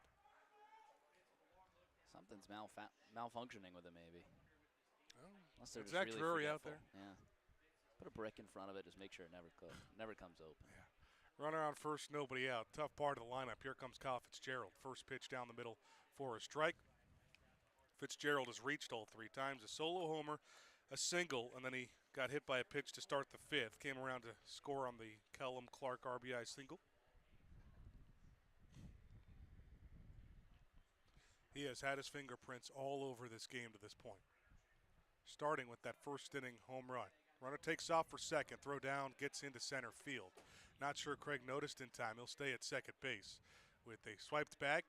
Something's malfunctioning with it, maybe. Unless they're just Zach really Drury out forgetful. there. Yeah. Put a brick in front of it, just make sure it never comes open. Yeah. Runner on first, nobody out. Tough part of the lineup. Here comes Kyle Fitzgerald. First pitch down the middle for a strike. Fitzgerald has reached all 3 times. A solo homer, a single, and then he got hit by a pitch to start the 5th. Came around to score on the Kellum Clark RBI single. He has had his fingerprints all over this game to this point. Starting with that first inning home run. Runner takes off for second, throw down, gets into center field. Not sure Craig noticed in time. He'll stay at second base. With a swiped bag,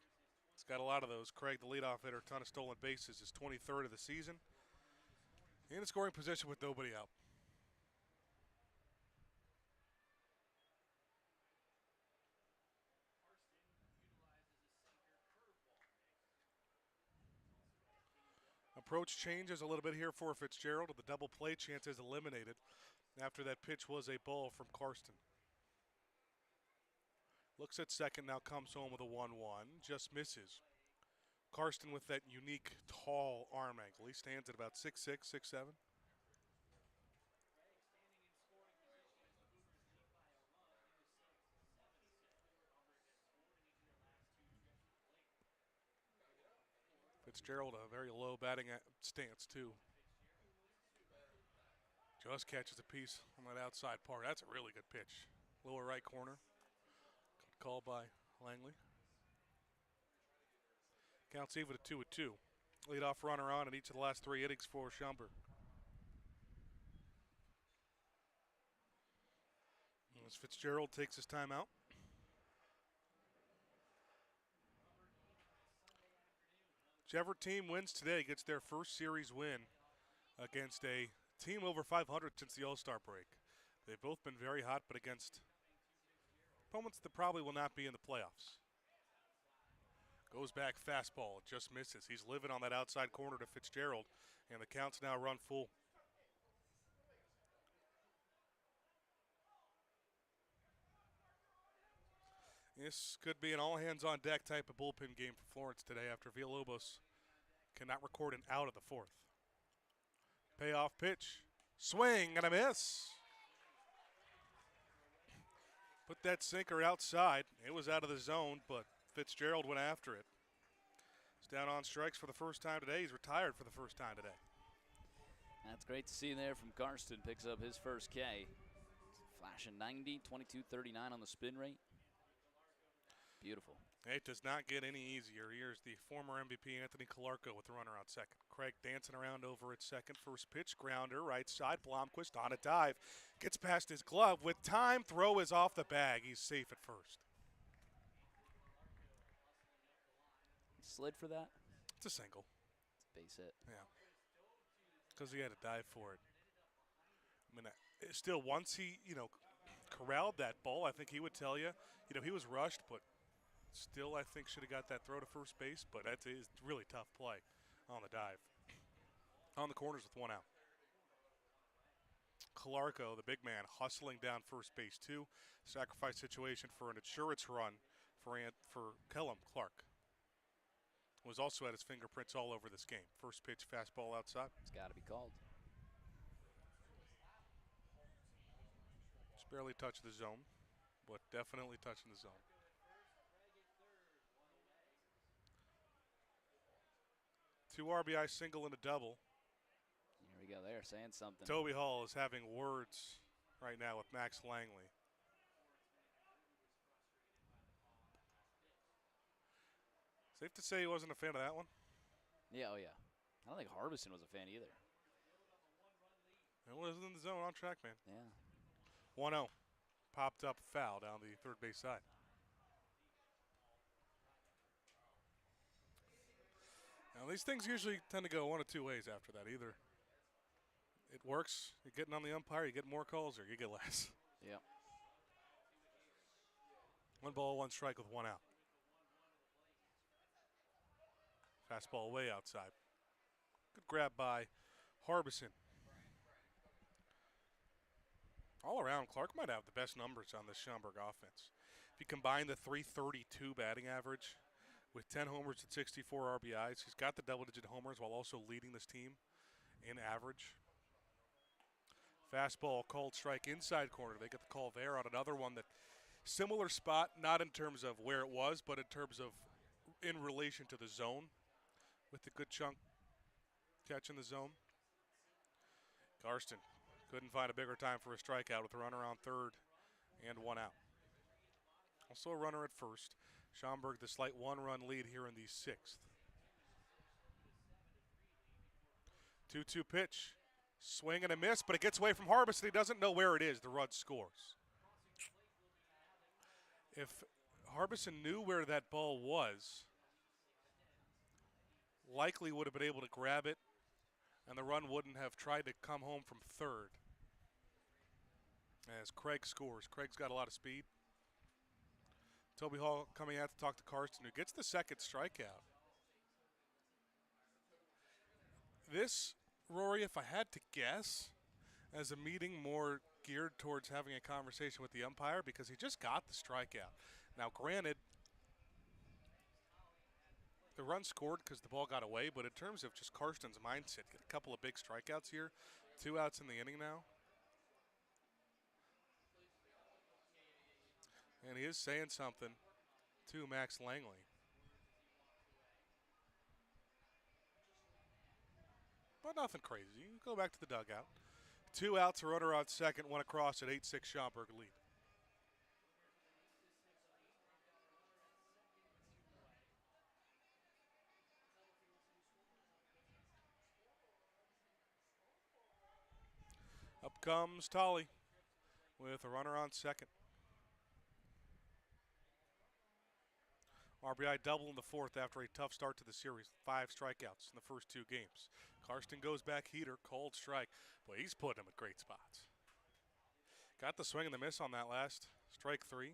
he's got a lot of those. Craig, the leadoff hitter, ton of stolen bases, his 23rd of the season. In a scoring position with nobody out. Approach changes a little bit here for Fitzgerald. The double play chance is eliminated after that pitch was a ball from Karsten. Looks at second, now comes home with a 1-1. Just misses. Karsten with that unique tall arm angle. He stands at about 6'6", 6'7". Fitzgerald, a very low batting stance, too. Just catches a piece on that outside part. That's a really good pitch. Lower right corner. Good call by Langley. Counts even at 2-2. Leadoff runner on in each of the last 3 innings for Schaumburg. As Fitzgerald takes his time out. Whichever team wins today gets their first series win against a team over 500 since the All-Star break. They've both been very hot, but against opponents that probably will not be in the playoffs. Goes back fastball, just misses. He's living on that outside corner to Fitzgerald, and the count's now run full. This could be an all-hands-on-deck type of bullpen game for Florence today after Villalobos cannot record an out of the fourth. Payoff pitch, swing and a miss. Put that sinker outside. It was out of the zone, but Fitzgerald went after it. He's down on strikes for the first time today. He's retired for the first time today. That's great to see there from Karsten. Picks up his first K. Flashing 90, 22.39 on the spin rate. Beautiful. It does not get any easier. Here's the former MVP Anthony Calarco with the runner on second. Craig dancing around over at second. First pitch, grounder, right side. Blomquist on a dive. Gets past his glove. With time, throw is off the bag. He's safe at first. Slid for that? It's a single. It's a base hit. Yeah. Because he had to dive for it. I mean, still, once he, corralled that ball, I think he would tell you, he was rushed, but still, I think should have got that throw to first base, but that's a really tough play on the dive. On the corners with one out. Calarco, the big man, hustling down first base too. Sacrifice situation for an insurance run for Kellum Clark. Was also had his fingerprints all over this game. First pitch, fastball outside. It's got to be called. Just barely touched the zone, but definitely touching the zone. Two RBI single and a double. Here we go. They're saying something. Toby Hall is having words right now with Max Langley. Safe to say he wasn't a fan of that one? Yeah, oh yeah. I don't think Harbison was a fan either. It was in the zone on track, man. Yeah. 1-0. Popped up foul down the third base side. Now, these things usually tend to go one of two ways after that. Either it works, you're getting on the umpire, you get more calls, or you get less. Yeah. 1 ball, 1 strike with 1 out. Fastball way outside. Good grab by Harbison. All around, Clark might have the best numbers on the Schaumburg offense. If you combine the .332 batting average with 10 homers and 64 RBIs, he's got the double-digit homers while also leading this team in average. Fastball called strike inside corner. They get the call there on another one that similar spot, not in terms of where it was, but in terms of in relation to the zone with the good chunk catch in the zone. Karsten couldn't find a bigger time for a strikeout with a runner on third and 1 out. Also a runner at first. Schaumburg the slight 1-run lead here in the 6th. 2-2 pitch. Swing and a miss, but it gets away from Harbison. He doesn't know where it is. The run scores. If Harbison knew where that ball was, likely would have been able to grab it, and the run wouldn't have tried to come home from third. As Craig scores. Craig's got a lot of speed. Toby Hall coming out to talk to Karsten, who gets the second strikeout. This, Rory, if I had to guess, as a meeting more geared towards having a conversation with the umpire, because he just got the strikeout. Now, granted, the run scored because the ball got away, but in terms of just Karsten's mindset, get a couple of big strikeouts here, 2 outs in the inning now. And he is saying something to Max Langley. But nothing crazy. You can go back to the dugout. 2 outs, a runner on second, 1 across at 8-6 Schaumburg lead. Up comes Tolley with a runner on second. RBI double in the 4th after a tough start to the series. 5 strikeouts in the first 2 games. Karsten goes back heater, cold strike. Boy, he's putting him at great spots. Got the swing and the miss on that last. Strike 3.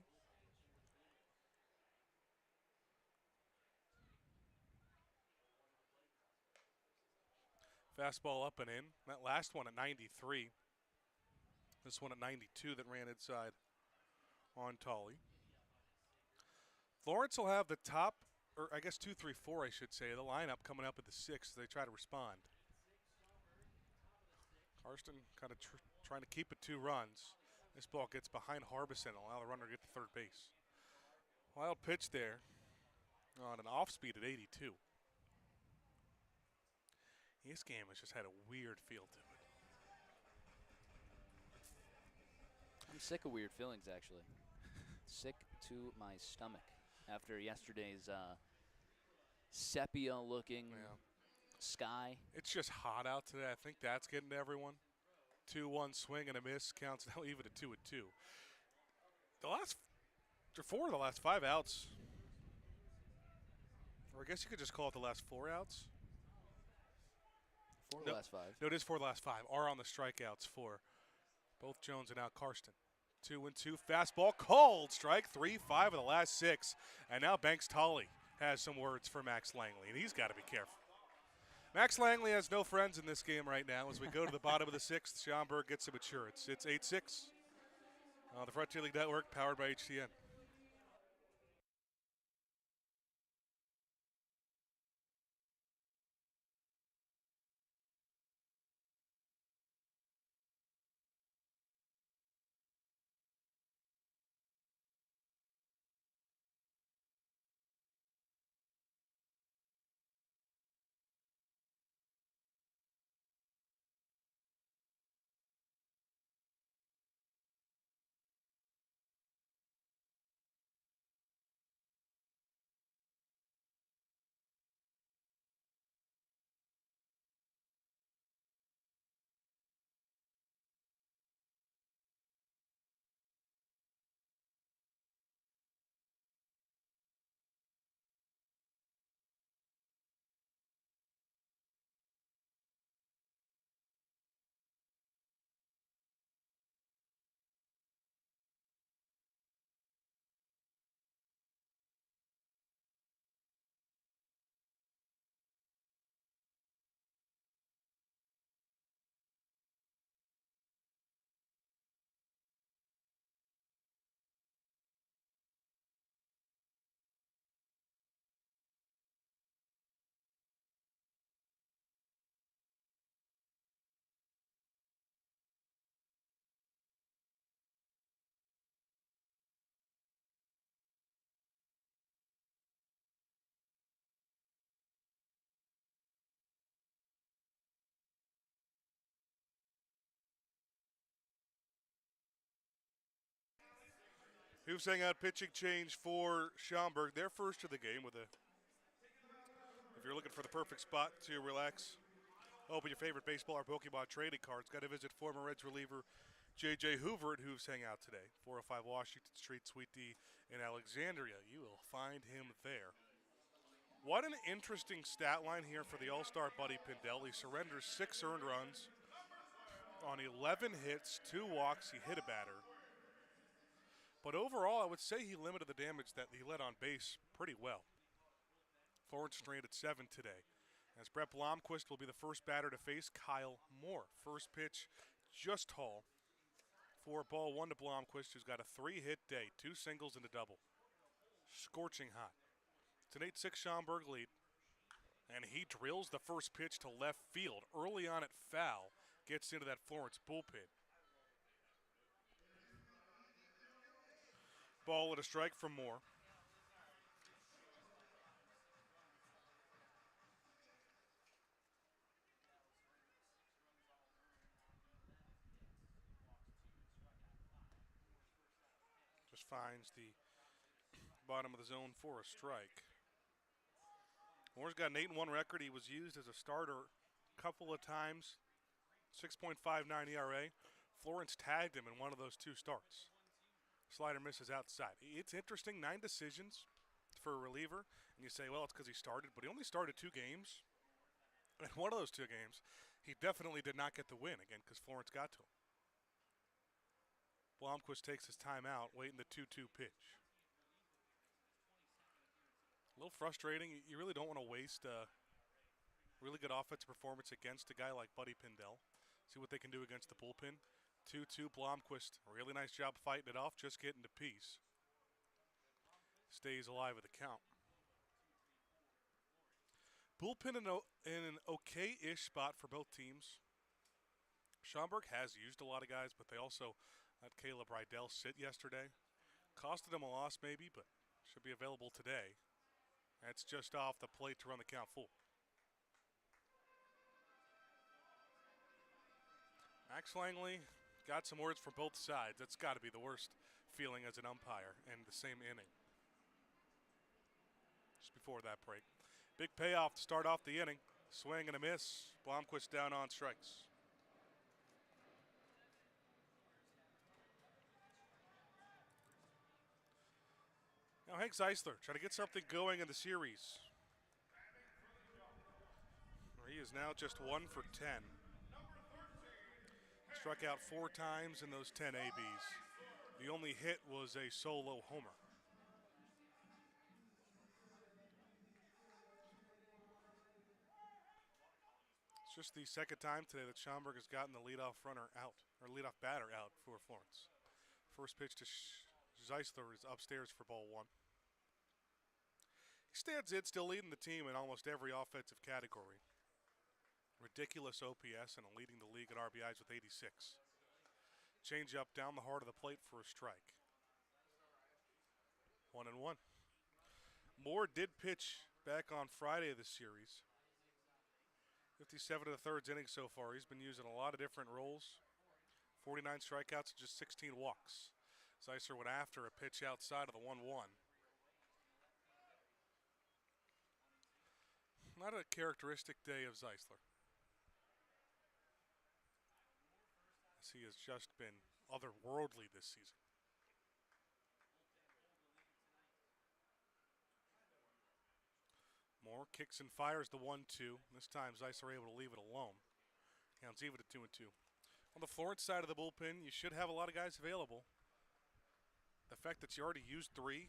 Fastball up and in. That last one at 93. This one at 92 that ran inside on Tully. Florence will have the top, or I guess 2, 3, 4, I should say, the lineup coming up at the 6th as they try to respond. Karsten kind of trying to keep it 2 runs. This ball gets behind Harbison and allow the runner to get to third base. Wild pitch there on an off speed at 82. This game has just had a weird feel to it. I'm sick of weird feelings, actually. Sick to my stomach after yesterday's sepia-looking sky. It's just hot out today. I think that's getting to everyone. 2-1 swing and a miss counts now even at 2-2. The last 4 of the last 5 outs, or I guess you could just call it the last 4 outs. 4 of the last 5. No, it is 4 of the last 5 are on the strikeouts for both Jones and now Karsten. 2-2 fastball called strike 3, 5 of the last 6, and now Banks Tully has some words for Max Langley, and he's got to be careful. Max Langley has no friends in this game right now. As we go to the bottom of the 6th, Schaumburg gets some insurance. It's 8-6 on the Frontier League Network, powered by HCN. Who's saying out pitching change for Schaumburg. They're first of the game with a, if you're looking for the perfect spot to relax, open your favorite baseball or Pokemon trading cards, got to visit former Reds reliever J.J. Hoover at Who's Hang Out today. 405 Washington Street, Suite D in Alexandria. You will find him there. What an interesting stat line here for the All-Star Buddy Pindell. He surrenders 6 earned runs on 11 hits, 2 walks. He hit a batter. But overall, I would say he limited the damage that he led on base pretty well. Florence straight at 7 today. As Brett Blomquist will be the first batter to face Kyle Moore. First pitch just tall for ball 1 to Blomquist, who's got a 3-hit day, 2 singles and a double. Scorching hot. It's an 8-6 Schaumburg lead. And he drills the first pitch to left field. Early on at foul, gets into that Florence bullpen. Ball at a strike from Moore. Just finds the bottom of the zone for a strike. Moore's got an 8-1 record. He was used as a starter a couple of times. 6.59 ERA. Florence tagged him in one of those 2 starts. Slider misses outside. It's interesting, 9 decisions for a reliever. And you say, well, it's because he started, but he only started 2 games. And one of those 2 games, he definitely did not get the win again because Florence got to him. Blomquist takes his time out, waiting the 2-2 pitch. A little frustrating. You really don't want to waste a Really good offensive performance against a guy like Buddy Pindell. See what they can do against the bullpen. 2-2 Blomquist. Really nice job fighting it off, just getting to piece. Stays alive with the count. Bullpen in an okay-ish spot for both teams. Schaumburg has used a lot of guys, but they also let Caleb Rydell sit yesterday. Costed him a loss maybe, but should be available today. That's just off the plate to run the count full. Max Langley got some words from both sides. That's got to be the worst feeling as an umpire in the same inning. Just before that break. Big payoff to start off the inning. Swing and a miss. Blomquist down on strikes. Now Hank Zeisler trying to get something going in the series. He is now just 1 for 10. Struck out 4 times in those 10 ABs. The only hit was a solo homer. It's just the second time today that Schaumburg has gotten the leadoff runner out, or leadoff batter out for Florence. First pitch to Zeisler is upstairs for ball 1. He stands in, still leading the team in almost every offensive category. Ridiculous OPS and leading the league in RBIs with 86. Change up down the heart of the plate for a strike. 1-1. Moore did pitch back on Friday of the series. 57 of the third inning so far. He's been using a lot of different roles. 49 strikeouts and just 16 walks. Zeisler went after a pitch outside of the 1-1. Not a characteristic day of Zeisler. As he has just been otherworldly this season. Moore kicks and fires the 1-2. This time Zeisler able to leave it alone. Counts even at 2-2. On the Florence side of the bullpen, you should have a lot of guys available. The fact that you already used 3,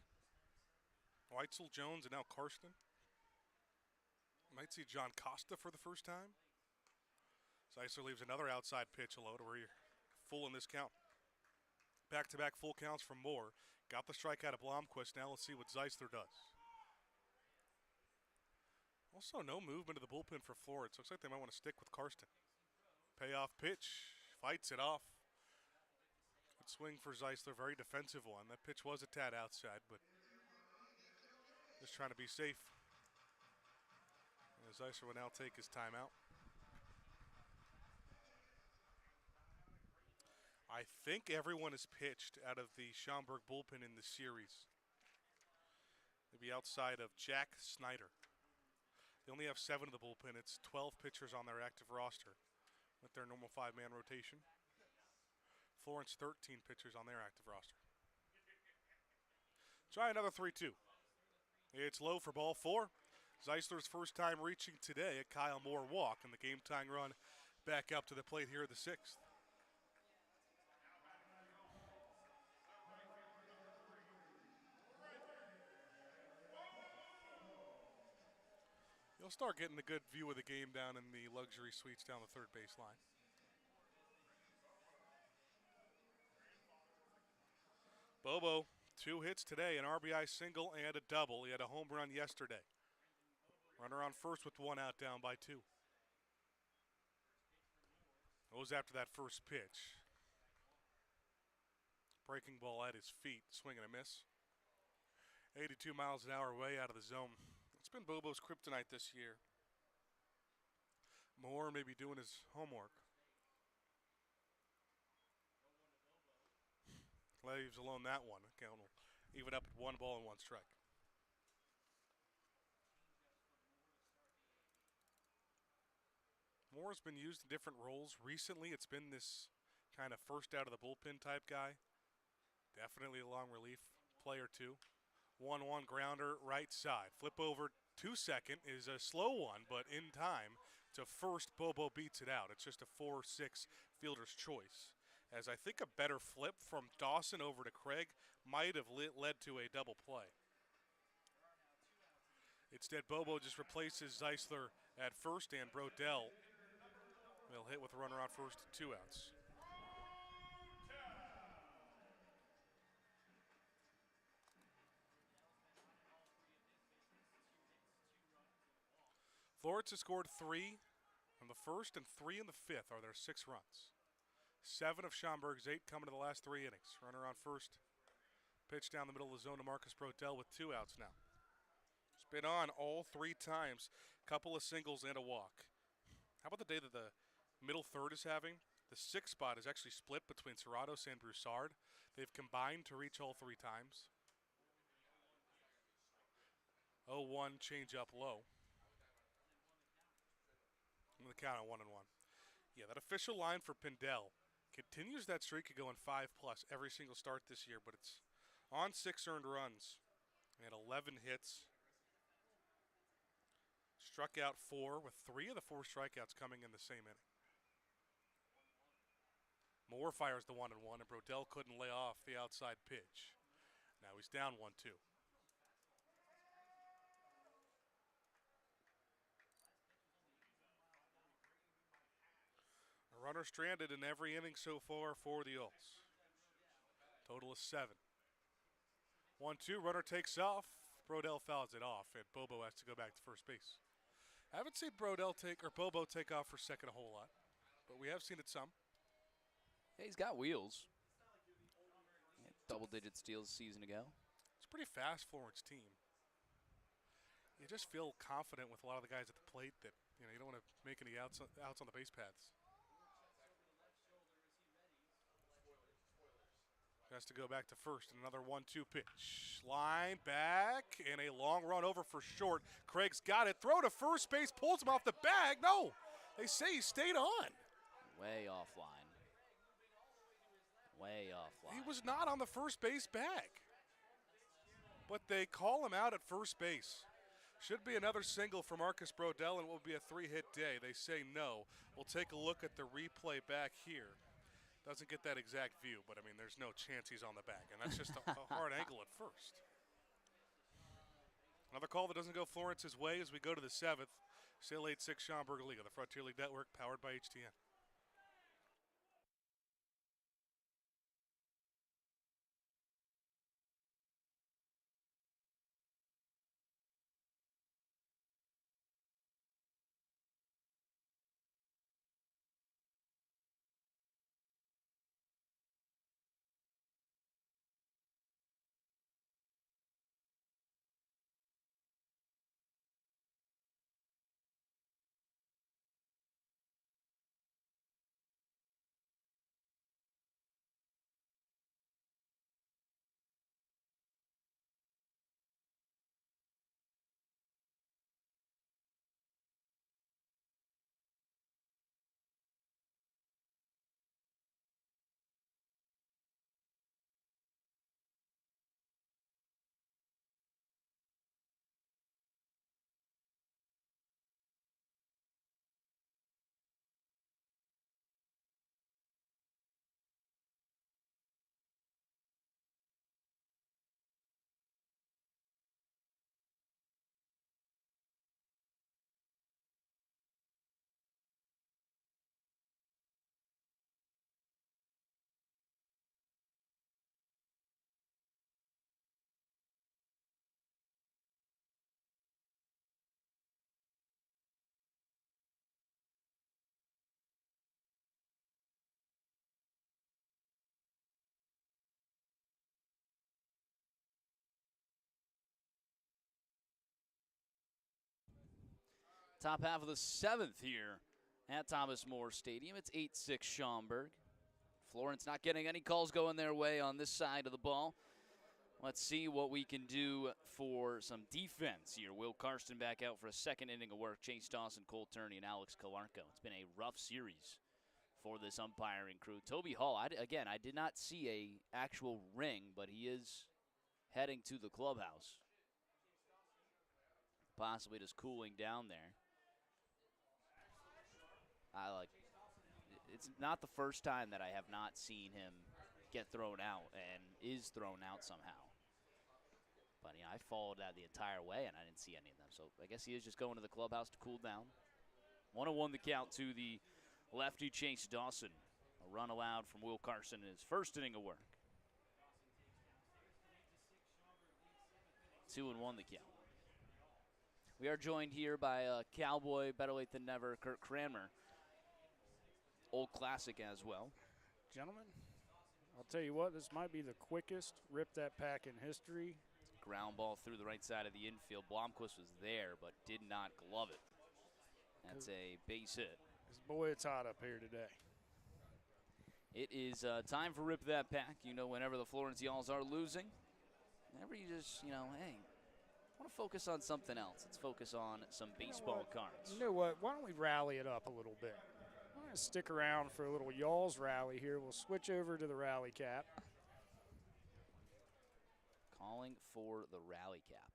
Weitzel, Jones, and now Karsten. Might see John Costa for the first time. Zeisler leaves another outside pitch low to where you're full in this count. Back-to-back full counts from Moore. Got the strikeout of Blomquist. Now let's see what Zeisler does. Also, no movement of the bullpen for Florence. Looks like they might want to stick with Karsten. Payoff pitch. Fights it off. Good swing for Zeisler. Very defensive one. That pitch was a tad outside, but just trying to be safe. And Zeisler will now take his timeout. I think everyone is pitched out of the Schaumburg bullpen in the series. Maybe outside of Jack Snyder. They only have 7 of the bullpen. It's 12 pitchers on their active roster with their normal 5-man rotation. Florence, 13 pitchers on their active roster. Try another 3-2. It's low for ball 4. Zeisler's first time reaching today, a Kyle Moore walk, and the game-tying run back up to the plate here in the 6th. You'll start getting a good view of the game down in the luxury suites down the third baseline. Bobo, 2 hits today, an RBI single and a double. He had a home run yesterday. Runner on first with 1 out, down by 2. Goes after that first pitch. Breaking ball at his feet, swing and a miss. 82 miles an hour way out of the zone. It's been Bobo's kryptonite this year. Moore may be doing his homework. Leaves alone that one. Count will even up at 1 ball and 1 strike. Moore's been used in different roles. Recently, it's been this kind of first out of the bullpen type guy. Definitely a long relief play or 2. 1-1 grounder right side. Flip over to second is a slow one, but in time to first, Bobo beats it out. It's just a 4-6 fielder's choice. As I think a better flip from Dawson over to Craig might have led to a double play. Instead, Bobo just replaces Zeisler at first, and Brodell will hit with a runner on first, 2 outs. Florence has scored 3 from the first and 3 in the fifth are their 6 runs. 7 of Schaumburg's 8 coming to the last 3 innings. Runner on first. Pitch down the middle of the zone to Marcus Brodell with 2 outs now. He's been on all 3 times. Couple of singles and a walk. How about the day that the middle third is having? The 6th spot is actually split between Serratos and Broussard. They've combined to reach all 3 times. 0-1 change up low. I'm going to count on 1-1. Yeah, that official line for Pindell continues that streak of going 5+ every single start this year, but it's on 6 earned runs and 11 hits. Struck out 4 with 3 of the 4 strikeouts coming in the same inning. Moore fires the 1-1, and Brodell couldn't lay off the outside pitch. Now he's down 1-2. A runner stranded in every inning so far for the Ulls. Total is 7. 1-2, runner takes off. Brodell fouls it off, and Bobo has to go back to first base. Haven't seen Bobo take off for second a whole lot, but we have seen it some. Yeah, he's got wheels. Double-digit steals a season ago. It's a pretty fast Florence team. You just feel confident with a lot of the guys at the plate that you don't want to make any outs on the base paths. Has to go back to first, and another 1-2 pitch. Line back, and a long run over for short. Craig's got it. Throw to first base, pulls him off the bag. No, they say he stayed on. Way offline. Way offline. He was not on the first base bag. But they call him out at first base. Should be another single for Marcus Brodell, and it will be a 3-hit day. They say no. We'll take a look at the replay back here. Doesn't get that exact view, but, I mean, there's no chance he's on the bag, and that's just a hard angle at first. Another call that doesn't go Florence's way as we go to the 7th. Still 8-6 Schaumburg League on the Frontier League Network, powered by HTN. Top half of the 7th here at Thomas More Stadium. It's 8-6 Schaumburg. Florence not getting any calls going their way on this side of the ball. Let's see what we can do for some defense here. Will Karsten back out for a second inning of work. Chase Dawson, Cole Turney, and Alex Calarco. It's been a rough series for this umpiring crew. Toby Hall, I did not see a actual ring, but he is heading to the clubhouse. Possibly just cooling down there. It's not the first time that I have not seen him get thrown out and is thrown out somehow. But, I followed that the entire way, and I didn't see any of them. So I guess he is just going to the clubhouse to cool down. 1-1 the count to the lefty Chase Dawson. A run allowed from Will Carson in his first inning of work. 2-1 the count. We are joined here by Cowboy, better late than never, Kurt Cranmer. Old classic as well. Gentlemen, I'll tell you what, this might be the quickest rip that pack in history. Ground ball through the right side of the infield. Blomquist was there, but did not glove it. That's a base hit. Because, boy, it's hot up here today. It is time for Rip That Pack. Whenever the Florence Y'alls are losing, whenever you just, hey, I want to focus on something else. Let's focus on some baseball cards. You know what? Why don't we rally it up a little bit? I'm going to stick around for a little Y'alls rally here. We'll switch over to the rally cap. Calling for the rally cap.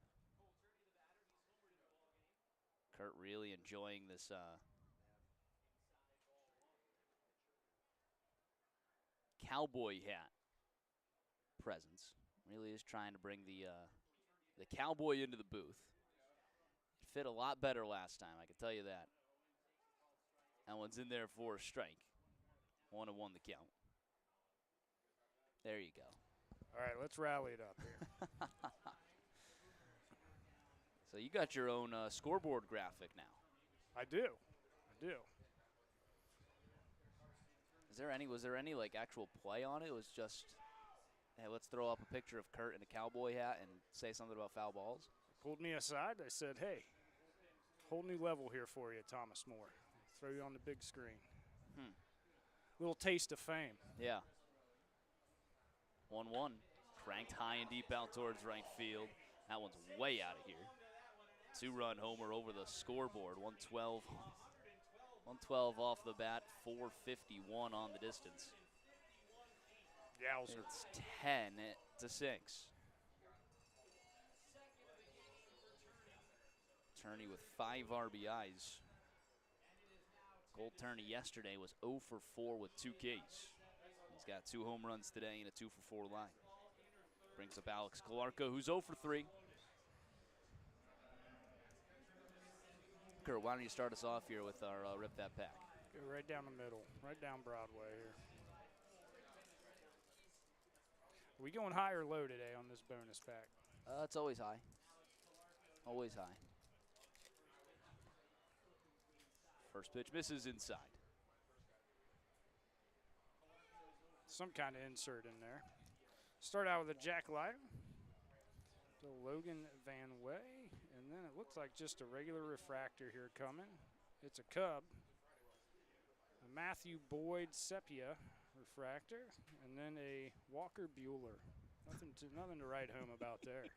Kurt really enjoying this cowboy hat presence. Really is trying to bring the cowboy into the booth. It fit a lot better last time, I can tell you that. That one's in there for a strike. 1-1 the count. There you go. All right, let's rally it up here. So you got your own scoreboard graphic now. I do. Was there any like actual play on it? It was just, hey, let's throw up a picture of Kurt in a cowboy hat and say something about foul balls. Pulled me aside. They said, hey, whole new level here for you, Thomas Moore. Throw you on the big screen. Little taste of fame. Yeah. 1-1. Cranked high and deep out towards right field. That one's way out of here. 2-run homer over the scoreboard. 112 off the bat, 451 on the distance. Yowzer. It's 10-6. Turney with 5 RBIs. Gold Turney yesterday was 0 for 4 with 2 Ks. He's got 2 home runs today and a 2 for 4 line. Brings up Alex Calarco, who's 0 for 3. Kurt, why don't you start us off here with our Rip That Pack? Go right down the middle, right down Broadway here. Are we going high or low today on this bonus pack? It's always high. Always high. First pitch misses inside. Some kind of insert in there. Start out with a Jack Leiter. To Logan Van Way. And then it looks like just a regular refractor here coming. It's a Cub. A Matthew Boyd Sepia refractor. And then a Walker Bueller. Nothing to write home about there.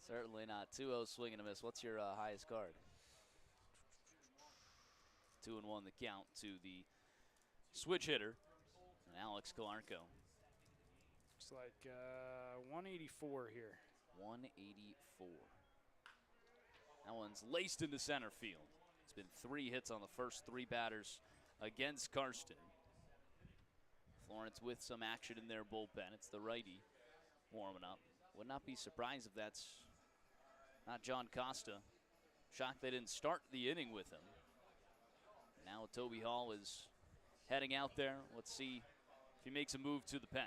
Certainly not. 2-0 swing and a miss. What's your highest card? 2-1 the count to the switch hitter, and Alex Calarco. Looks like 184 here. 184. That one's laced into center field. It's been 3 hits on the first 3 batters against Karsten. Florence with some action in their bullpen. It's the righty warming up. Would not be surprised if that's not John Costa. Shocked they didn't start the inning with him. Now Toby Hall is heading out there. Let's see if he makes a move to the pen.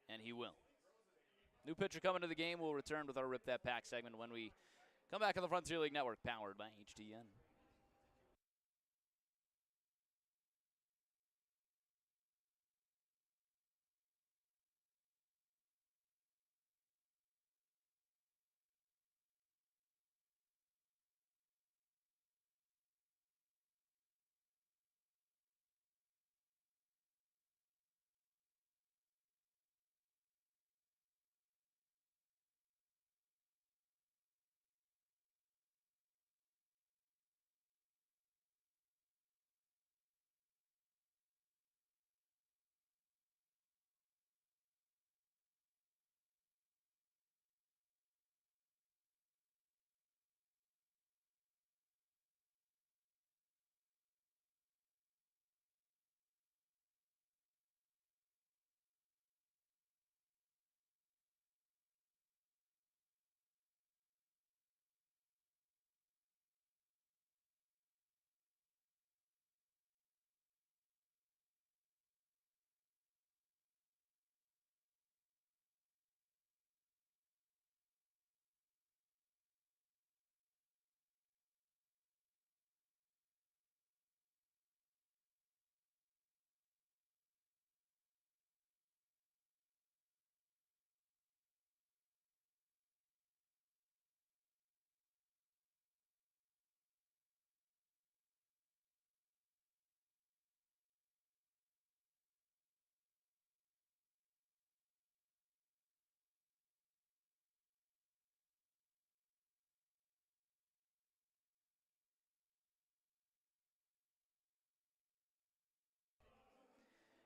And he will. New pitcher coming to the game. We'll return with our Rip That Pack segment when we come back on the Frontier League Network, powered by HTN.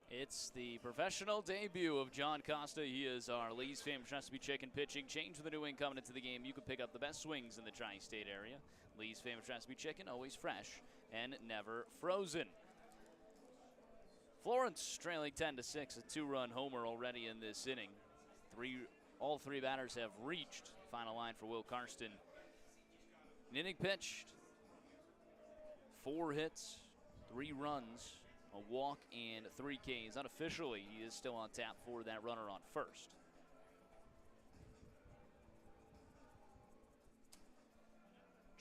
It's the professional debut of John Costa. He is our Lee's famous recipe chicken pitching. Change the new wing coming into the game. You can pick up the best swings in the tri-state area. Lee's famous recipe chicken, always fresh and never frozen. Florence trailing 10-6, a 2-run homer already in this inning. All three batters have reached. Final line for Will Karsten. An inning pitched, 4 hits, 3 runs, a walk, and 3 Ks. Unofficially, he is still on tap for that runner on first.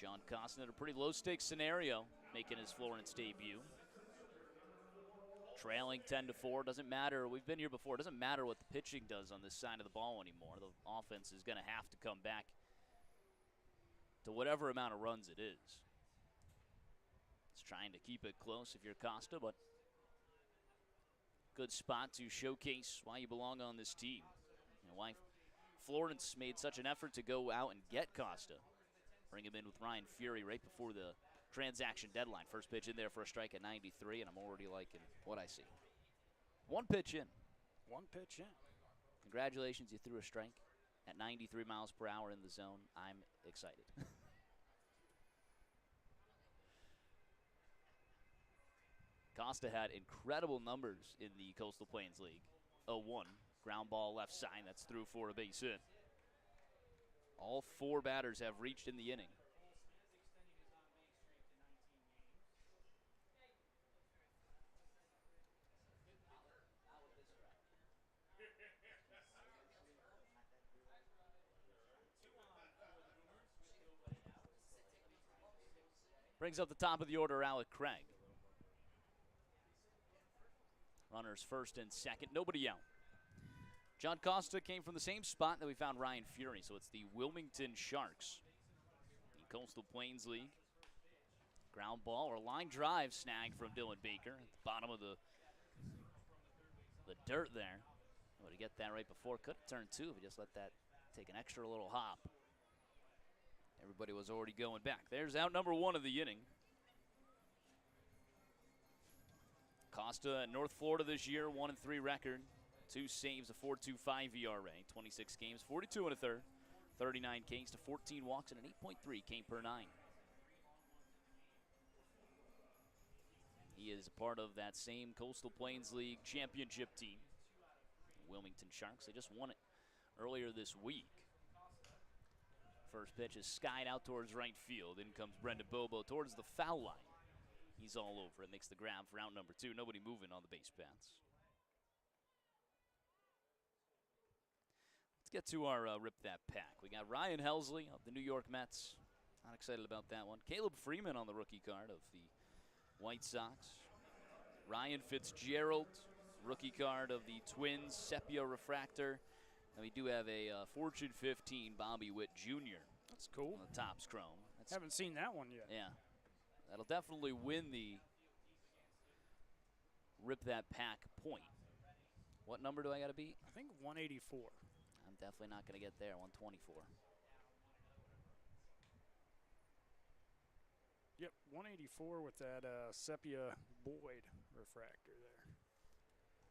John Costin in a pretty low-stakes scenario, making his Florence debut. Trailing 10-4, doesn't matter. We've been here before. It doesn't matter what the pitching does on this side of the ball anymore. The offense is going to have to come back to whatever amount of runs it is. It's trying to keep it close if you're Costa, but good spot to showcase why you belong on this team and why Florence made such an effort to go out and get Costa. Bring him in with Ryan Fury right before the transaction deadline. First pitch in there for a strike at 93, and I'm already liking what I see. 1 pitch in. 1 pitch in. Congratulations, you threw a strike at 93 miles per hour in the zone. I'm excited. Costa had incredible numbers in the Coastal Plains League. 0-1, ground ball left side, that's through for a base hit. All 4 batters have reached in the inning. Brings up the top of the order, Alec Craig. Runners first and second, nobody out. John Costa came from the same spot that we found Ryan Fury, so it's the Wilmington Sharks. The Coastal Plains League. Ground ball or line drive snag from Dylan Baker at the bottom of the dirt there. Oh, to get that right before, could have turned 2 if he just let that take an extra little hop. Everybody was already going back. There's out number 1 of the inning. Costa at North Florida this year, 1-3 record, 2 saves, a 4.25 ERA, 26 games, 42 1/3, 39 Ks to 14 walks, and an 8.3 K per 9. He is a part of that same Coastal Plains League championship team, Wilmington Sharks. They just won it earlier this week. First pitch is skied out towards right field. In comes Brendan Bobo towards the foul line. He's all over it. Makes the grab for out number 2. Nobody moving on the base paths. Let's get to our Rip That Pack. We got Ryan Helsley of the New York Mets. Not excited about that one. Caleb Freeman on the rookie card of the White Sox. Ryan Fitzgerald, rookie card of the Twins, Sepia Refractor. And we do have a Fortune 15 Bobby Witt Jr. That's cool. On the Topps Chrome. Haven't seen that one yet. Yeah. That'll definitely win the Rip That Pack point. What number do I got to beat? I think 184. I'm definitely not going to get there. 124. Yep, 184 with that Sepia Boyd refractor there.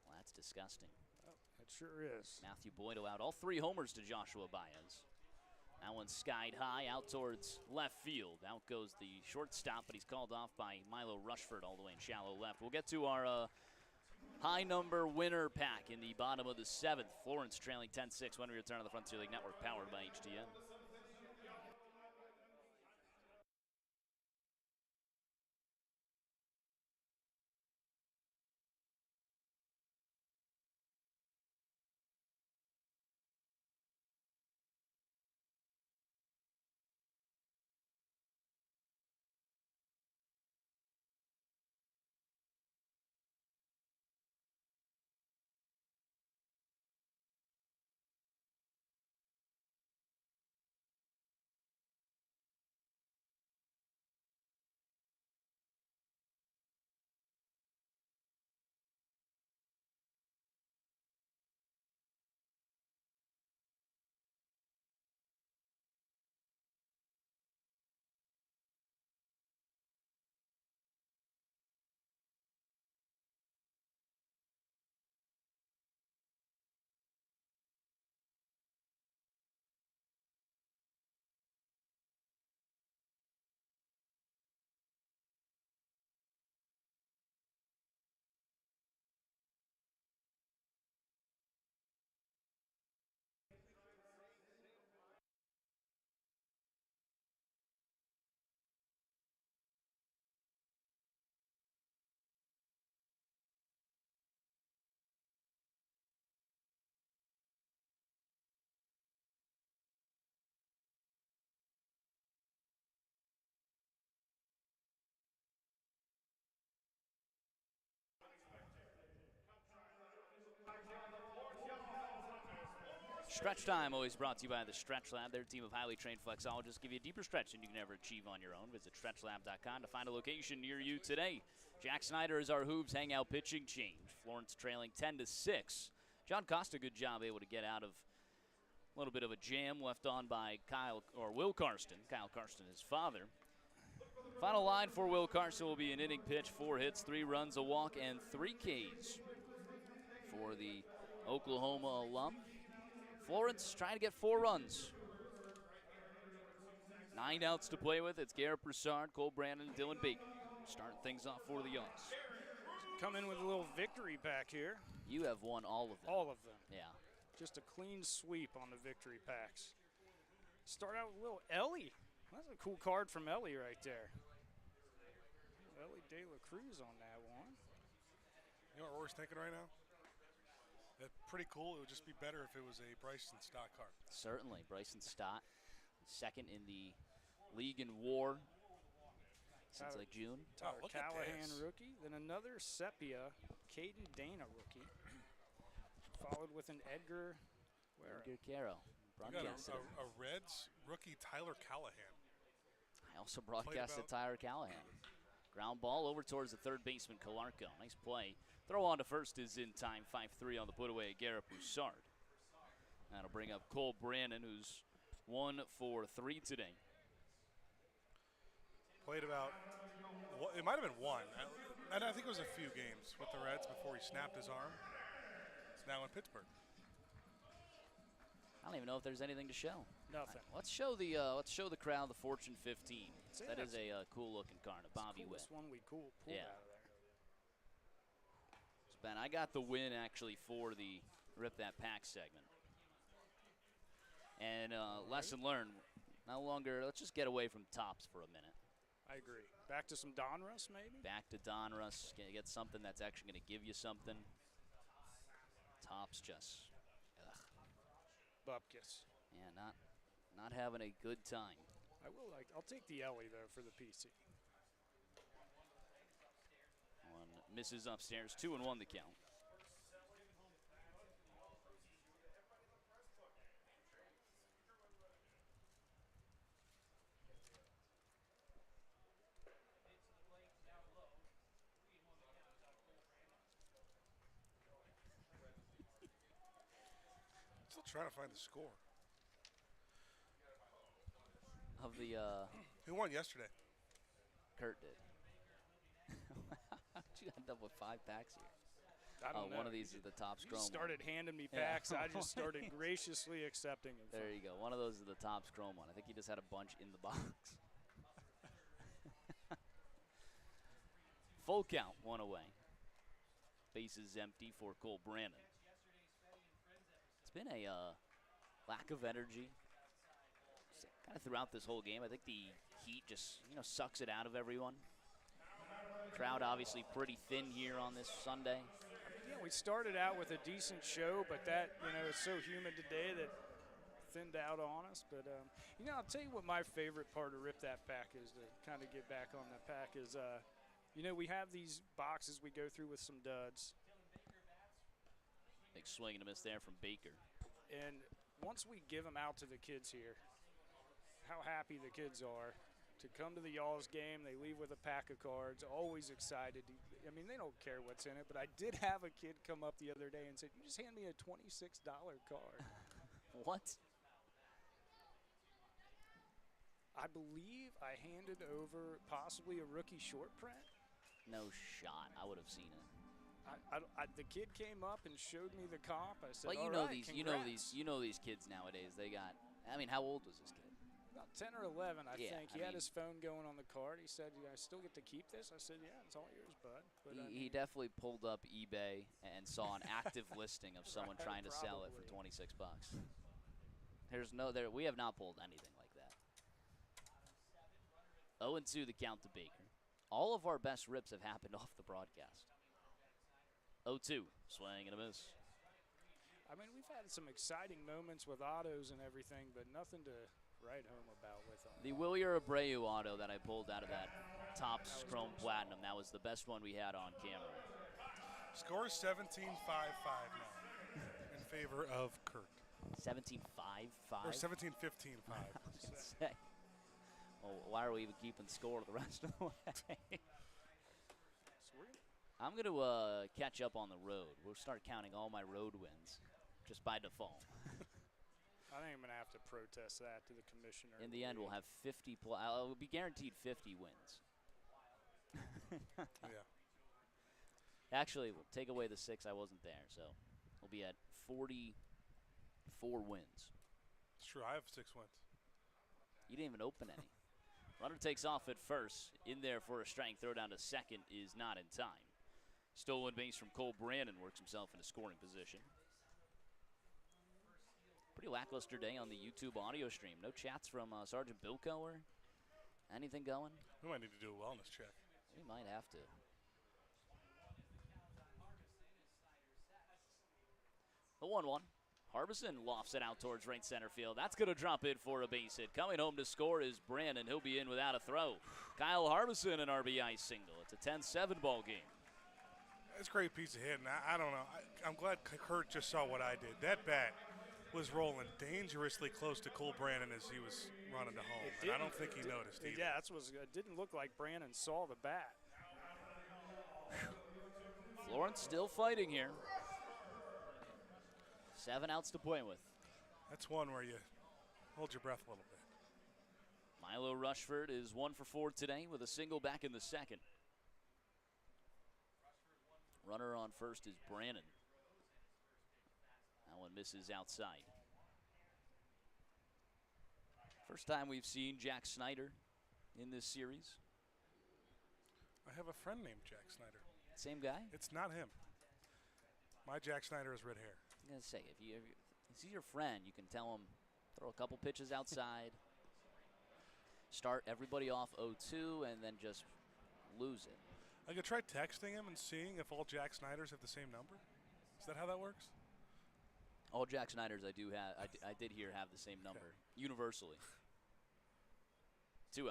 Well, that's disgusting. Oh, it sure is. Matthew Boyd out. All 3 homers to Joshua Baez. That one's skied high out towards left field. Out goes the shortstop, but he's called off by Milo Rushford all the way in shallow left. We'll get to our high number winner pack in the bottom of the 7th. Florence trailing 10-6 when we return on the Frontier League Network, powered by HTN. Stretch Time, always brought to you by the Stretch Lab. Their team of highly trained flexologists give you a deeper stretch than you can ever achieve on your own. Visit stretchlab.com to find a location near you today. Jack Snyder is our Hooves Hangout pitching change. Florence trailing 10-6. John Costa, good job able to get out of a little bit of a jam left on by Will Karsten. Kyle Karsten, his father. Final line for Will Karsten will be an inning pitch, 4 hits, 3 runs, a walk, and 3 Ks for the Oklahoma alum. Florence trying to get 4 runs. 9 outs to play with. It's Garrett Broussard, Cole Brandon, and Dylan Baker starting things off for the Youngs. Come in with a little victory pack here. You have won all of them. All of them. Yeah. Just a clean sweep on the victory packs. Start out with a little Ellie. That's a cool card from Ellie right there. Ellie De La Cruz on that one. You know what Rory's thinking right now? That's pretty cool. It would just be better if it was a Bryson Stott card. Certainly. Bryson Stott, second in the league in WAR since like June. Tyler look at Callahan this. rookie. Then another Sepia, Caden Dana rookie. Followed with an Edgar Edgar Caro. You got Broadcasted. a Reds rookie, Tyler Callahan. I also broadcasted Tyler Callahan. Ground ball over towards the third baseman, Calarco. Nice play. Throw on to first is in time. 5-3 on the put away, Garrett Broussard. That'll bring up Cole Brandon, who's 1 for 3 today. Played about, it might have been 1. I think it was a few games with the Reds before he snapped his arm. It's now in Pittsburgh. I don't even know if there's anything to show. Nothing. Let's show the crowd the Fortune 15. That is a cool looking card, a Bobby Witt. This one we pulled Yeah. out of there. So Ben, I got the win actually for the Rip That Pack segment. And lesson learned, no longer, let's just get away from tops for a minute. I agree. Back to some Donruss maybe? Back to Donruss, get something that's actually going to give you something. Tops just, ugh. Bupkis. Yeah, not having a good time. I'll take the Ellie though for the PC. One misses upstairs, 2-1 the count. Still trying to find the score. Of the, Who won yesterday? Kurt did. You end up with 5 packs here. I don't know. One of these is the top You Chrome. started handing me Yeah. packs. I just started graciously accepting them. There you go. One of those is the Topps Chrome one. I think he just had a bunch in the box. Full count, 1 away. Bases empty for Cole Brandon. It's been a lack of energy kind of throughout this whole game. I think the heat just, sucks it out of everyone. Crowd obviously pretty thin here on this Sunday. Yeah, we started out with a decent show, but that, it's so humid today that thinned out on us. But, I'll tell you what my favorite part of Rip That Pack is, to kind of get back on that pack, is, we have these boxes we go through with some duds. Big swing and a miss there from Baker. And once we give them out to the kids here, how happy the kids are to come to the Y'alls game. They leave with a pack of cards, always excited. I mean, they don't care what's in it, but I did have a kid come up the other day and said, "You just hand me a $26 card." What? I believe I handed over possibly a rookie short print. No shot. I would have seen it. The kid came up and showed me the comp. I said, But "All right, congrats." you know these kids nowadays. They got. I mean, how old was this kid? About 10 or 11, I Yeah, think. He had his phone going on the card. He said, "I still get to keep this?" I said, "Yeah, it's all yours, bud." But He definitely pulled up eBay and saw an active listing of someone Right, trying to sell it for probably. $26. We have not pulled anything like that. 0-2 the count to Baker. All of our best rips have happened off the broadcast. 0-2, swing and a miss. I mean, we've had some exciting moments with autos and everything, but nothing to write home about with them. The Willier Abreu auto that I pulled out of that Topps Chrome Platinum, that was the best one we had on camera. Score is 17-5-5 now in favor of Kurt. 17-5-5? Or 17-15-5. Say. Well, why are we even keeping score the rest of the way? I'm going to catch up on the road. We'll start counting all my road wins just by default. I think I'm going to have to protest that to the commissioner. In the end, we'll have 50 plus. We'll be guaranteed 50 wins. Yeah. Actually, we'll take away the 6. I wasn't there, so we'll be at 44 wins. It's true. I have 6 wins. You didn't even open any. Runner takes off at first. In there for a strike. Throw down to second is not in time. Stolen base from Cole Brandon works himself into scoring position. Pretty lackluster day on the YouTube audio stream. No chats from Sergeant Bilko or anything going? We might need to do a wellness check. We might have to. The 1-1. Harbison lofts it out towards right center field. That's going to drop in for a base hit. Coming home to score is Brandon. He'll be in without a throw. Kyle Harbison, an RBI single. It's a 10-7 ball game. It's a great piece of hit, and I don't know. I'm glad Kurt just saw what I did. That bat was rolling dangerously close to Cole Brandon as he was running to home, and I don't think he noticed either. Yeah, it didn't look like Brandon saw the bat. Florence still fighting here. 7 outs to play with. That's one where you hold your breath a little bit. Milo Rushford is 1 for 4 today with a single back in the second. Runner on first is Brandon. That one misses outside. First time we've seen Jack Snyder in this series. I have a friend named Jack Snyder. Same guy? It's not him. My Jack Snyder has red hair. I'm going to say, if he's your friend, you can tell him, throw a couple pitches outside, start everybody off 0-2, and then just lose it. I could try texting him and seeing if all Jack Snyders have the same number. Is that how that works? All Jack Snyders I did hear have the same number, universally. 2-0.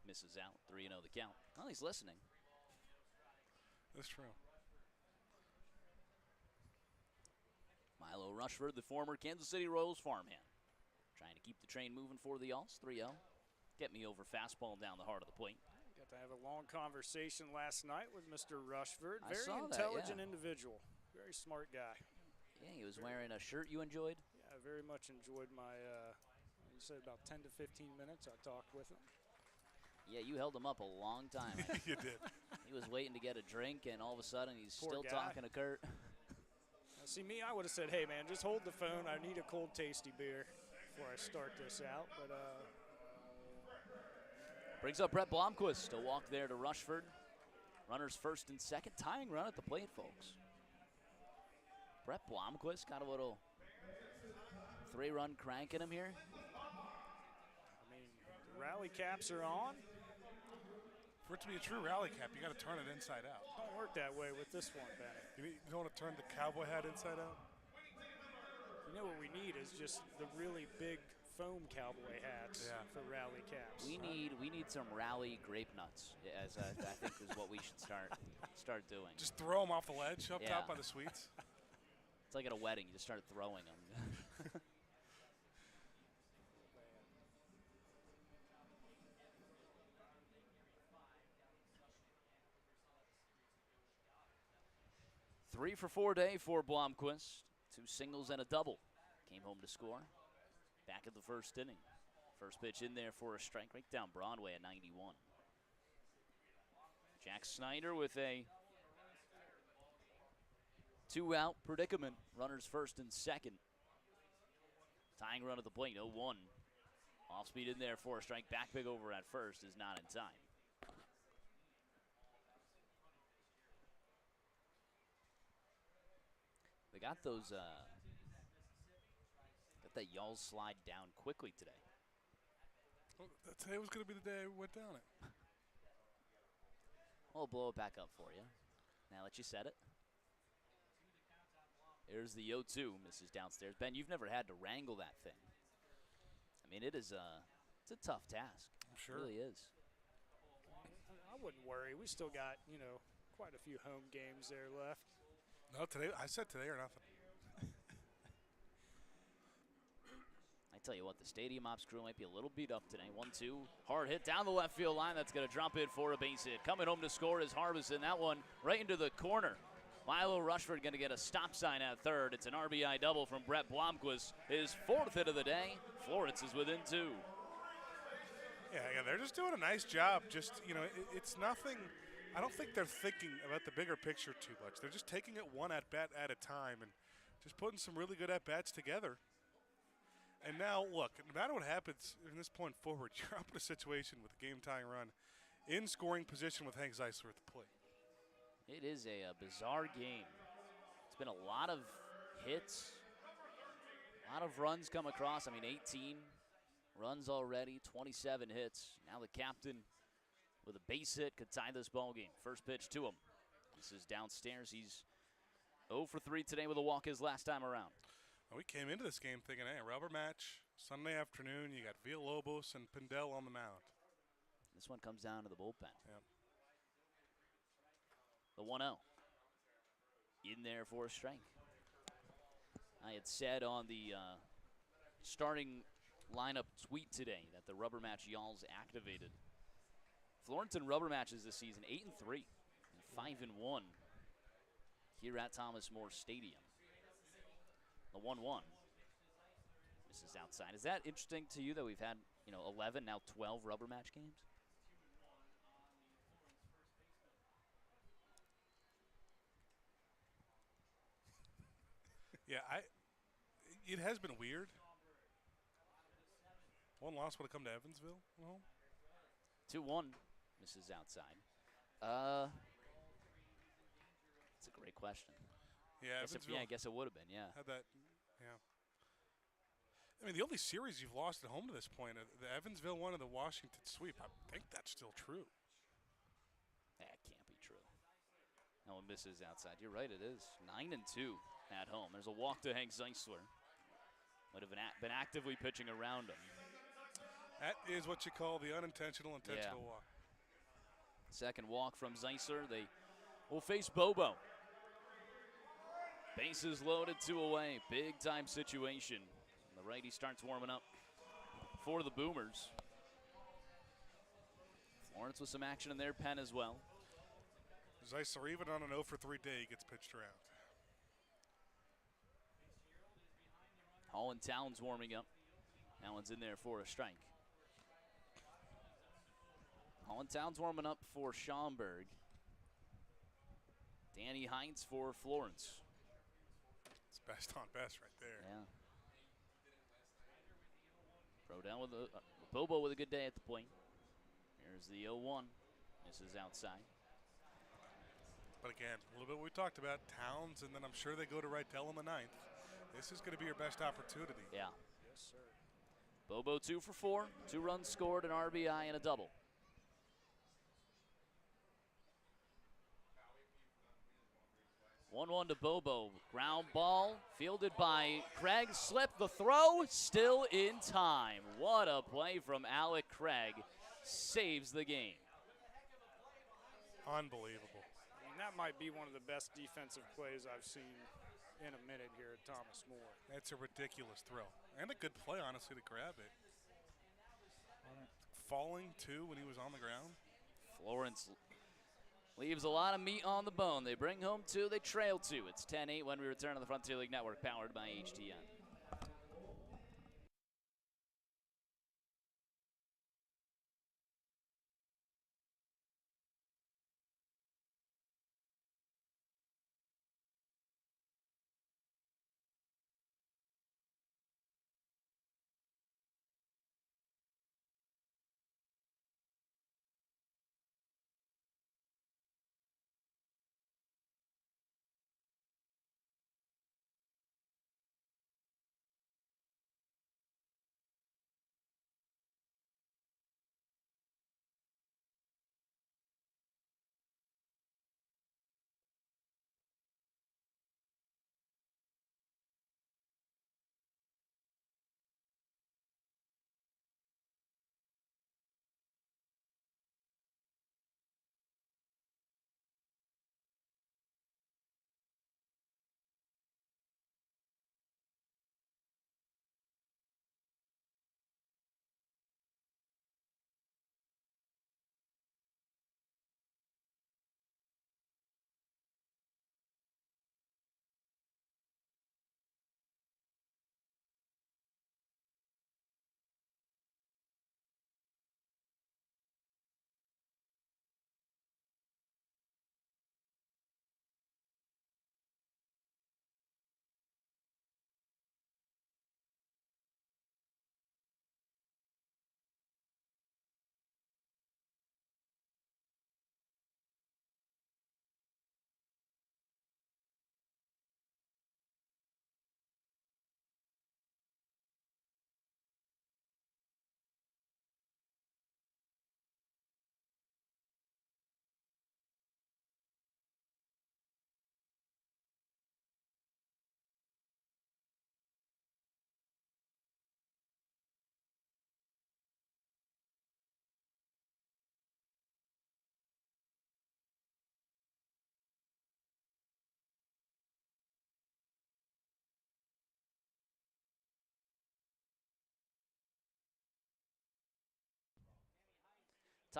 Misses out, 3-0 the count. Well, he's listening. That's true. Milo Rushford, the former Kansas City Royals farmhand. Trying to keep the train moving for the Alls, 3-0. Get me over fastball down the heart of the plate. Got to have a long conversation last night with Mr. Rushford. I saw Very that, intelligent yeah. individual. Very smart guy. Yeah, he was wearing a shirt you enjoyed. Yeah, I very much enjoyed my, you said about 10 to 15 minutes I talked with him. Yeah, you held him up a long time. You did. He was waiting to get a drink, and all of a sudden he's Poor still guy. talking to Kurt. Now, see, me, I would have said, hey, man, just hold the phone. I need a cold, tasty beer before I start this out. But Brings up Brett Blomquist. A walk there to Rushford. Runners first and second. Tying run at the plate, folks. Brett Blomquist got a little 3-run crank in him here. I mean, the rally caps are on. For it to be a true rally cap, you got to turn it inside out. Don't work that way with this one, Bennett. You don't want to turn the cowboy hat inside out? You know what we need is just the really big foam cowboy hats for rally caps. We need some rally grape nuts, as I think is what we should start doing. Just throw them off the ledge up Yeah. top by the suites. It's like at a wedding, you just start throwing them. 3 for 4 day for Blomquist. 2 singles and a double. Came home to score. Back of the first inning. First pitch in there for a strike right down Broadway at 91. Jack Snyder with a 2-out predicament. Runners first and second. Tying run at the plate, 0-1. Off speed in there for a strike. Back big over at first is not in time. They got those, got that yawl slide down quickly today. Well, today was going to be the day I went down it. I'll blow it back up for you. Now that you said it. There's the 0-2, misses downstairs. Ben, you've never had to wrangle that thing. I mean, it's a tough task. I'm sure. It really is. I wouldn't worry. We still got, quite a few home games there left. No, today, I said today or nothing. I tell you what, the stadium ops crew might be a little beat up today. 1-2, hard hit down the left field line. That's going to drop in for a base hit. Coming home to score is Harbison. That one right into the corner. Milo Rushford going to get a stop sign at third. It's an RBI double from Brett Blomquist. His 4th hit of the day. Florence is within 2. Yeah, they're just doing a nice job. Just, it's nothing. I don't think they're thinking about the bigger picture too much. They're just taking it one at-bat at a time and just putting some really good at-bats together. And now, look, no matter what happens from this point forward, you're up in a situation with a game-tying run in scoring position with Hank Zeisler at the plate. It is a bizarre game. It's been a lot of hits, a lot of runs come across. 18 runs already, 27 hits. Now the captain with a base hit could tie this ball game. First pitch to him. This is downstairs. He's 0 for 3 today with a walk his last time around. Well, we came into this game thinking, hey, rubber match, Sunday afternoon. You got Villalobos and Pindell on the mound. This one comes down to the bullpen. Yep. The 1-0. In there for a strike. I had said on the starting lineup tweet today that the rubber match y'all's activated. Florence in rubber matches this season, 8-3 and 5-1 here at Thomas More Stadium. The 1-1. This is outside. Is that interesting to you that we've had 11, now 12 rubber match games? Yeah, it has been weird. One loss would have come to Evansville. No. 2-1. This is outside. That's a great question. Yeah, I guess it would have been, yeah. Had that, yeah. The only series you've lost at home to this point, the Evansville one and the Washington sweep, I think that's still true. That can't be true. That one misses outside. You're right, it is. 9-2 at home. There's a walk to Hank Zeisler. Might have been actively pitching around him. That is what you call the unintentional intentional walk. Second walk from Zeisler. They will face Bobo. Bases loaded, 2 away. Big time situation. The righty starts warming up for the Boomers. Florence with some action in their pen as well. Zeisler, even on an 0 for 3 day, gets pitched around. Holland Towns warming up. That one's in there for a strike. Holland Towns warming up for Schaumburg. Danny Heinz for Florence. It's best on best right there. Yeah. Throw down with Bobo with a good day at the plate. Here's the 0-1. This is outside. But again, a little bit what we talked about, Towns, and then I'm sure they go to Rytel in the 9th. This is going to be your best opportunity. Yeah. Yes, sir. Bobo 2 for 4. 2 runs scored, an RBI, and a double. One to Bobo. Ground ball fielded by Craig. Slip the throw, still in time. What a play from Alec Craig. Saves the game. Unbelievable. That might be one of the best defensive plays I've seen in a minute here at Thomas More. That's a ridiculous throw. And a good play, honestly, to grab it. Falling, too, when he was on the ground. Florence leaves a lot of meat on the bone. They bring home 2, they trail 2. It's 10-8 when we return on the Frontier League Network, powered by HTN.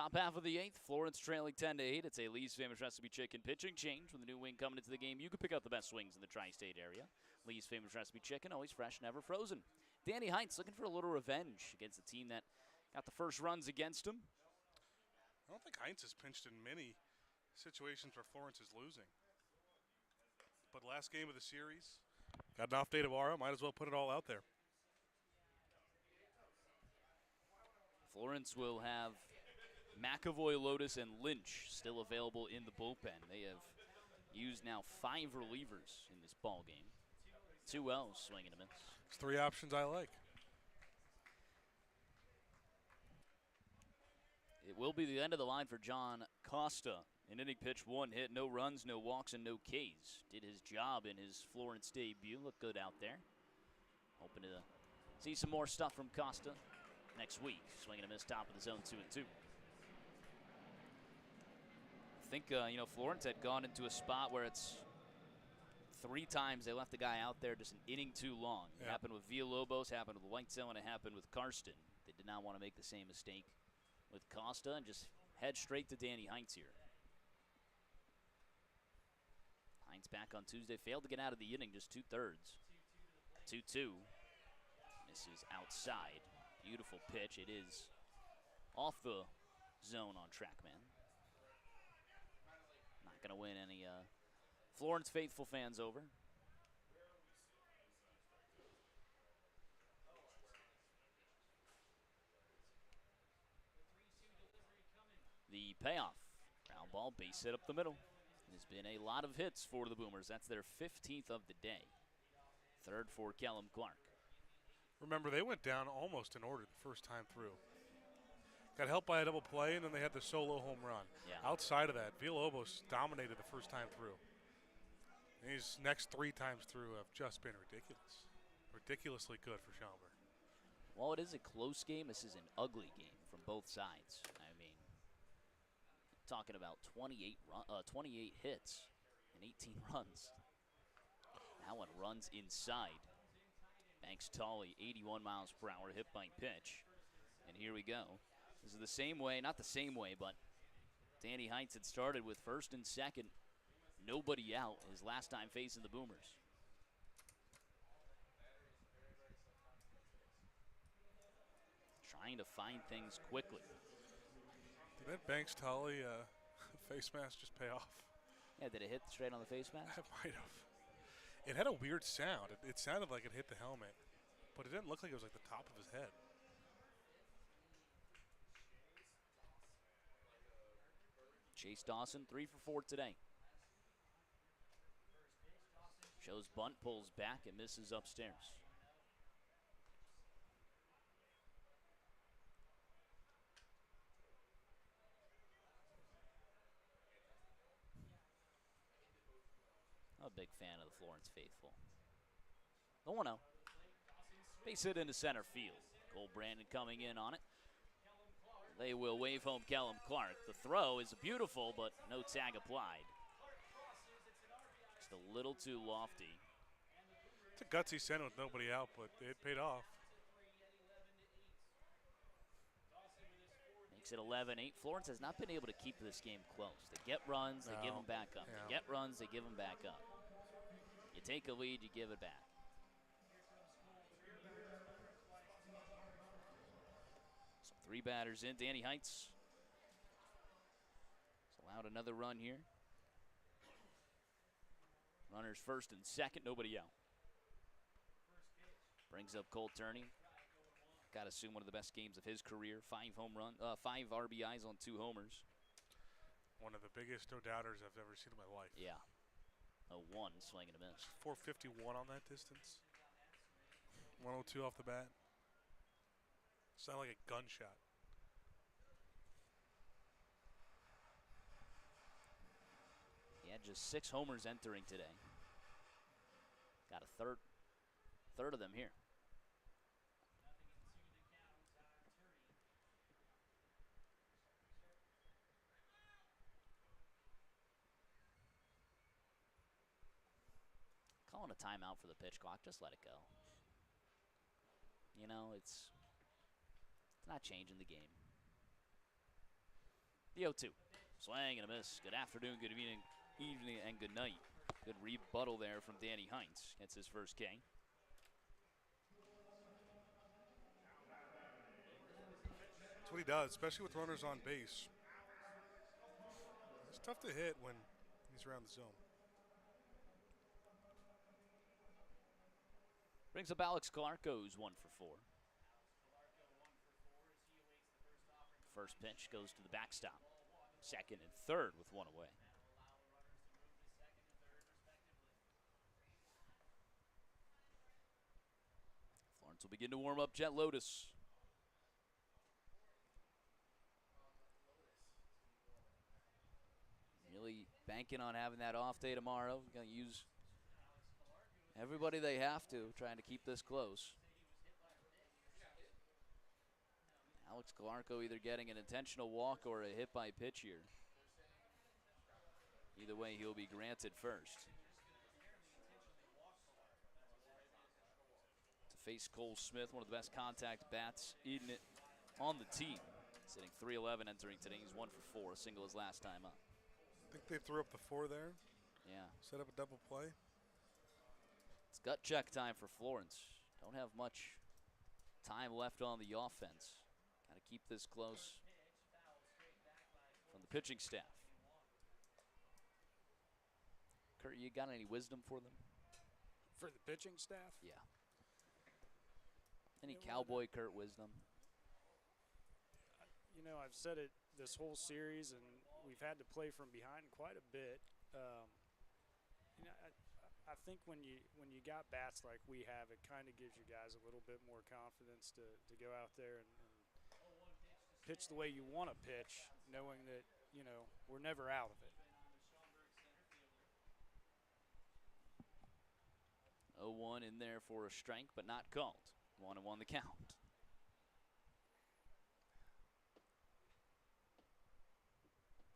Top half of the 8th, Florence trailing 10-8. It's a Lee's Famous Recipe Chicken pitching change. With a new wing coming into the game, you can pick out the best wings in the tri-state area. Lee's Famous Recipe Chicken, always fresh, never frozen. Danny Heinz looking for a little revenge against the team that got the first runs against him. I don't think Heinz has pinched in many situations where Florence is losing. But last game of the series, got an off day tomorrow, might as well put it all out there. Florence will have McAvoy, Lotus, and Lynch still available in the bullpen. They have used now 5 relievers in this ball game. 2 L's, swing and a miss. It's 3 options I like. It will be the end of the line for John Costa. An inning pitch, 1 hit, no runs, no walks, and no Ks. Did his job in his Florence debut. Looked good out there. Hoping to see some more stuff from Costa next week. Swinging a miss, top of the zone, 2-2. I think, Florence had gone into a spot where it's 3 times they left the guy out there just an inning too long. It happened with Villalobos, happened with Whitesell, and it happened with Karsten. They did not want to make the same mistake with Costa and just head straight to Danny Heinz here. Heinz back on Tuesday, failed to get out of the inning, just 2/3. 2-2. Misses outside. Beautiful pitch. It is off the zone on TrackMan. Not going to win any Florence faithful fans over. The payoff. Ground ball, base hit up the middle. There's been a lot of hits for the Boomers. That's their 15th of the day. 3rd for Kellum Clark. Remember, they went down almost in order the first time through. Got helped by a double play, and then they had the solo home run. Yeah. Outside of that, Villalobos dominated the first time through. These next 3 times through have just been ridiculous. Ridiculously good for Schaumburg. While it is a close game, this is an ugly game from both sides. I mean, talking about 28 hits and 18 runs. That one runs inside. Banks Tolley, 81 miles per hour hit by pitch. And here we go. This is the same way, not the same way, but Danny Heinz had started with 1st and 2nd. Nobody out his last time facing the Boomers. Trying to find things quickly. Did that Banks Tolley face mask just pay off? Yeah, did it hit straight on the face mask? It might have. It had a weird sound. It sounded like it hit the helmet, but it didn't look like it was like the top of his head. Chase Dawson, 3 for 4 today. Shows bunt, pulls back, and misses upstairs. I'm a big fan of the Florence faithful. The 1-0. Base hit into center field. Cole Brandon coming in on it. They will wave home Kellum Clark. The throw is beautiful, but no tag applied. Just a little too lofty. It's a gutsy send with nobody out, but it paid off. Makes it 11-8. Florence has not been able to keep this game close. They get runs, they give them back up. Yeah. They get runs, they give them back up. You take a lead, you give it back. So 3 batters in. Danny Heinz has allowed another run here. Runners 1st and 2nd, nobody out. Brings up Cole Turney. Got to assume one of the best games of his career. 5 RBIs on 2 homers. One of the biggest no-doubters I've ever seen in my life. Yeah. A 1 swing and a miss. 451 on that distance. 102 off the bat. Sounded like a gunshot. He had just 6 homers entering today. Got a third of them here. Calling a timeout for the pitch clock, just let it go. You know, it's not changing the game. The 0-2. Swing and a miss. Good afternoon, good evening, and good night. Good rebuttal there from Danny Heinz. Gets his first K. That's what he does, especially with runners on base. It's tough to hit when he's around the zone. Brings up Alex Clarko's 1 for 4. First pitch goes to the backstop. Second and third with one away. Florence will begin to warm up Jet Lotus. Really banking on having that off day tomorrow. Going to use everybody they have to, trying to keep this close. Alex Clarko either getting an intentional walk or a hit by pitch here. Either way, he'll be granted first. To face Cole Smith, one of the best contact bats on the team. Sitting 3-11 entering today. He's 1 for 4, a single his last time up. I think they threw up the 4 there. Yeah. Set up a double play. It's gut check time for Florence. Don't have much time left on the offense. Got to keep this close from the pitching staff. Kurt, you got any wisdom for them? For the pitching staff? Yeah. Any cowboy Kurt wisdom? You know, I've said it this whole series, and we've had to play from behind quite a bit. You know, I think when you got bats like we have, it kind of gives you guys a little bit more confidence to go out there and pitch the way you want to pitch, knowing that, you know, we're never out of it. 0-1 in there for a strike, but not called. 1-1 the count.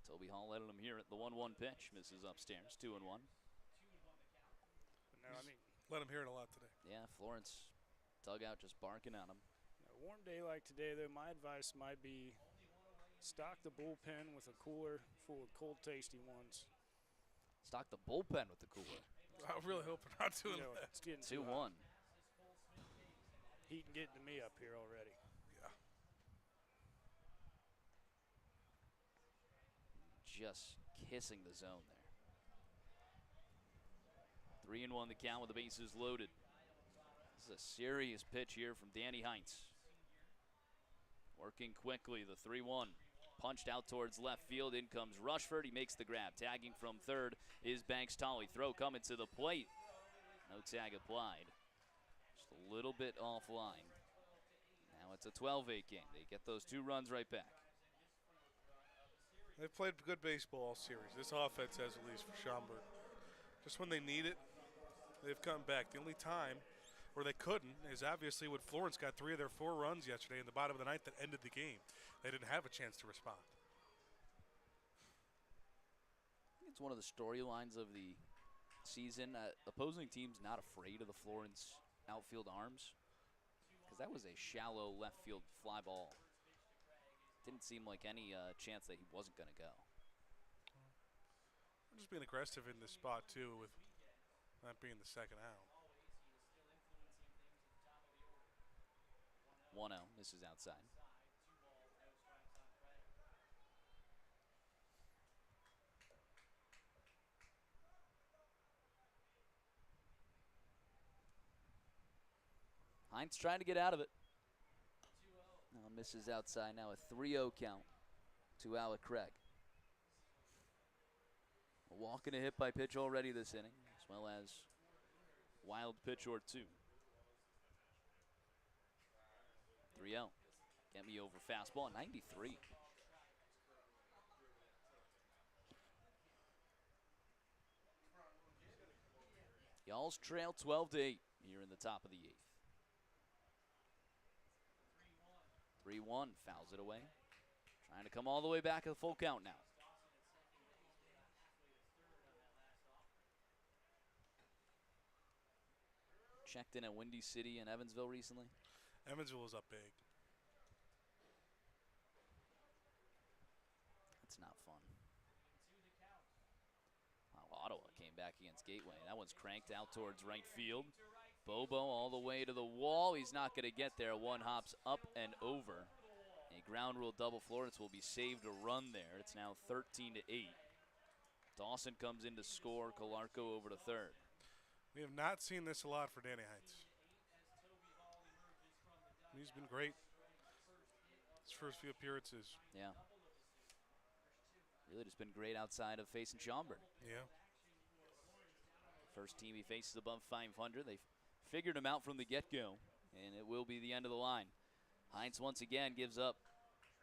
Toby Hall letting him hear it. The 1-1 pitch misses upstairs. 2-1. No, I mean, Let him hear it a lot today. Yeah, Florence dugout just barking at him. a warm day like today, though, my advice might be stock the bullpen with a cooler full of cold, tasty ones. Stock the bullpen with the cooler. I'm really hoping not doing You know, that. it's getting too 2-1. hot. Heat getting to me up here already. Yeah. Just kissing the zone there. 3-1 the count with the bases loaded. This is a serious pitch here from Danny Heinz. Working quickly, the 3-1. Punched out towards left field. In comes Rushford. He makes the grab. Tagging from third is Banks Tolley. Throw coming to the plate. No tag applied. Just a little bit offline. Now it's a 12-8 game. They get those 2 runs right back. They've played good baseball all series. This offense has, at least for Schaumburg. Just when they need it, they've come back. The only time where they couldn't is obviously when Florence got 3 of their 4 runs yesterday in the bottom of the ninth that ended the game. They didn't have a chance to respond. I think it's one of the storylines of the season. Opposing teams not afraid of the Florence outfield arms, because that was a shallow left field fly ball. Didn't seem like any chance that he wasn't going to go. They're just being aggressive in this spot, too, with that being the second out. 1-0, misses outside. Heinz trying to get out of it. Now misses outside. Now a 3-0 count to Alec Craig. A walk and a hit by pitch already this inning, as well as wild pitch or 2. 3-0. Get me over fastball. 93. Y'all's trail 12-8 here in the top of the 8th. 3-1, fouls it away. Trying to come all the way back at the full count now. Checked in at Windy City and Evansville recently. Evansville was up big. That's Ottawa came back against Gateway. That one's cranked out towards right field. Bobo all the way to the wall. He's not going to get there. One hops up and over. A ground rule double. Florence will be saved a run there. It's now 13-8. Dawson comes in to score. Calarco over to third. We have not seen this a lot for Danny Heights. He's been great his first few appearances. Yeah. Really just been great outside of facing Schaumburg. Yeah. First team he faces above 500. They figured him out from the get-go, and it will be the end of the line. Heinz once again gives up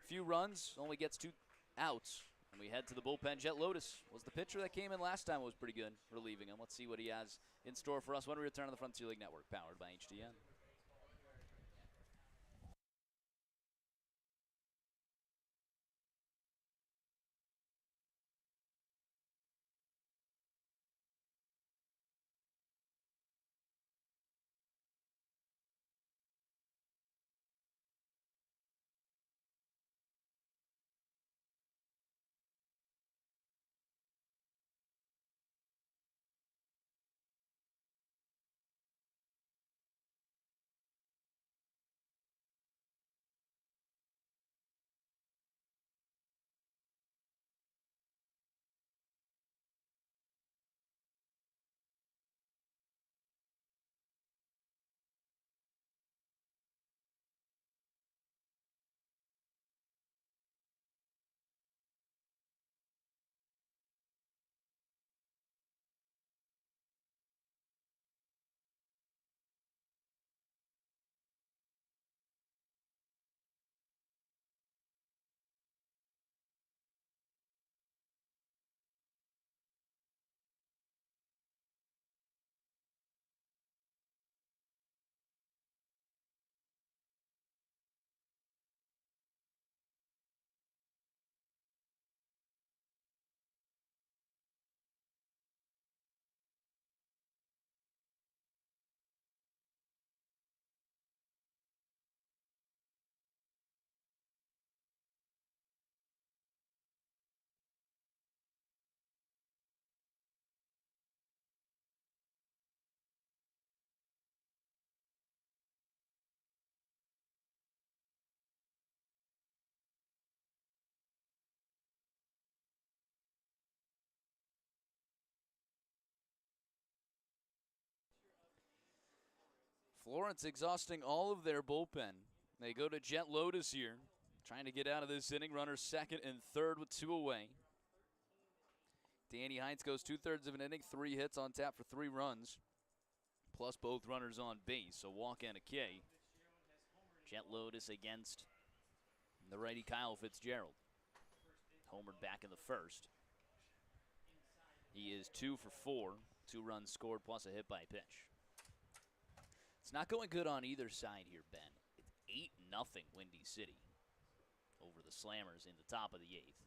a few runs, only gets 2 outs. And we head to the bullpen. Jet Lotus was the pitcher that came in last time, was pretty good, relieving him. Let's see what he has in store for us when we return to the Frontier League Network, powered by HDN. Florence exhausting all of their bullpen. They go to Jet Lotus here, trying to get out of this inning. Runners second and third with 2 away. Danny Heinz goes 2/3 of an inning, 3 hits on tap for 3 runs, plus both runners on base, so walk and a K. Jet Lotus against the righty Kyle Fitzgerald. Homered back in the first. He is 2 for 4, 2 runs scored plus a hit by pitch. It's not going good on either side here, Ben. It's 8-0 Windy City over the Slammers in the top of the 8th.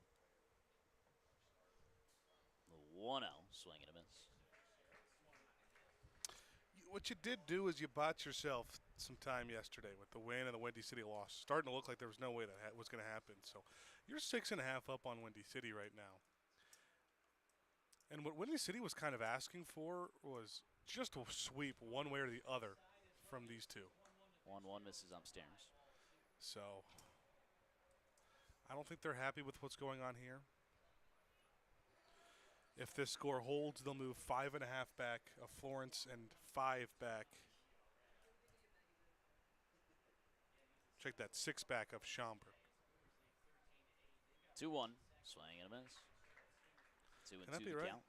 The 1-0 swing and a miss. What you did do is you bought yourself some time yesterday with the win and the Windy City loss. Starting to look like there was no way that was going to happen. So you're 6.5 up on Windy City right now. And what Windy City was kind of asking for was just a sweep one way or the other from these two. 1-1 misses upstairs. So I don't think they're happy with what's going on here. If this score holds, they'll move 5.5 back of Florence and 5 back. Check that, 6 back of Schaumburg. 2-1, swing and a miss. 2-2 Can that be the right? count.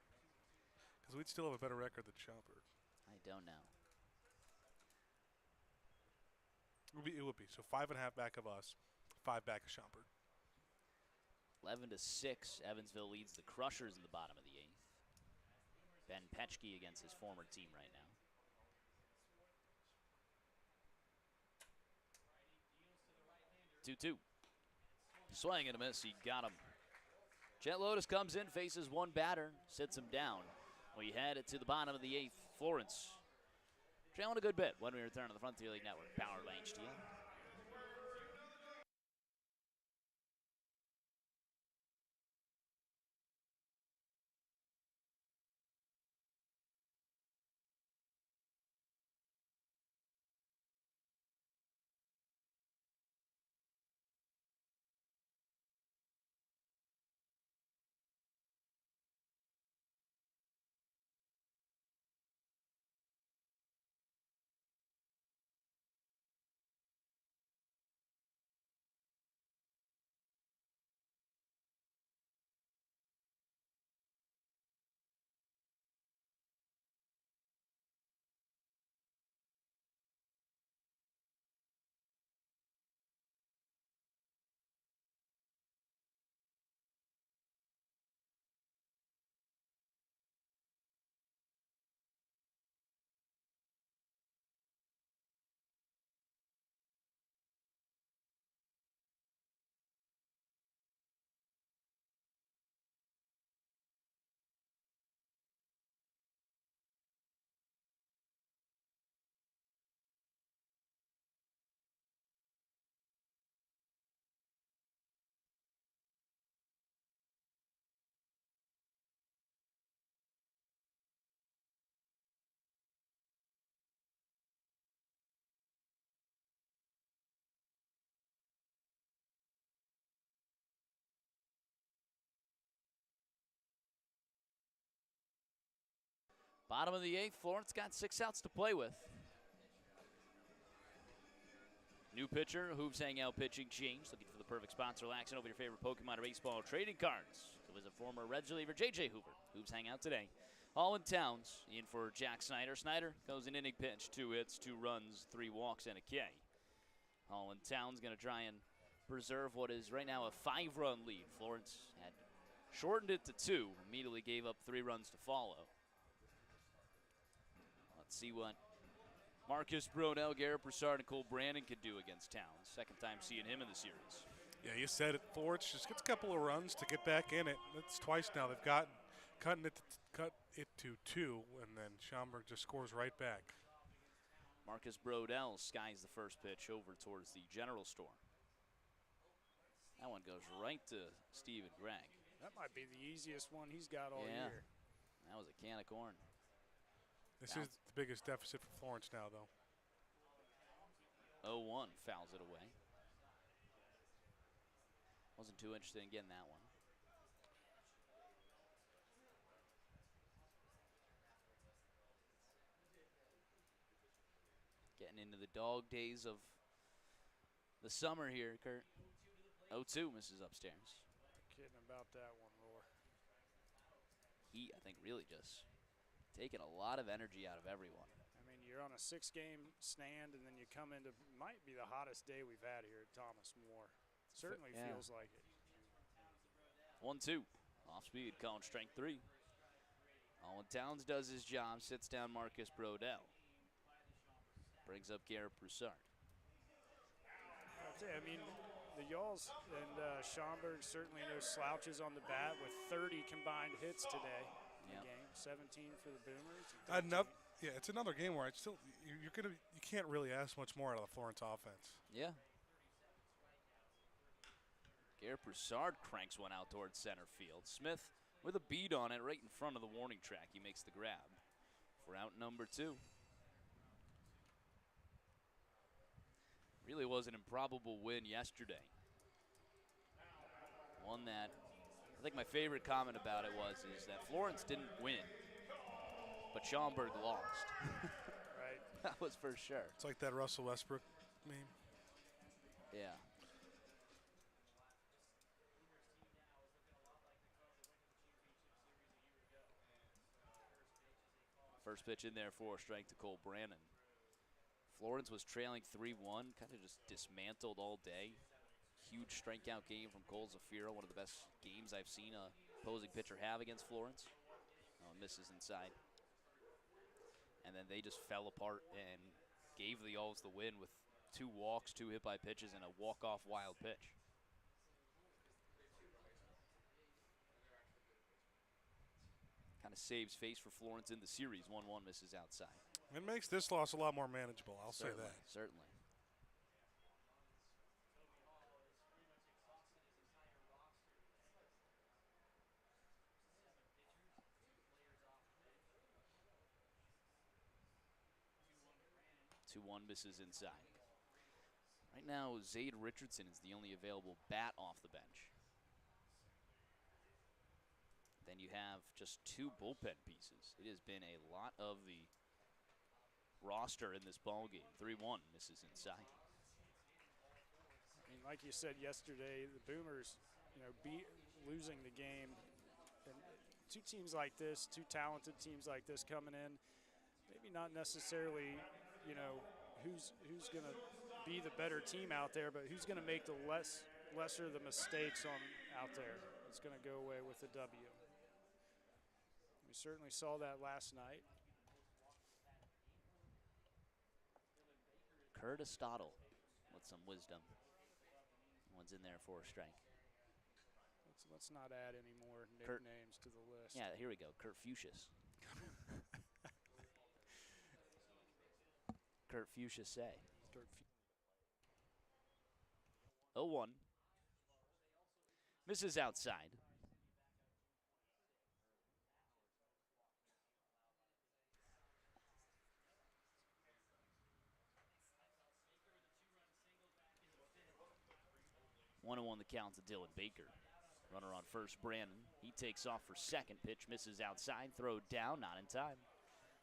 Because we'd still have a better record than Schaumburg. I don't know. It would be. So 5.5 back of us, 5 back of Schaumburg. 11-6, Evansville leads the Crushers in the bottom of the 8th. Ben Pxp against his former team right now. Two-two. Swing and a miss, he got him. Jet Lotus comes in, faces one batter, sits him down. We head it to the bottom of the 8th. Florence trailing a good bit when we return to the Frontier League Network, powered by HDN. Bottom of the 8th, Florence got 6 outs to play with. New pitcher, Hooves Hangout pitching change. Looking for the perfect spot to relax and over your favorite Pokemon or baseball trading cards. It was a former Reds reliever, J.J. Hoover. Hooves Hangout today. Holland Towns in for Jack Snyder. Snyder goes an inning pitch, 2 hits, 2 runs, 3 walks, and a K. Holland Towns going to try and preserve what is right now a 5-run lead. Florence had shortened it to 2, immediately gave up 3 runs to follow. Let's see what Marcus Brodell, Garrett Broussard, and Cole Brandon could do against Towns. Second time seeing him in the series. Yeah, you said it. Florence just gets a couple of runs to get back in it. That's twice now. They've cut it to 2, and then Schaumburg just scores right back. Marcus Brodell skies the first pitch over towards the general store. That one goes right to Steve and Greg. That might be the easiest one he's got all Yeah. year. That was a can of corn. This is the biggest deficit for Florence now, though. 0-1 fouls it away. Wasn't too interested in getting that one. Getting into the dog days of the summer here, Kurt. 0-2 misses upstairs. Kidding about that one, Roar. He, I think, really just taking a lot of energy out of everyone. I mean, you're on a 6-game stand, and then you come into might be the hottest day we've had here at Thomas More. Certainly Yeah. feels like it. 1-2. Off speed, calling strike 3. Holland Towns does his job, sits down Marcus Brodell. Brings up Garrett Broussard. I'll tell you, I mean, the Yalls and Schaumburg certainly no slouches on the bat with 30 combined hits today in the game. 17 for the Boomers. It's another game where you can't really ask much more out of the Florence offense. Yeah. Garrett Broussard cranks one out towards center field. Smith with a bead on it right in front of the warning track. He makes the grab for out number 2. Really was an improbable win yesterday. One that I think my favorite comment about it is that Florence didn't win, but Schaumburg lost. Right. That was for sure. It's like that Russell Westbrook meme. Yeah. First pitch in there for a strike to Cole Brandon. Florence was trailing 3-1, kind of just dismantled all day. Huge strikeout game from Cole Zafiro, one of the best games I've seen a opposing pitcher have against Florence. Misses inside. And then they just fell apart and gave the Yalls the win with 2 walks, 2 hit by pitches, and a walk-off wild pitch. Kind of saves face for Florence in the series. 1-1 misses outside. It makes this loss a lot more manageable, I'll say Certainly, that. certainly. One misses inside. Right now, Zade Richardson is the only available bat off the bench. Then you have just 2 bullpen pieces. It has been a lot of the roster in this ball game. 3-1 misses inside. I mean, like you said yesterday, the Boomers, losing the game. And 2 teams like this, 2 talented teams like this coming in, maybe not necessarily, who's going to be the better team out there, but who's going to make the lesser the mistakes out there. It's going to go away with the W. We certainly saw that last night. Curtis Stottle with some wisdom. One's in there for a strike. Let's not add any more nicknames to the list. Yeah, here we go. Kurt Fuchsius. Kurt Fuchsius. 0-1. Misses outside. One and 1 the count to Dylan Baker. Runner on first, Brandon. He takes off for second. Pitch misses outside. Throw down, not in time.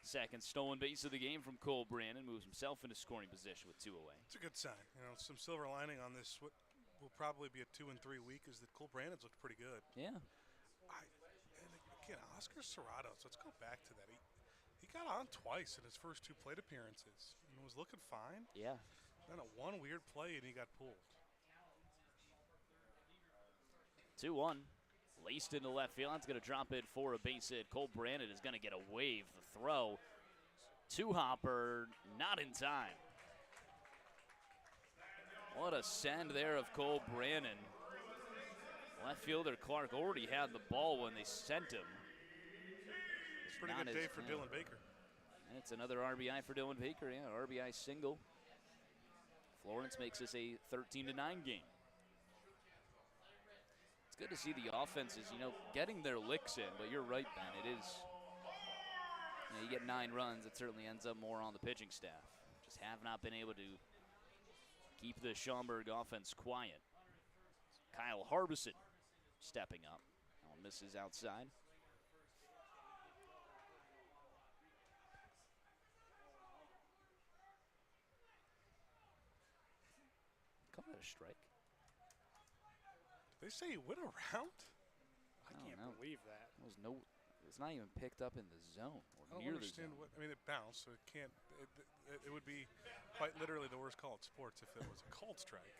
Second stolen base of the game from Cole Brannon, moves himself into scoring position with 2 away. It's a good sign. You know, some silver lining on this. What will probably be a 2-3 week is that Cole Brannon's looked pretty good. Yeah. And again, Oscar Serratos. Let's go back to that. He got on twice in his first 2 plate appearances and was looking fine. Yeah. Then a one weird play and he got pulled. 2-1. Laced into left field. It's going to drop in for a base hit. Cole Brannon is going to get a wave. The throw. Two-hopper, not in time. What a send there of Cole Brannon. Left fielder Clark already had the ball when they sent him. Pretty good day for Dylan Baker. And it's another RBI for Dylan Baker. Yeah, RBI single. Florence makes this a 13-9 game. It's good to see the offenses, getting their licks in, but you're right, Ben. It is, you get 9 runs, it certainly ends up more on the pitching staff. Just have not been able to keep the Schaumburg offense quiet. Kyle Harbison stepping up. That one misses outside. Call that a strike. They say he went around? I can't believe that. It's not even picked up in the zone or I don't near the understand zone. it bounced, so it can't. It would be quite literally the worst call at sports if it was a called strike.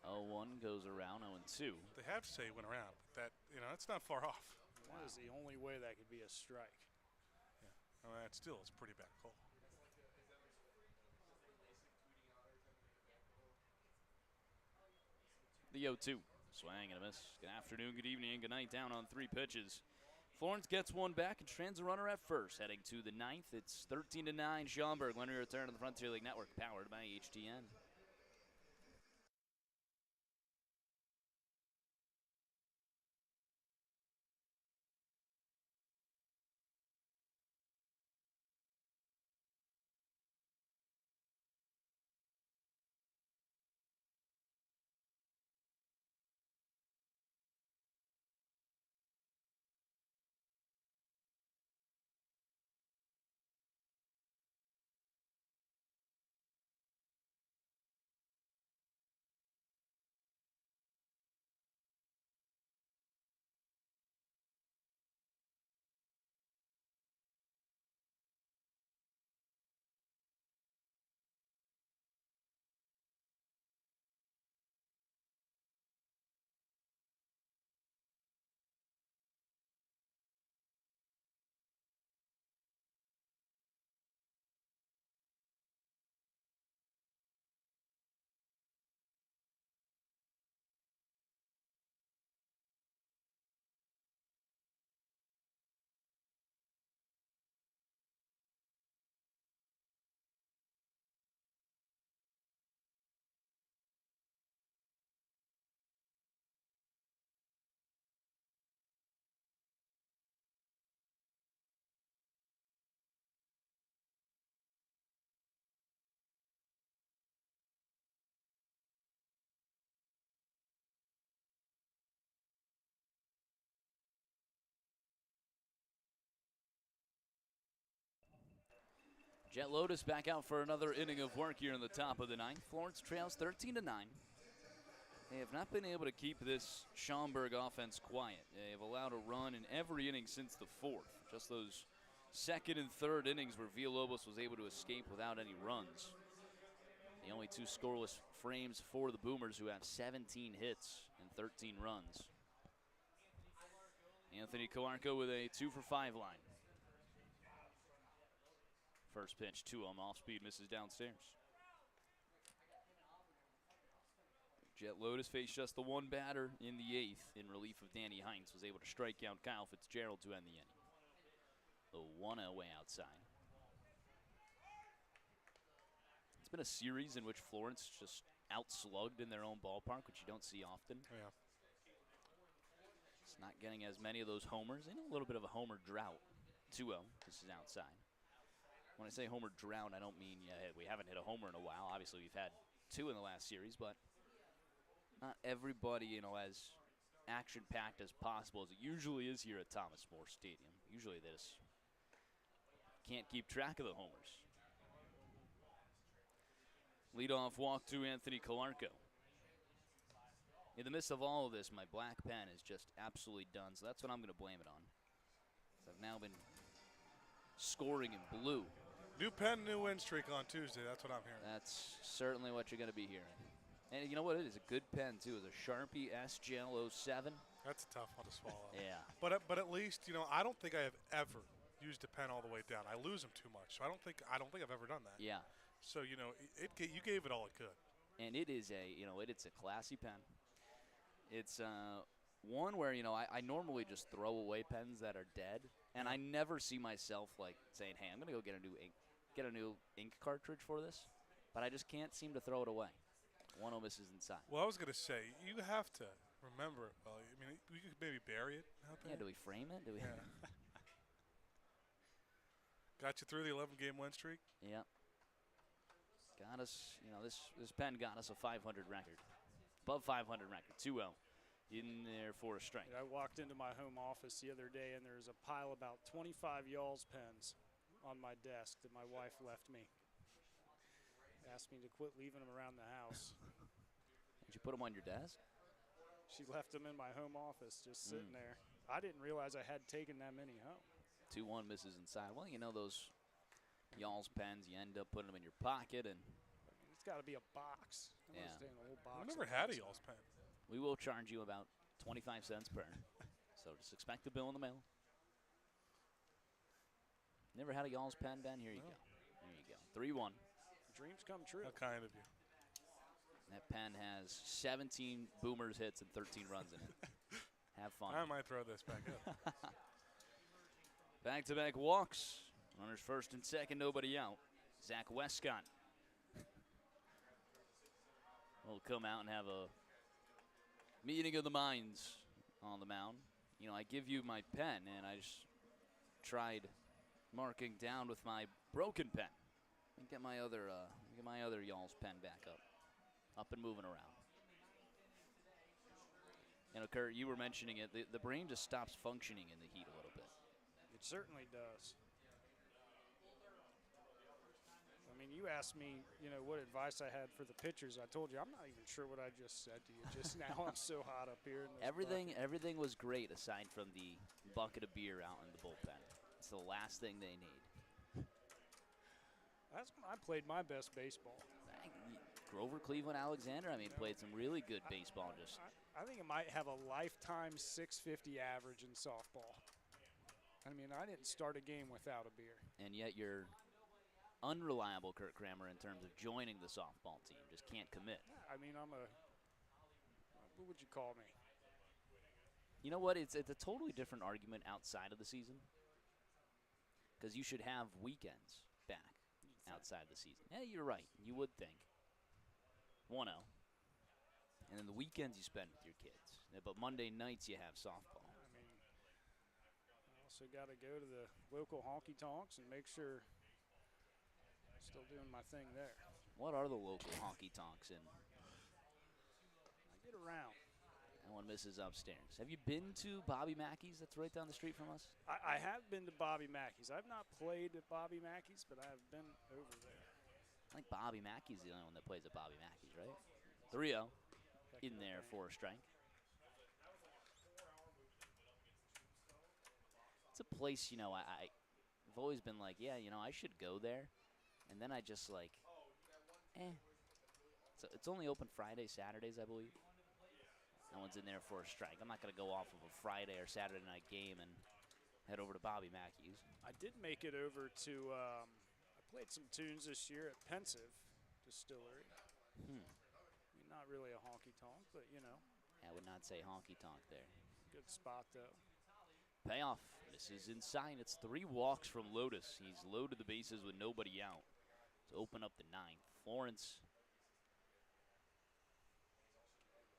0-1 goes around, 0-2. They have to say he went around, but that's not far off. That is the only way that could be a strike. Yeah, that still is a pretty bad call. The 0-2. Swing and a miss. Good afternoon, good evening, and good night down on 3 pitches. Florence gets one back and trends a runner at first. Heading to the 9th, it's 13-9 Schaumburg. When we return to the Frontier League Network, powered by HTN. Jet Lotus back out for another inning of work here in the top of the 9th. Florence trails 13-9. They have not been able to keep this Schaumburg offense quiet. They have allowed a run in every inning since the 4th. Just those second and third innings where Villalobos was able to escape without any runs. The only 2 scoreless frames for the Boomers, who have 17 hits and 13 runs. Anthony Coarco with a 2-for-5 line. First pitch to him, off speed, misses downstairs. Jet Lotus faced just the 1 batter in the 8th in relief of Danny Heinz. Was able to strike out Kyle Fitzgerald to end the inning. The 1-0 way outside. It's been a series in which Florence just outslugged in their own ballpark, which you don't see often. Yeah. It's not getting as many of those homers. In a little bit of a homer drought. 2-0, this is outside. When I say homer drought, I don't mean we haven't hit a homer in a while. Obviously, we've had 2 in the last series, but not everybody, as action-packed as possible as it usually is here at Thomas More Stadium. Usually this can't keep track of the homers. Leadoff walk to Anthony Calarco. In the midst of all of this, my black pen is just absolutely done, so that's what I'm going to blame it on. So I've now been scoring in blue. New pen, new win streak on Tuesday. That's what I'm hearing. That's certainly what you're going to be hearing. And you know what? It is a good pen, too. It's a Sharpie SGL 07. That's a tough one to swallow. Yeah. But at least, I don't think I have ever used a pen all the way down. I lose them too much. So I don't think I've ever done that. Yeah. So, you gave it all it could. And it is it's a classy pen. It's one where, I normally just throw away pens that are dead. And I never see myself, saying, hey, I'm going to go get a new ink cartridge for this. But I just can't seem to throw it away. One of us is inside. Well, I was going to say, you have to remember, we could maybe bury it out there. Yeah, do we frame it? Do we? Yeah. Got you through the 11-game win streak? Yeah. Got us, this pen got us a 500 record. Above 500 record, 2-0. In there for a strike. I walked into my home office the other day, and there's a pile about 25 Y'all's pens on my desk that my wife left me. Asked me to quit leaving them around the house. Did you put them on your desk? She left them in my home office, just sitting there. I didn't realize I had taken that many home. 2-1 misses inside. Well, those Y'all's pens, you end up putting them in your pocket, and it's got to be a box. Yeah. A whole box. I've never had a Y'all's pen. We will charge you about 25 cents per. So just expect the bill in the mail. Never had a Y'all's pen, Ben? Here you go. There you go. 3-1. Dreams come true. How kind of you. That pen has 17 Boomers hits and 13 runs in it. Have fun. I might throw this back up. Back-to-back walks. Runners first and second, nobody out. Zach Westcott will come out and have a meeting of the minds on the mound. I give you my pen, and I just tried marking down with my broken pen. And get my other Y'all's pen back up and moving around. Kurt, you were mentioning it. The brain just stops functioning in the heat a little bit. It certainly does. You asked me, what advice I had for the pitchers. I told you I'm not even sure what I just said to you just now. I'm so hot up here. In this everything was great aside from the bucket of beer out in the bullpen. It's the last thing they need. That's when I played my best baseball. Grover Cleveland Alexander, played some really good baseball. I think it might have a lifetime 650 average in softball. I didn't start a game without a beer. And yet you're unreliable, Kurt Kramer, in terms of joining the softball team. Just can't commit. What would you call me? You know what? It's a totally different argument outside of the season. Because you should have weekends back outside the season. Yeah, you're right. You would think. 1-0. And then the weekends you spend with your kids. But Monday nights you have softball. I also got to go to the local honky-tonks and make sure I'm still doing my thing there. What are the local honky-tonks in? I get around. That one misses upstairs. Have you been to Bobby Mackey's? That's right down the street from us. I have been to Bobby Mackey's. I've not played at Bobby Mackey's, but I have been over there. I think Bobby Mackey's the only one that plays at Bobby Mackey's, right? 3-0 in there for a strike. It's a place, I've always been like, yeah, I should go there. And then I just So it's only open Fridays, Saturdays, I believe. No one's in there for a strike. I'm not going to go off of a Friday or Saturday night game and head over to Bobby Mackey's. I did make it over to, I played some tunes this year at Pensive Distillery. Not really a honky-tonk, but, I would not say honky-tonk there. Good spot, though. Payoff. This is inside. It's 3 walks from Lotus. He's loaded the bases with nobody out to open up the 9th. Florence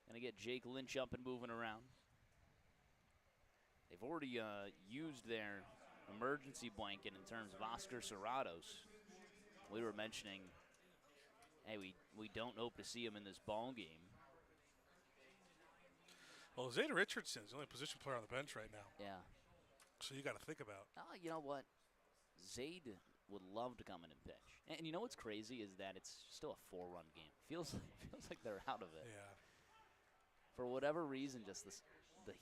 going to get Jake Lynch up and moving around. They've already used their emergency blanket in terms of Oscar Serratos. We were mentioning, hey, we don't hope to see him in this ball game. Well, Zeta Richardson's the only position player on the bench right now. Yeah. So you got to think about. You know what? Zaid would love to come in and pitch. And you know what's crazy is that it's still a 4-run game. Feels like they're out of it. Yeah. For whatever reason, just the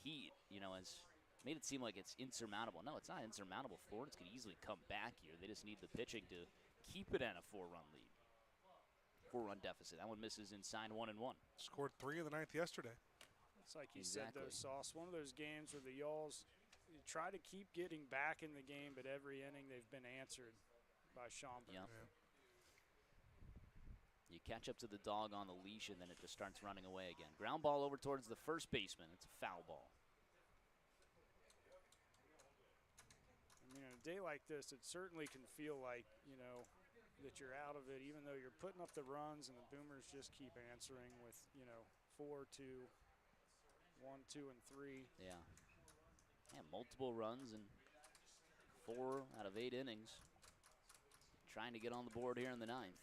heat, has made it seem like it's insurmountable. No, it's not insurmountable. Florence could easily come back here. They just need the pitching to keep it at a 4-run lead. 4-run deficit. That one misses inside 1-1. Scored 3 in the ninth yesterday. It's like you said, though, Sauce. One of those games where the Y'alls try to keep getting back in the game, but every inning they've been answered by Schaumburg. Yep. Yeah. You catch up to the dog on the leash, and then it just starts running away again. Ground ball over towards the first baseman. It's a foul ball. I mean, on a day like this, it certainly can feel like, that you're out of it, even though you're putting up the runs and the Boomers just keep answering with, 4, 2, 1, 2, and 3. Yeah. Yeah, multiple runs in 4 out of 8 innings. Trying to get on the board here in the 9th.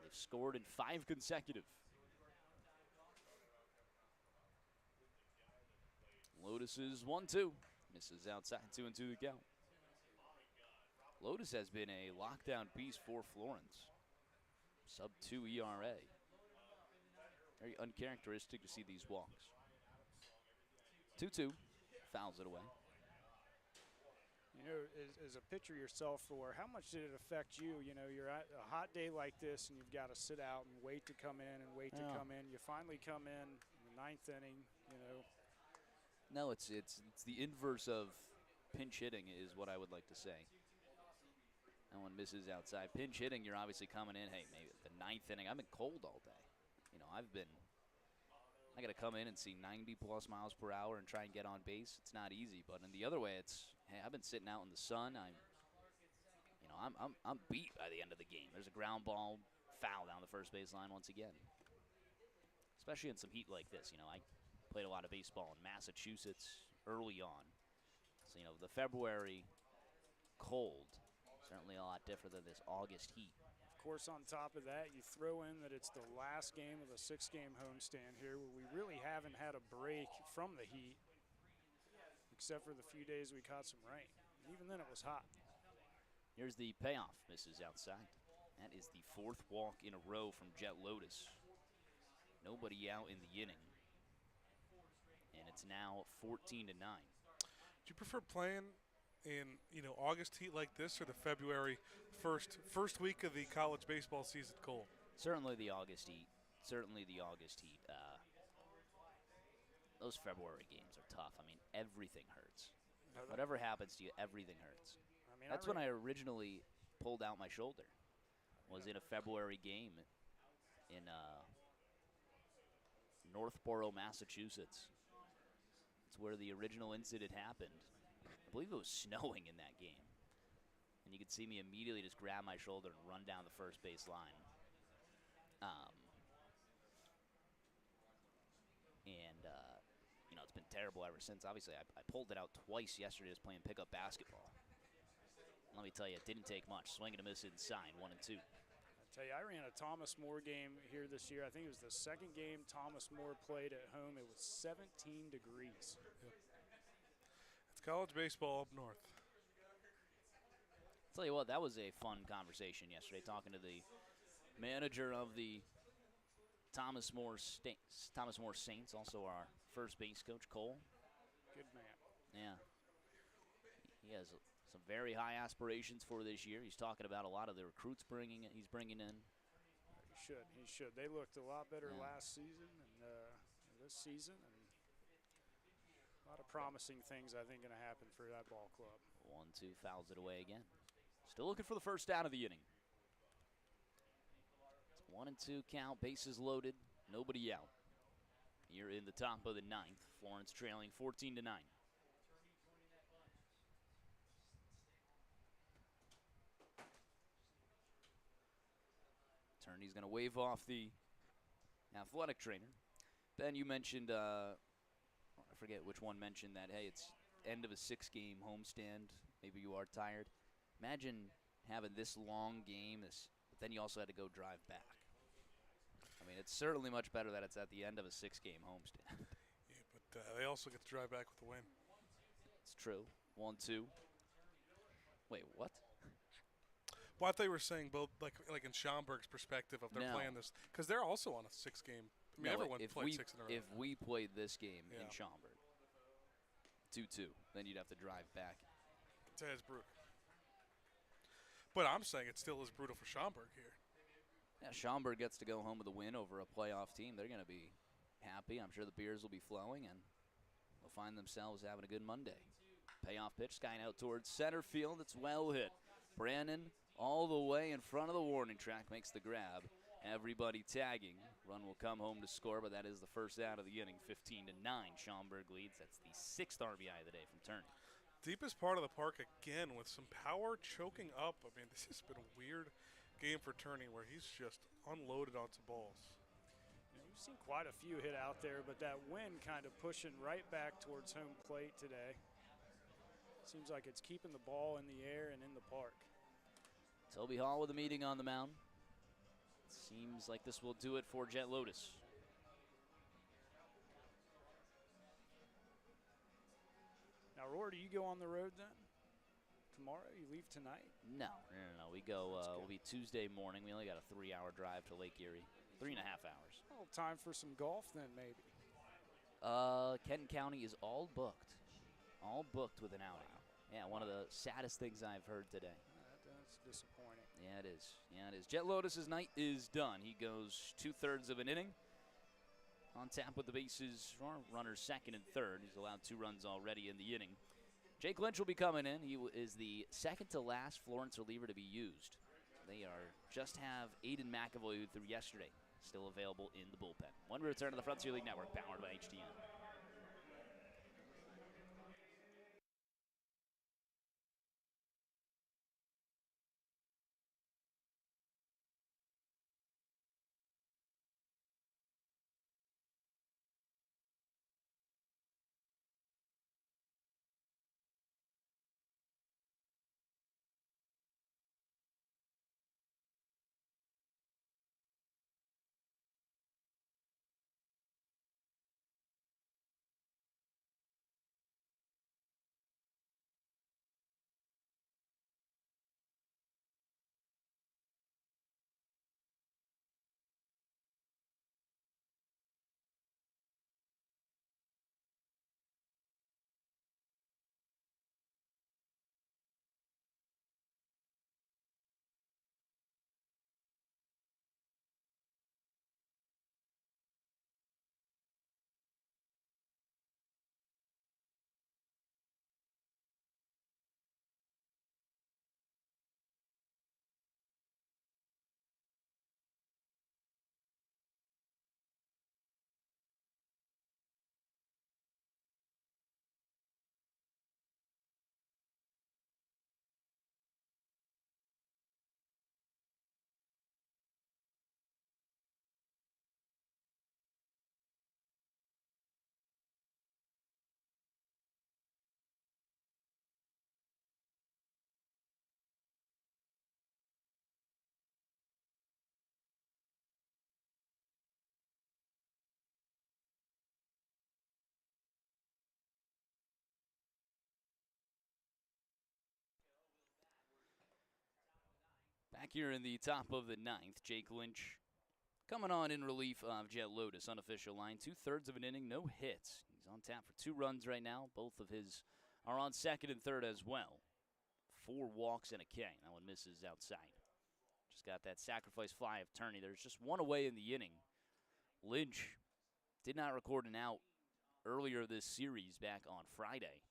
They've scored in 5 consecutive. Lotus is 1-2. Misses outside, 2-2 to count. Lotus has been a lockdown piece for Florence. Sub-2 ERA. Very uncharacteristic to see these walks. 2-2, fouls it away. As a pitcher yourself, how much did it affect you? You're at a hot day like this, and you've got to sit out and wait to come in and wait to come in. You finally come in the 9th inning, No, it's the inverse of pinch hitting is what I would like to say. That one misses outside. Pinch hitting, you're obviously coming in, hey, maybe the 9th inning. I've been cold all day. I got to come in and see 90-plus miles per hour and try and get on base. It's not easy. But in the other way, it's, hey, I've been sitting out in the sun. I'm beat by the end of the game. There's a ground ball foul down the first baseline once again. Especially in some heat like this. I played a lot of baseball in Massachusetts early on. So, the February cold, certainly a lot different than this August heat. Of course, on top of that, you throw in that it's the last game of a 6-game homestand here, where we really haven't had a break from the heat, except for the few days we caught some rain. And even then, it was hot. Here's the payoff. Misses outside. That is the 4th walk in a row from Jet Lotus. Nobody out in the inning. And it's now 14-9. Do you prefer playing in August heat like this, or the February first week of the college baseball season cold? Certainly the August heat. Those February games are tough. I mean, everything hurts. Whatever happens to you, everything hurts. That's when I originally pulled out my shoulder. Was in a February game in Northborough, Massachusetts. It's where the original incident happened. I believe it was snowing in that game. And you could see me immediately just grab my shoulder and run down the first base line. It's been terrible ever since. Obviously, I pulled it out twice yesterday just playing pickup basketball. Let me tell you, it didn't take much. Swing and a miss inside, 1-2. I tell you, I ran a Thomas More game here this year. I think it was the second game Thomas More played at home. It was 17 degrees. Yep. It's college baseball up north. I'll tell you what, that was a fun conversation yesterday, talking to the manager of the Thomas More Saints, also our first base coach, Cole. Good man. Yeah. He has some very high aspirations for this year. He's talking about a lot of the recruits he's bringing in. He should. They looked a lot better last season and this season, and a lot of promising things, I think, going to happen for that ball club. 1-2, fouls it away again. Still looking for the first out of the inning. It's 1-2 count, bases loaded, nobody out. Here in the top of the 9th, Florence trailing 14-9. Attorney's going to wave off the athletic trainer. Ben, you mentioned, I forget which one mentioned that, hey, it's end of a 6-game homestand. Maybe you are tired. Imagine having this long game, but then you also had to go drive back. I mean, it's certainly much better that it's at the end of a 6-game homestand. Yeah, but they also get to drive back with a win. It's True. 1-2. Wait, what? Well, I thought you were saying both, like in Schaumburg's perspective of they're No. playing this, because they're also on a 6-game. I mean, No, everyone if played we, 6 in a row. If we played this game Yeah. in Schaumburg, 2-2, then you'd have to drive back. To Hesbrook. But I'm saying it still is brutal for Schaumburg here. Yeah, Schaumburg gets to go home with a win over a playoff team. They're going to be happy. I'm sure the beers will be flowing, and they'll find themselves having a good Monday. Payoff pitch, skying out towards center field. It's well hit. Brandon all the way in front of the warning track makes the grab. Everybody tagging. Run will come home to score, but that is the first out of the inning. 15-9, Schaumburg leads. That's the 6th RBI of the day from Turney. Deepest part of the park again with some power choking up. I mean, this has been a weird game for Turney where he's just unloaded onto balls. We've seen quite a few hit out there, but that wind kind of pushing right back towards home plate today. Seems like it's keeping the ball in the air and in the park. Toby Hall with a meeting on the mound. Seems like this will do it for Jet Lotus. Now, Rory, do you go on the road then? Tomorrow? You leave tonight? No. We go, we'll be Tuesday morning. We only got a 3-hour drive to Lake Erie. 3.5 hours. Well, time for some golf then, maybe. Kenton County is all booked. All booked with an outing. Yeah, one of the saddest things I've heard today. That's disappointing. Yeah, it is. Yeah, it is. Jet Lotus's night is done. He goes 2/3 of an inning. On tap with the bases, runners second and third. He's allowed 2 runs already in the inning. Jake Lynch will be coming in. He is the second to last Florence reliever to be used. They just have Aiden McAvoy, who threw yesterday, still available in the bullpen. When we return to the Frontier League Network, powered by HDN. Back here in the top of the 9th, Jake Lynch coming on in relief of Jet Lotus. Unofficial line, 2/3 of an inning, no hits. He's on tap for 2 runs right now. Both of his are on second and third as well. 4 walks and a K. That one misses outside. Just got that sacrifice fly of Turney. There's just 1 away in the inning. Lynch did not record an out earlier this series back on Friday.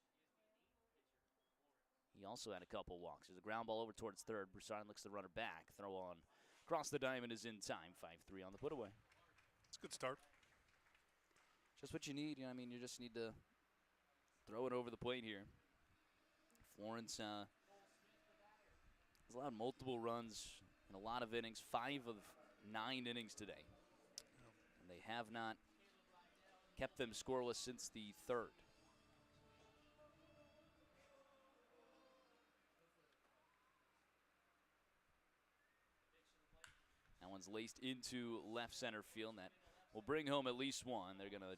He also had a couple walks. There's a ground ball over towards third. Broussard looks the runner back. Throw on across the diamond is in time. 5-3 on the put-away. It's a good start. Just what you need. You just need to throw it over the plate here. Florence has allowed multiple runs in a lot of innings. 5 of 9 innings today. And they have not kept them scoreless since the 3rd. That one's laced into left center field. That will bring home at least 1. They're going to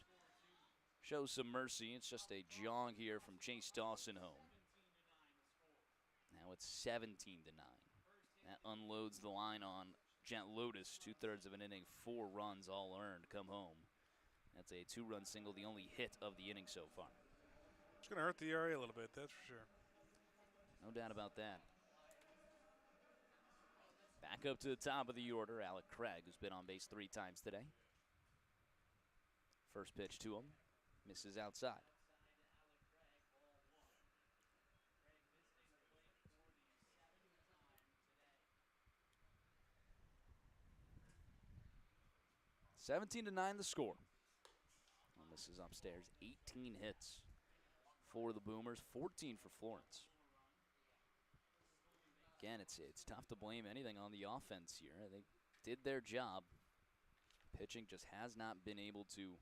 shows some mercy. It's just a jog here from Chase Dawson home. Now it's 17-9. That unloads the line on Jet Lotus. 2/3 of an inning, 4 runs all earned, come home. That's a 2-run single, the only hit of the inning so far. It's going to hurt the area a little bit, that's for sure. No doubt about that. Back up to the top of the order, Alec Craig, who's been on base 3 times today. First pitch to him, misses outside. (17-9) the score. And this is upstairs. 18 hits for the Boomers, 14 for Florence. Again, it's tough to blame anything on the offense here. They did their job. Pitching just has not been able to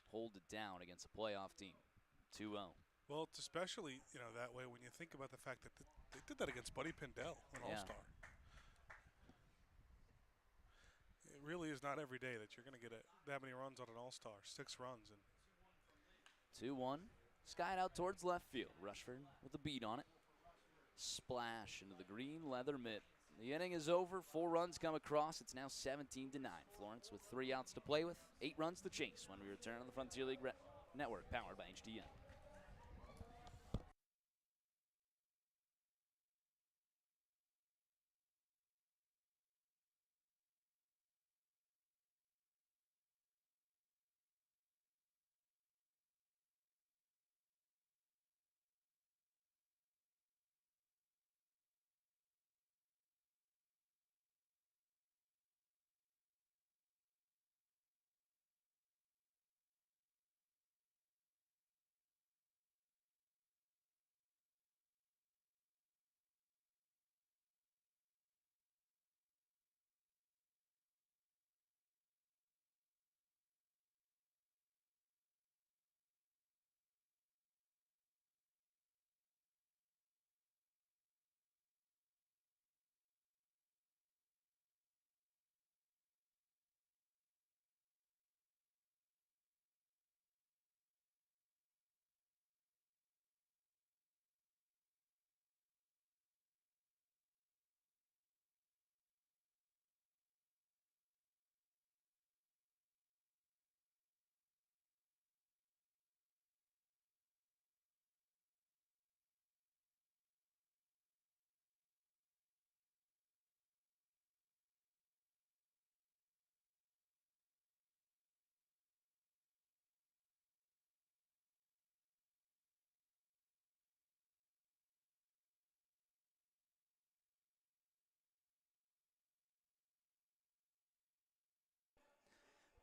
hold it down against a playoff team. 2-0. Well, it's especially, that way when you think about the fact that they did that against Buddy Pindell, an All-Star. It really is not every day that you're going to get that many runs on an All-Star, 6 runs. 2-1. Skied out towards left field. Rushford with a beat on it. Splash into the green leather mitt. The inning is over. 4 runs come across. It's now 17-9. Florence with 3 outs to play with. 8 runs to chase when we return on the Frontier League Network, powered by HDN.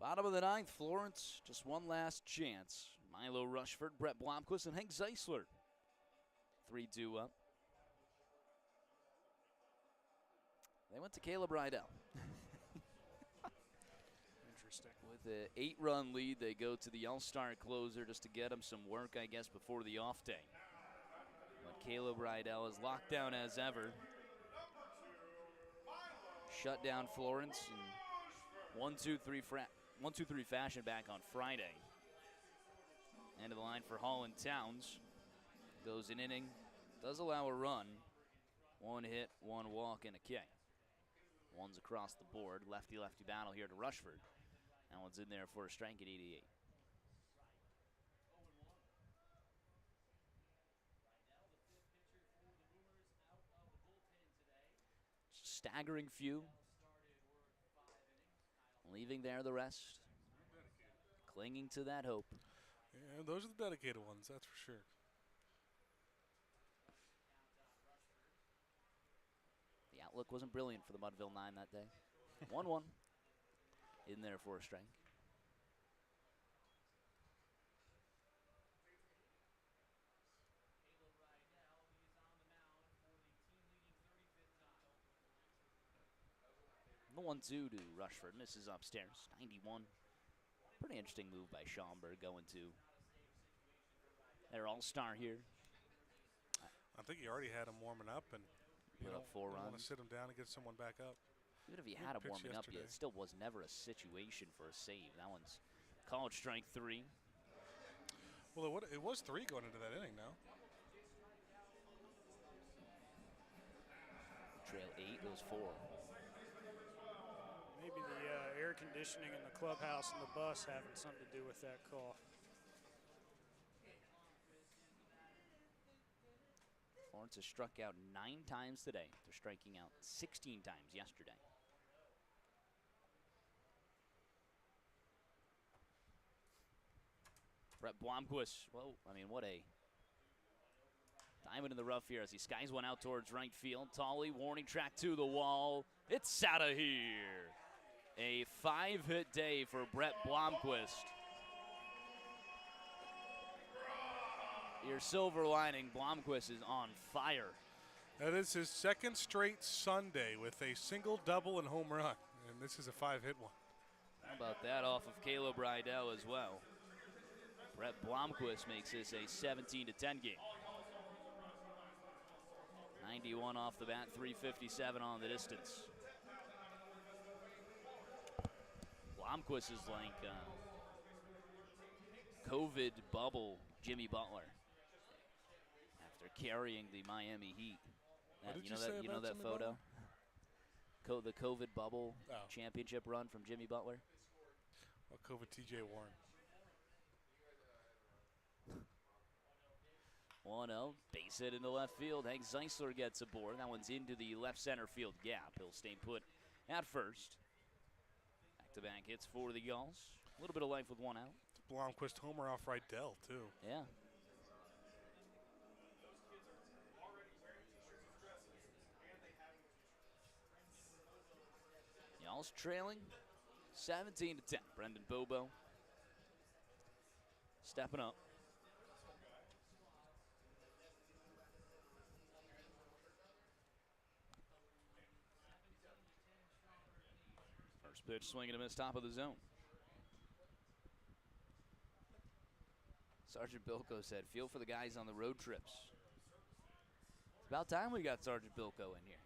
Bottom of the 9th, Florence, just one last chance. Milo Rushford, Brett Blomquist, and Hank Zeisler. 3-2 up. They went to Caleb Rydell. Interesting. With an 8-run lead, they go to the All-Star closer just to get him some work, I guess, before the off day. But Caleb Rydell is locked down as ever. Shut down Florence in 1-2-3 fashion back on Friday. End of the line for Holland Towns. Goes an inning, does allow a run. 1 hit, 1 walk, and a K. One's across the board. Lefty-lefty battle here to Rushford. That one's in there for a strike at 88. Staggering few. Leaving there the rest. Clinging to that hope. Yeah, those are the dedicated ones, that's for sure. The outlook wasn't brilliant for the Mudville 9 that day. 1-1. In there for a strike. The 1-2 to Rushford. Misses upstairs. 91. Pretty interesting move by Schaumburg going to their all-star here. I think he already had him warming up and put up 4 runs. Want to sit him down and get someone back up. Even if he had him warming up, it still was never a situation for a save. That one's called strike 3. Well, it was 3 going into that inning now. Trail 8, it was 4. Maybe the air conditioning in the clubhouse and the bus having something to do with that call. Florence has struck out 9 times today. They're striking out 16 times yesterday. Brett Blomquist, well, I mean, what a diamond in the rough here as he skies one out towards right field. Tolley, warning track to the wall. It's out of here. A 5-hit day for Brett Blomquist. Your silver lining, Blomquist is on fire. That is his 2nd straight Sunday with a single, double, and home run. And this is a 5-hit one. How about that off of Caleb Rydell as well? Brett Blomquist makes this a 17-10 game. 91 off the bat, 357 on the distance. Blomquist is like COVID bubble Jimmy Butler after carrying the Miami Heat. You know that photo? The COVID bubble championship run from Jimmy Butler? Well, COVID TJ Warren. 1-0, base hit into left field. Hank Zeisler gets aboard. That one's into the left center field gap. He'll stay put at first. Back-to-back hits for the Gulls. A little bit of life with 1 out. Blomquist homer off Rydell, too. Yeah. Gulls trailing 17-10. Brendan Bobo stepping up. First pitch, swing and a miss, top of the zone. Sergeant Bilko said, feel for the guys on the road trips. It's about time we got Sergeant Bilko in here.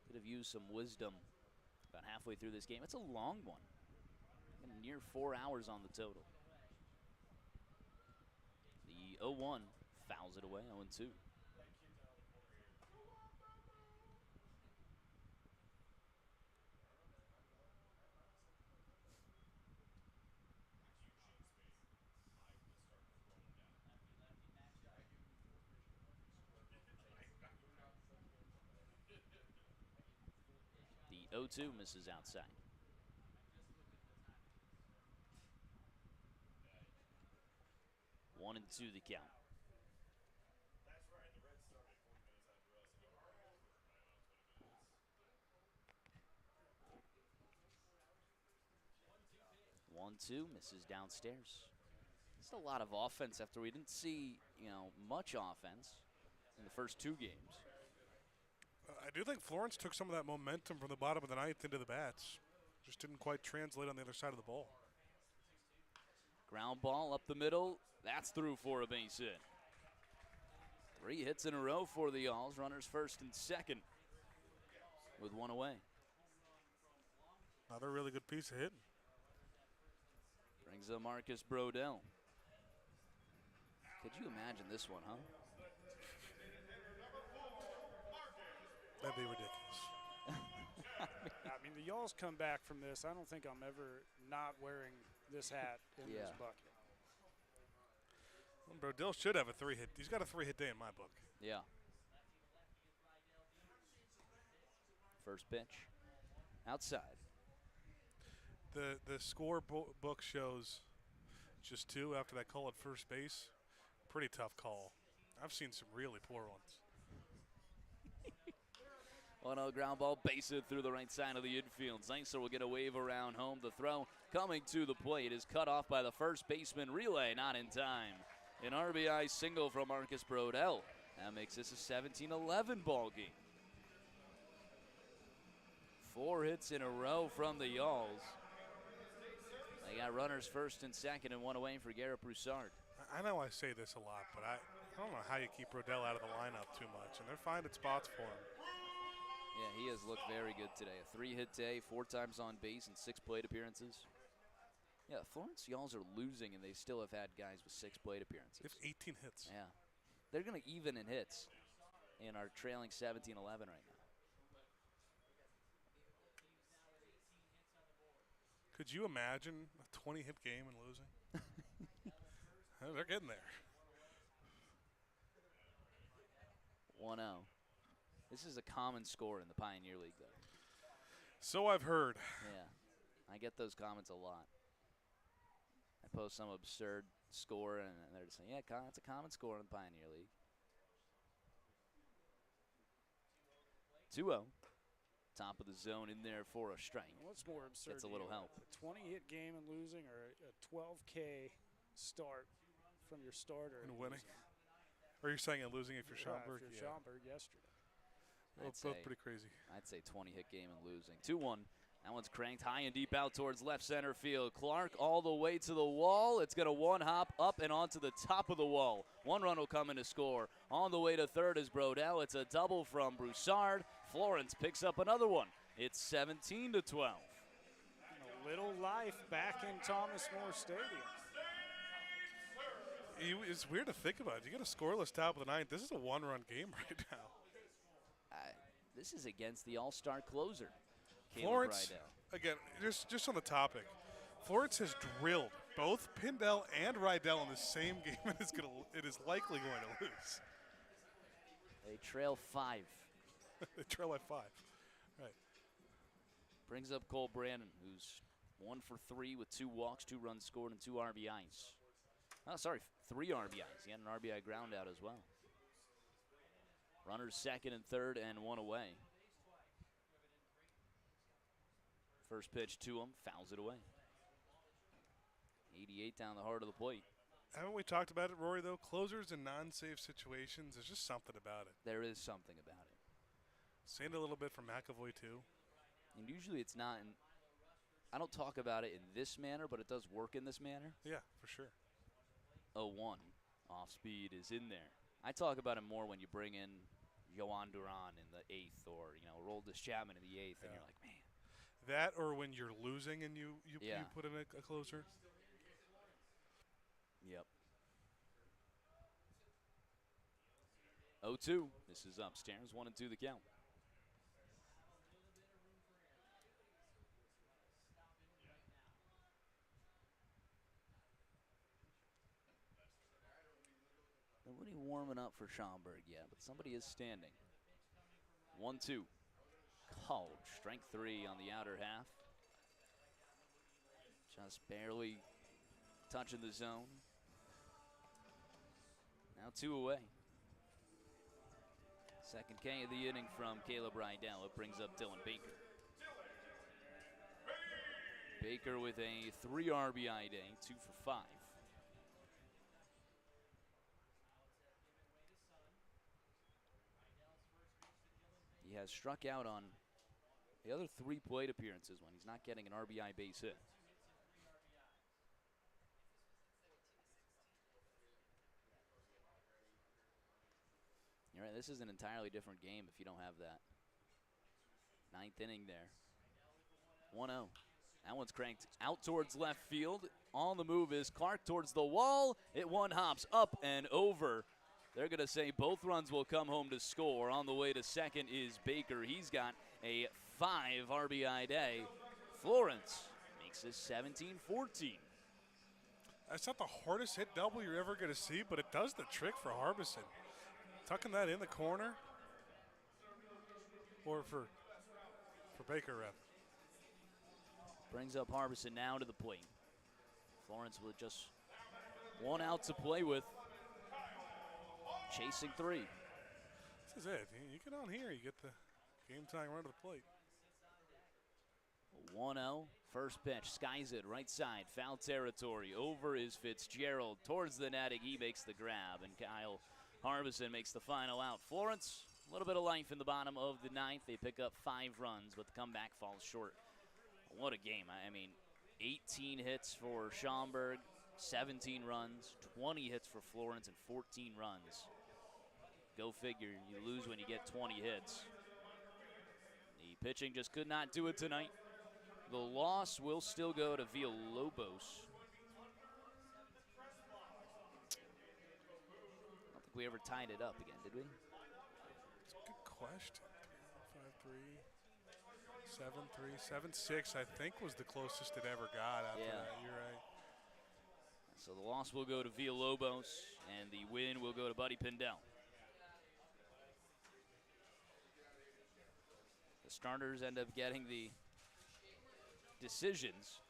Could have used some wisdom about halfway through this game. It's a long one. Near 4 hours on the total. The 0-1 fouls it away, 0-2. The 0-2 misses outside. One and 2 the count. One, two, misses downstairs. It's a lot of offense after we didn't see, much offense in the first 2 games. I do think Florence took some of that momentum from the bottom of the 9th into the bats. Just didn't quite translate on the other side of the ball. Ground ball up the middle. That's through for a base hit. 3 hits in a row for the Alls. Runners first and second with 1 away. Another really good piece of hitting. Brings up Marcus Brodell. Could you imagine this one, huh? That'd be ridiculous. I mean, the Y'alls come back from this. I don't think I'm ever not wearing this hat in this bucket. Well, Brodell should have a 3-hit. He's got a 3-hit day in my book. Yeah. First pitch. Outside. The score book shows just 2 after that call at first base. Pretty tough call. I've seen some really poor ones. 1-0 ground ball, base hit through the right side of the infield. Zeisler will get a wave around home. The throw coming to the plate is cut off by the first baseman. Relay not in time. An RBI single from Marcus Brodell. That makes this a 17-11 ball game. 4 hits in a row from the Y'alls. They got runners first and second and 1 away for Garrett Broussard. I know I say this a lot, but I don't know how you keep Brodell out of the lineup too much, and they're finding spots for him. Yeah, he has looked very good today. A 3-hit day, 4 times on base, and 6 plate appearances. Yeah, Florence Y'alls are losing, and they still have had guys with 6 plate appearances. They have 18 hits. Yeah. They're going to even in hits and are trailing 17-11 right now. Could you imagine a 20-hit game and losing? They're getting there. 1-0. This is a common score in the Pioneer League, though. So I've heard. Yeah. I get those comments a lot. I post some absurd score, and they're just saying, yeah, it's a common score in the Pioneer League. 2-0. Top of the zone in there for a strike. What's more absurd? Gets a little help. A 20-hit game and losing, or a 12K start from your starter and winning? Or you're saying losing if you're Schaumburg? If you're Schaumburg yesterday. Both pretty crazy. I'd say 20-hit game and losing. 2-1. That one's cranked high and deep out towards left center field. Clark all the way to the wall. It's going to one-hop up and onto the top of the wall. 1 run will come in to score. On the way to third is Brodell. It's a double from Broussard. Florence picks up another one. It's 17-12. A little life back in Thomas More Stadium. It's weird to think about. You get a scoreless top of the 9th. This is a 1-run game right now. This is against the all-star closer, Caleb Florence, Rydell. again, just on the topic, Florence has drilled both Pindell and Rydell in the same game, and it is likely going to lose. They trail 5. They trail by 5. Right. Brings up Cole Brandon, who's 1 for 3 with 2 walks, 2 runs scored, and 2 RBIs. Oh, sorry, 3 RBIs. He had an RBI ground out as well. Runners second and third and 1 away. First pitch to him, fouls it away. 88 down the heart of the plate. Haven't we talked about it, Rory, though? Closers in non-safe situations, there's just something about it. There is something about it. Seen it a little bit from McAvoy, too. And usually it's not, I don't talk about it in this manner, but it does work in this manner. Yeah, for sure. 0-1, off speed is in there. I talk about it more when you bring in Yohan Duran in the 8th, or Roldis Chapman in the 8th, and you're like, man. That, or when you're losing and you put in a closer. Yep. 0-2. This is upstairs. 1-2 the count. Nobody warming up for Schaumburg yet, but somebody is standing. 1-2. Called. Strike 3 on the outer half. Just barely touching the zone. Now 2 away. Second K of the inning from Caleb Rydell. It brings up Dylan Baker. Baker with a 3 RBI day, 2 for 5. He has struck out on the other 3 plate appearances when he's not getting an RBI base hit. You're right, this is an entirely different game if you don't have that. 9th inning there. 1-0. That one's cranked out towards left field. On the move is Clark towards the wall. It one hops up and over. They're going to say both runs will come home to score. On the way to second is Baker. He's got a 5 RBI day. Florence makes this 17-14. That's not the hardest hit double you're ever going to see, but it does the trick for Harbison. Tucking that in the corner. Or for Baker, rather. Brings up Harbison now to the plate. Florence with just 1 out to play with. Chasing 3. This is it. You get on here, you get the game-tying run to the plate. 1-0. First pitch. Skies it right side. Foul territory. Over is Fitzgerald. Towards the netting. He makes the grab. And Kyle Harbison makes the final out. Florence, a little bit of life in the bottom of the 9th. They pick up 5 runs, but the comeback falls short. What a game. I mean, 18 hits for Schaumburg, 17 runs, 20 hits for Florence, and 14 runs. Go figure, you lose when you get 20 hits. The pitching just could not do it tonight. The loss will still go to Villalobos. I don't think we ever tied it up again, did we? It's a good question. 5-3, 7-3, 7-6. I think was the closest it ever got after that. You're right. So the loss will go to Villalobos, and the win will go to Buddy Pindell. The starters end up getting the decisions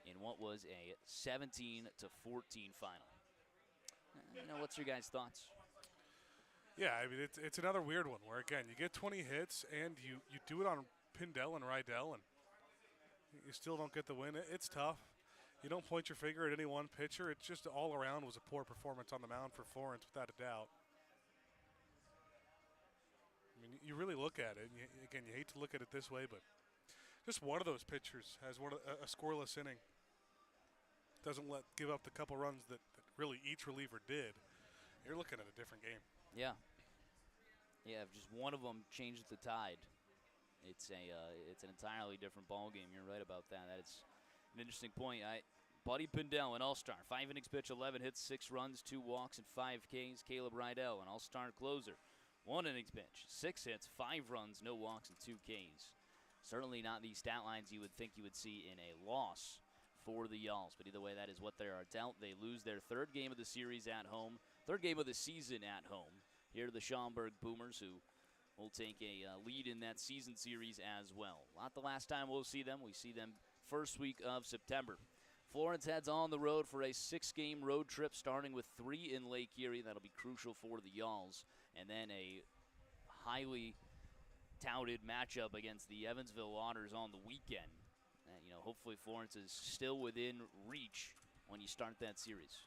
in what was a 17-14 final. What's your guys' thoughts? Yeah, I mean, it's another weird one where, again, you get 20 hits and you do it on Pindell and Rydell, and you still don't get the win. It's tough. You don't point your finger at any one pitcher. It just all around was a poor performance on the mound for Florence, without a doubt. I mean, you really look at it, and again, you hate to look at it this way, but just one of those pitchers has a scoreless inning. Doesn't give up the couple runs that really each reliever did. You're looking at a different game. Yeah. Yeah, if just one of them changed the tide, it's an entirely different ball game. You're right about that. That's an interesting point. Buddy Pindell, an all-star, 5 innings pitch, 11 hits, 6 runs, 2 walks, and 5 Ks. Caleb Rydell, an all-star closer, 1 innings pitch, 6 hits, 5 runs, no walks, and 2 Ks. Certainly not the stat lines you would think you would see in a loss for the Yalls. But either way, that is what they are dealt. They lose their 3rd game of the series at home, 3rd game of the season at home. Here are the Schaumburg Boomers, who will take a lead in that season series as well. Not the last time we'll see them. We see them first week of September. Florence heads on the road for a 6-game road trip, starting with 3 in Lake Erie. That'll be crucial for the Yalls. And then a highly touted matchup against the Evansville Otters on the weekend. Hopefully Florence is still within reach when you start that series.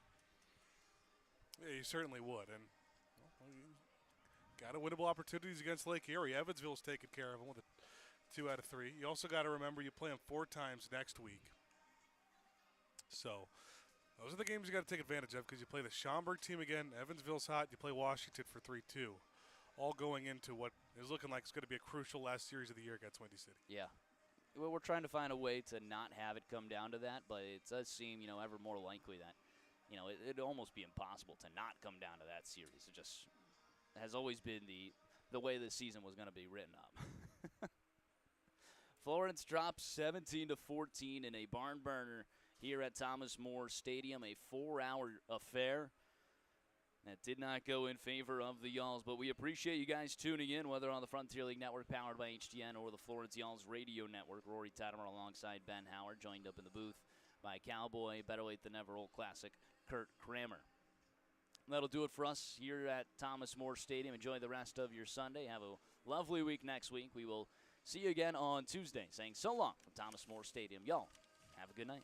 Yeah, you certainly would. And got a winnable opportunities against Lake Erie. Evansville's taking care of them with a 2 out of 3. You also got to remember you play them 4 times next week. So those are the games you got to take advantage of, because you play the Schaumburg team again. Evansville's hot. You play Washington for 3-2. All going into what is looking like it's going to be a crucial last series of the year against Windy City. Yeah. Well, we're trying to find a way to not have it come down to that, but it does seem, ever more likely that, it'd almost be impossible to not come down to that series. It just has always been the way the season was going to be written up. Florence drops 17-14 in a barn burner here at Thomas More Stadium, a 4-hour affair. That did not go in favor of the Yalls, but we appreciate you guys tuning in, whether on the Frontier League Network powered by HDN or the Florence Yalls Radio Network. Rory Tettemer alongside Ben Howard, joined up in the booth by Cowboy, Better Late Than Never Old Classic, Kurt Kramer. That'll do it for us here at Thomas More Stadium. Enjoy the rest of your Sunday. Have a lovely week next week. We will see you again on Tuesday. Saying so long from Thomas More Stadium. Y'all, have a good night.